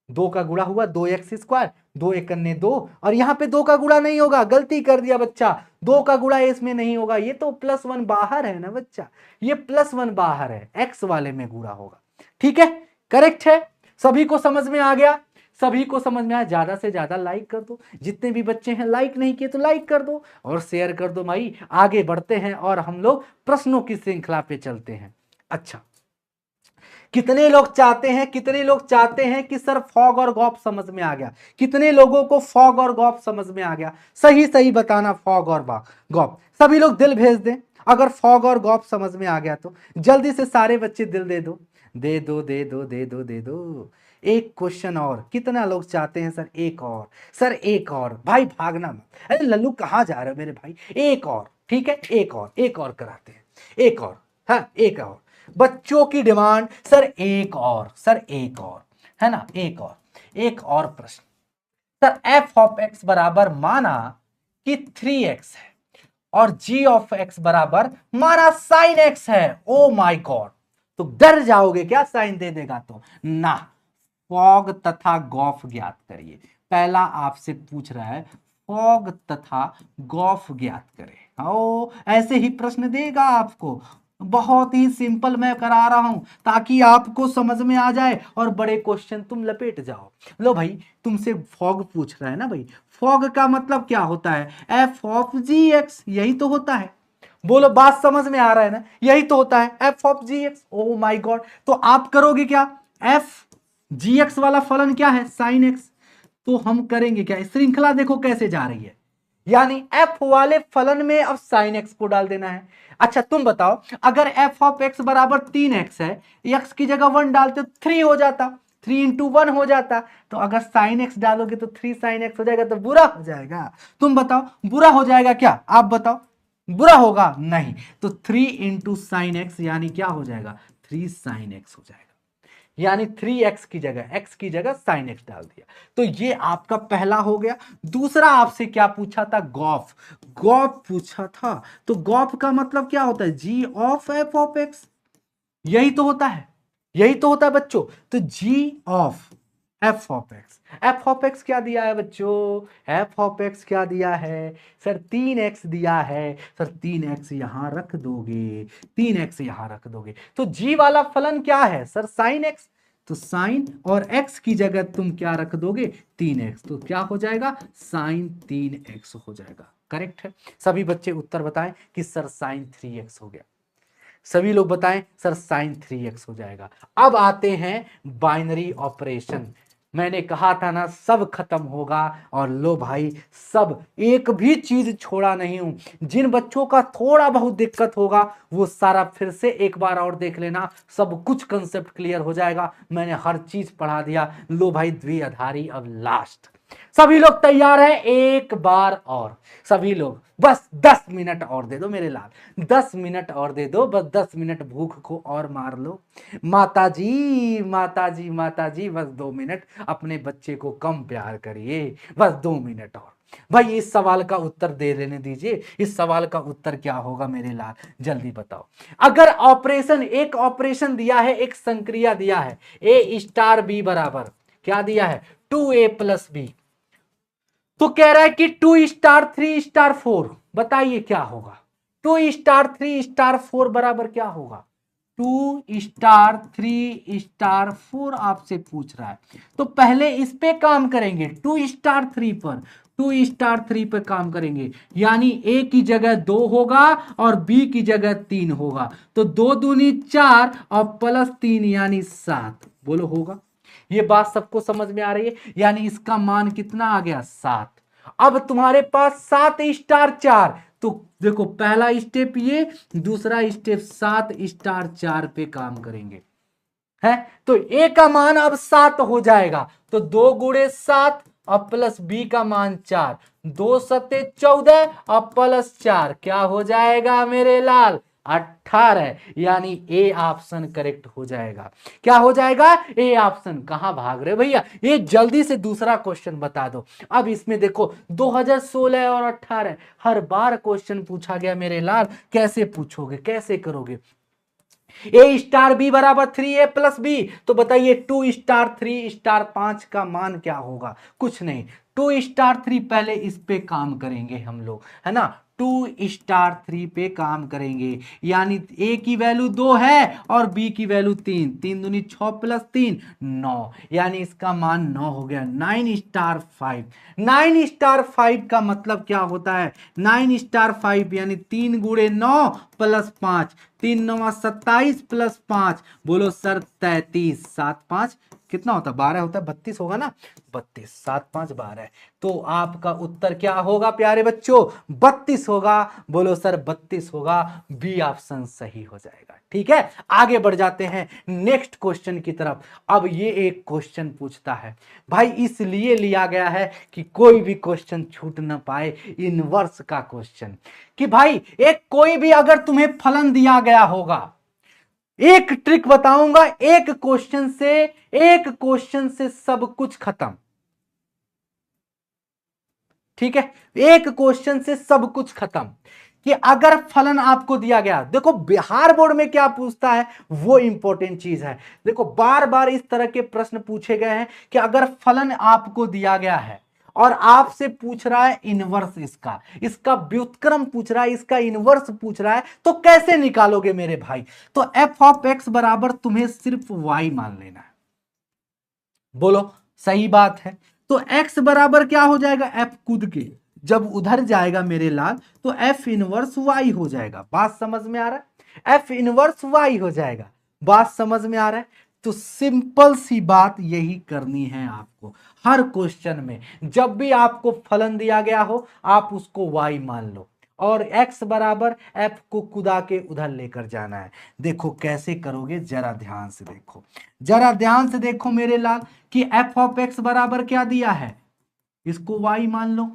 2 का गुणा हुआ 2x स्क्वायर, 2 एकन्ने 2, और यहाँ पे 2 का गुणा नहीं होगा, गलती कर दिया बच्चा, 2 का गुणा इसमें नहीं होगा, ये तो प्लस 1 बाहर है ना बच्चा, ये प्लस 1 बाहर है, x वाले में गुणा होगा। ठीक है, करेक्ट है, सभी को समझ में आ गया, सभी को समझ में आया। ज्यादा से ज्यादा लाइक कर दो, जितने भी बच्चे हैं लाइक नहीं किए तो लाइक कर दो और शेयर कर दो भाई। आगे बढ़ते हैं और हम लोग प्रश्नों की श्रृंखला पे चलते हैं। अच्छा कितने लोग चाहते हैं कि सर फॉग और गॉफ समझ में आ गया, कितने लोगों को फॉग और गॉफ समझ में आ गया, सही सही बताना फॉग और गॉफ। सभी लोग दिल भेज दें अगर फॉग और गॉफ समझ में आ गया तो, जल्दी से सारे बच्चे दिल दे दो, दे दो दे दो दे दो दे दो। एक क्वेश्चन और, कितना लोग चाहते हैं सर एक और, सर एक और, भाई भागना मत, अरे लल्लू कहाँ जा रहे हो मेरे भाई, एक और, ठीक है एक और कराते हैं, एक और, हाँ एक और बच्चों की डिमांड, सर एक और, सर एक और, है ना, एक और प्रश्न। सर f ऑफ x बराबर माना कि 3x है और g ऑफ x बराबर माना sin x है, ओ माय गॉड, तो डर जाओगे क्या साइन दे देगा तो ना। फॉग तथा गॉफ ज्ञात करिए, पहला आपसे पूछ रहा है फॉग तथा गॉफ ज्ञात करें, ओ ऐसे ही प्रश्न देगा आपको, बहुत ही सिंपल मैं करा रहा हूं ताकि आपको समझ में आ जाए और बड़े क्वेश्चन तुम लपेट जाओ। लो भाई तुमसे फॉग पूछ रहा है ना भाई, फॉग का मतलब क्या होता है, एफ ऑफ जी एक्स, यही तो होता है, बोलो बात समझ में आ रहा है ना, यही तो होता है F of G X. Oh my god, तो आप करोगे क्या, एफ जी एक्स वाला फलन क्या है साइन एक्स, तो हम करेंगे क्या, श्रृंखला देखो कैसे जा रही है, यानी f वाले फलन में अब sin x को डाल देना है। अच्छा तुम बताओ अगर f ऑफ x बराबर 3x है, x की जगह 1 डालते तो 3 हो जाता, 3 इंटू 1 हो जाता, तो अगर sin x डालोगे तो 3 sin x हो जाएगा, तो बुरा हो जाएगा, तुम बताओ बुरा हो जाएगा क्या, आप बताओ बुरा होगा नहीं, तो 3 इंटू साइन एक्स यानी क्या हो जाएगा 3 sin x हो जाएगा, यानी 3x की जगह x की जगह sin x डाल दिया, तो ये आपका पहला हो गया। दूसरा आपसे क्या पूछा था, गॉफ, गॉफ पूछा था, तो गॉफ का मतलब क्या होता है, g of f of x, यही तो होता है, यही तो होता है बच्चों, तो g of f of x, f of x क्या दिया है बच्चों, f ऑफ x क्या दिया है सर 3x दिया है, सर 3x यहां रख दोगे, 3x यहां रख दोगे, तो g वाला फलन क्या है सर sin x, तो sin और x की जगह तुम क्या रख दोगे 3x, तो क्या हो जाएगा sin 3x हो जाएगा, करेक्ट है। सभी बच्चे उत्तर बताएं कि सर sin 3x हो गया, सभी लोग बताएं सर sin 3x हो जाएगा। अब आते हैं बाइनरी ऑपरेशन, मैंने कहा था ना सब खत्म होगा, और लो भाई सब एक भी चीज छोड़ा नहीं हूं, जिन बच्चों का थोड़ा बहुत दिक्कत होगा वो सारा फिर से एक बार और देख लेना, सब कुछ कंसेप्ट क्लियर हो जाएगा, मैंने हर चीज पढ़ा दिया। लो भाई द्विआधारी अब लास्ट, सभी लोग तैयार हैं, एक बार और सभी लोग, बस 10 मिनट और दे दो मेरे लाल, 10 मिनट और दे दो, बस 10 मिनट भूख को और मार लो, माता जी माता जी माता जी, बस 2 मिनट, अपने बच्चे को कम प्यार करिए, बस 2 मिनट और। भाई इस सवाल का उत्तर दे लेने दीजिए, इस सवाल का उत्तर क्या होगा मेरे लाल, जल्दी बताओ। अगर ऑपरेशन, एक ऑपरेशन दिया है, एक संक्रिया दिया है, ए स्टार बी बराबर क्या दिया है 2a प्लस बी, तो कह रहा है कि 2 स्टार 3 स्टार 4, बताइए क्या होगा, 2 स्टार 3 स्टार 4 बराबर क्या होगा, 2*3*4 आपसे पूछ रहा है, तो पहले इस पे काम करेंगे 2*3 पर। 2*3 पे काम करेंगे, यानी ए की जगह 2 होगा और बी की जगह 3 होगा, तो 2 दूनी 4 और प्लस 3 यानी 7। बोलो होगा? ये बात सबको समझ में आ रही है? यानी इसका मान कितना आ गया? 7। अब तुम्हारे पास 7*4, तो देखो पहला स्टेप ये, दूसरा स्टेप 7*4 पे काम करेंगे, है तो ए का मान अब 7 हो जाएगा, तो 2 गुणे 7 और प्लस बी का मान 4, 2 सत्ते 14 और प्लस 4 क्या हो जाएगा मेरे लाल? 18। यानी ए ऑप्शन करेक्ट हो जाएगा। क्या हो जाएगा? A option. कहां भाग रहे भैया? ये जल्दी से दूसरा क्वेश्चन बता दो। अब इसमें देखो 2016 और 18 हर बार क्वेश्चन पूछा गया मेरे लाल, कैसे पूछोगे, कैसे करोगे? A*B बराबर 3A प्लस बी, तो बताइए 2*3*5 का मान क्या होगा? कुछ नहीं, 2*3 पहले इस पे काम करेंगे हम लोग, है ना। 2*3 पे काम करेंगे, यानी A की वैल्यू 2 है और B की वैल्यू 3, 3 दूनी 6 प्लस 3 9, यानी इसका मान 9 हो गया। 9*5, 9*5 का मतलब क्या होता है? 9*5 यानी 3 गुणे 9 प्लस 5, 3 9 27 प्लस 5, बोलो सर 33, 7 5 कितना होता है? 12 होता है, 32 होगा ना, 32, 7 5 12, तो आपका उत्तर क्या होगा प्यारे बच्चों? 32 होगा। बोलो सर 32 होगा, बी ऑप्शन सही हो जाएगा। ठीक है, आगे बढ़ जाते हैं नेक्स्ट क्वेश्चन की तरफ। अब ये एक क्वेश्चन पूछता है भाई, इसलिए लिया गया है कि कोई भी क्वेश्चन छूट ना पाए, इनवर्स का क्वेश्चन, कि भाई एक कोई भी अगर तुम्हें फलन दिया गया होगा, एक ट्रिक बताऊंगा, एक क्वेश्चन से सब कुछ खत्म। ठीक है, एक क्वेश्चन से सब कुछ खत्म, कि अगर फलन आपको दिया गया, देखो बिहार बोर्ड में क्या पूछता है वो इंपॉर्टेंट चीज है। देखो बार बार इस तरह के प्रश्न पूछे गए हैं कि अगर फलन आपको दिया गया है और आपसे पूछ रहा है इनवर्स इसका व्युत्क्रम पूछ रहा है, इसका इनवर्स पूछ रहा है, तो कैसे निकालोगे मेरे भाई? तो एफ ऑफ एक्स बराबर तुम्हें सिर्फ वाई मान लेना है। बोलो सही बात है। तो x बराबर क्या हो जाएगा? f कूद के जब उधर जाएगा मेरे लाल, तो f इनवर्स y हो जाएगा। बात समझ में आ रहा है? f इनवर्स y हो जाएगा। बात समझ में आ रहा है? तो सिंपल सी बात यही करनी है आपको हर क्वेश्चन में। जब भी आपको फलन दिया गया हो, आप उसको y मान लो और x बराबर f को कुदा के उधर लेकर जाना है। देखो कैसे करोगे, जरा ध्यान से देखो, जरा ध्यान से देखो मेरे लाल, कि f ऑफ x बराबर क्या दिया है, इसको y मान लो।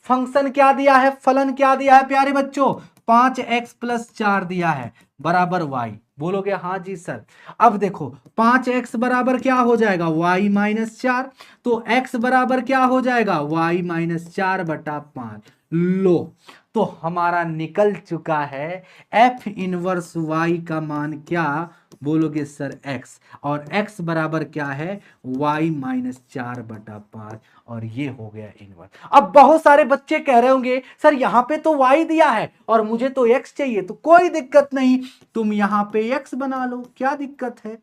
फंक्शन क्या दिया है, फलन क्या दिया है प्यारे बच्चों? 5x प्लस 4 दिया है बराबर y। बोलोगे हाँ जी सर। अब देखो 5x बराबर क्या हो जाएगा? y माइनस 4, तो x बराबर क्या हो जाएगा? y minus 4/5। लो, तो हमारा निकल चुका है f इनवर्स y का मान क्या? बोलोगे सर x, और x बराबर क्या है? y माइनस 4/5, और ये हो गया इनवर्स। अब बहुत सारे बच्चे कह रहे होंगे सर यहां पे तो y दिया है और मुझे तो x चाहिए, तो कोई दिक्कत नहीं, तुम यहां पे x बना लो, क्या दिक्कत है?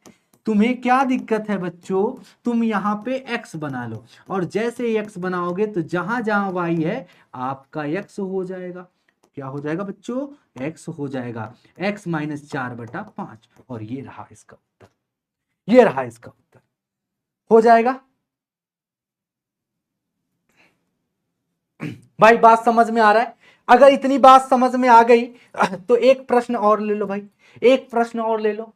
तुम्हें क्या दिक्कत है बच्चों? तुम यहां पे x बना लो, और जैसे x बनाओगे तो जहां जहां y है आपका x हो जाएगा। क्या हो जाएगा बच्चों? x हो जाएगा, x माइनस 4/5, और ये रहा इसका उत्तर, ये रहा इसका उत्तर। हो जाएगा भाई? बात समझ में आ रहा है? अगर इतनी बात समझ में आ गई तो एक प्रश्न और ले लो भाई, एक प्रश्न और ले लो।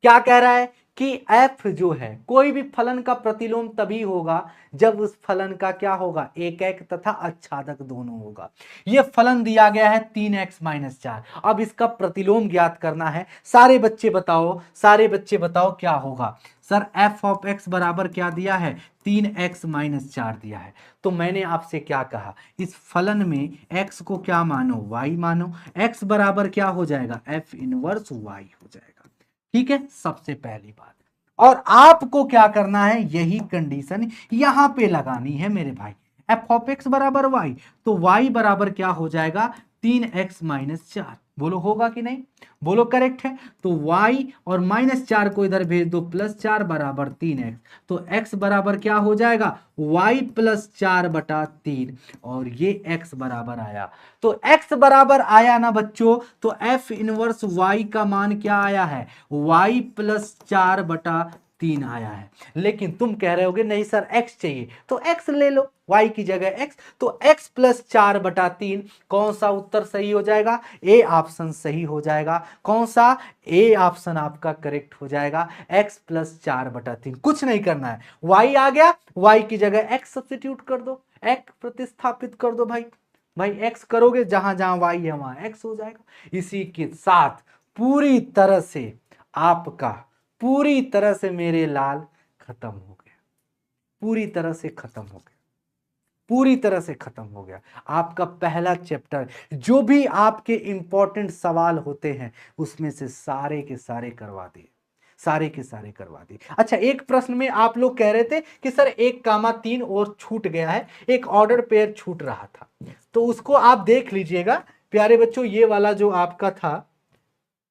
क्या कह रहा है कि f जो है, कोई भी फलन का प्रतिलोम तभी होगा जब उस फलन का क्या होगा? एकक तथा आच्छादक दोनों होगा। ये फलन दिया गया है 3x माइनस 4। अब इसका प्रतिलोम ज्ञात करना है। सारे बच्चे बताओ, सारे बच्चे बताओ क्या होगा? सर f ऑफ x बराबर क्या दिया है? 3x माइनस 4 दिया है। तो मैंने आपसे क्या कहा, इस फलन में x को क्या मानो? y मानो। x बराबर क्या हो जाएगा? f इनवर्स y हो जाएगा। ठीक है, सबसे पहली बात। और आपको क्या करना है, यही कंडीशन यहां पे लगानी है मेरे भाई। एफ ऑफ एक्स बराबर वाई, तो वाई बराबर क्या हो जाएगा? 3x minus 4। बोलो होगा कि नहीं, बोलो करेक्ट है। तो y और -4 को इधर भेज दो, +4 बराबर 3x। तो x बराबर क्या हो जाएगा, y +4 बटा 3, और ये x बराबर आया। तो x बराबर आया ना बच्चों, तो f इनवर्स y का मान क्या आया है, y +4 बटा 3 आया है। लेकिन तुम कह रहे होगे नहीं सर x चाहिए, तो x ले लो, y की जगह x। तो x +4 बटा 3, कौन सा उत्तर सही हो जाएगा, ए ऑप्शन सही हो जाएगा। कौन सा, ए ऑप्शन आपका करेक्ट हो जाएगा, x +4 बटा 3। कुछ नहीं करना है, y आ गया, y की जगह x सब्स्टिट्यूट कर दो, x प्रतिस्थापित कर दो भाई। भाई x करोगे, जहां जहां y है वहां x हो जाएगा। इसी के साथ पूरी तरह से आपका, पूरी तरह से मेरे लाल खत्म हो गया, पूरी तरह से खत्म हो गया, पूरी तरह से खत्म हो गया आपका पहला चैप्टर। जो भी आपके इंपॉर्टेंट सवाल होते हैं उसमें से सारे के सारे करवा दिए, सारे के सारे करवा दिए। अच्छा, एक प्रश्न में आप लोग कह रहे थे कि सर 1,3 और छूट गया है, एक ऑर्डर पेयर छूट रहा था, तो उसको आप देख लीजिएगा प्यारे बच्चों। ये वाला जो आपका था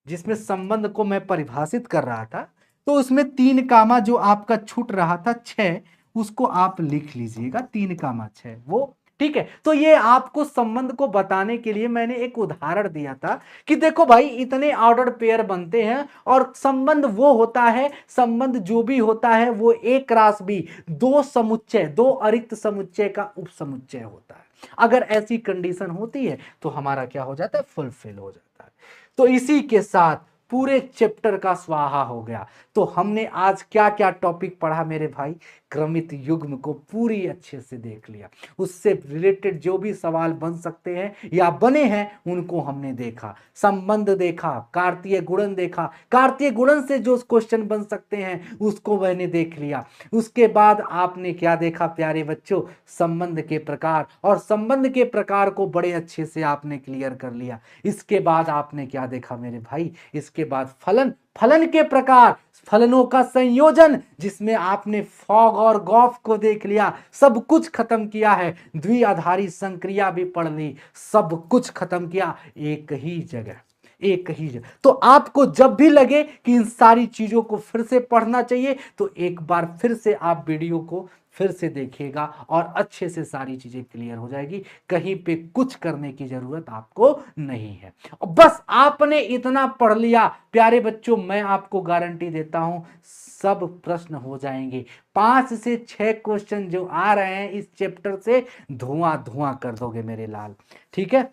जिसमें संबंध को मैं परिभाषित कर रहा था, तो उसमें 3 जो आपका छूट रहा था 6, उसको आप लिख लीजिएगा, 3,6 वो ठीक है। तो ये आपको संबंध को बताने के लिए मैंने एक उदाहरण दिया था कि देखो भाई इतने ऑर्डर पेयर बनते हैं, और संबंध वो होता है, संबंध जो भी होता है वो A क्रॉस B, दो समुच्चय, दो अरिक्त समुच्चय का उपसमुच्चय होता है। अगर ऐसी कंडीशन होती है तो हमारा क्या हो जाता है, फुलफिल हो जाता है। तो इसी के साथ पूरे चैप्टर का स्वाहा हो गया। तो हमने आज क्या क्या टॉपिक पढ़ा मेरे भाई, क्रमित युग्म को पूरी अच्छे से देख लिया, उससे रिलेटेड जो भी सवाल बन सकते हैं या बने हैं उनको हमने देखा, संबंध देखा, कार्तीय गुणन देखा, कार्तीय गुणन से जो क्वेश्चन बन सकते हैं उसको मैंने देख लिया। उसके बाद आपने क्या देखा प्यारे बच्चों, संबंध के प्रकार, और संबंध के प्रकार को बड़े अच्छे से आपने क्लियर कर लिया। इसके बाद आपने क्या देखा मेरे भाई, इसके बाद फलन, फलन के प्रकार, फलनों का संयोजन, जिसमें आपने फॉग और गॉफ को देख लिया, सब कुछ खत्म किया है, द्विआधारी संक्रिया भी पढ़ ली, सब कुछ खत्म किया एक ही जगह, एक ही जगह। तो आपको जब भी लगे कि इन सारी चीजों को फिर से पढ़ना चाहिए, तो एक बार फिर से आप वीडियो को फिर से देखिएगा और अच्छे से सारी चीजें क्लियर हो जाएगी। कहीं पे कुछ करने की जरूरत आपको नहीं है। बस आपने इतना पढ़ लिया प्यारे बच्चों, मैं आपको गारंटी देता हूं सब प्रश्न हो जाएंगे। 5 से 6 क्वेश्चन जो आ रहे हैं इस चैप्टर से, धुआं धुआं कर दोगे मेरे लाल। ठीक है,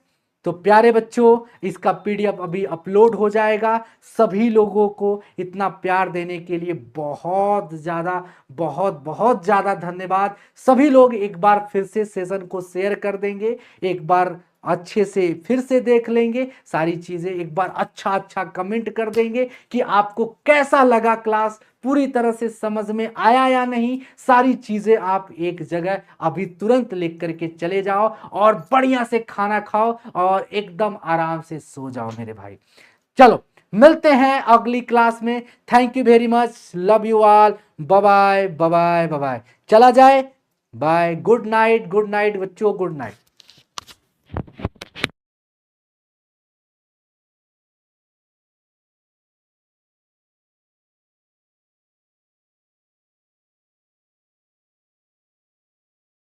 तो प्यारे बच्चों इसका पीडीएफ अभी अपलोड हो जाएगा। सभी लोगों को इतना प्यार देने के लिए बहुत ज़्यादा, बहुत बहुत ज़्यादा धन्यवाद। सभी लोग एक बार फिर से सेशन को शेयर कर देंगे, एक बार अच्छे से फिर से देख लेंगे सारी चीज़ें, एक बार अच्छा अच्छा कमेंट कर देंगे कि आपको कैसा लगा क्लास, पूरी तरह से समझ में आया या नहीं। सारी चीजें आप एक जगह अभी तुरंत लिख करके चले जाओ और बढ़िया से खाना खाओ और एकदम आराम से सो जाओ मेरे भाई। चलो मिलते हैं अगली क्लास में। Thank you very much, love you all, bye bye bye bye. चला जाए, bye, good night, good night बच्चों, गुड नाइट।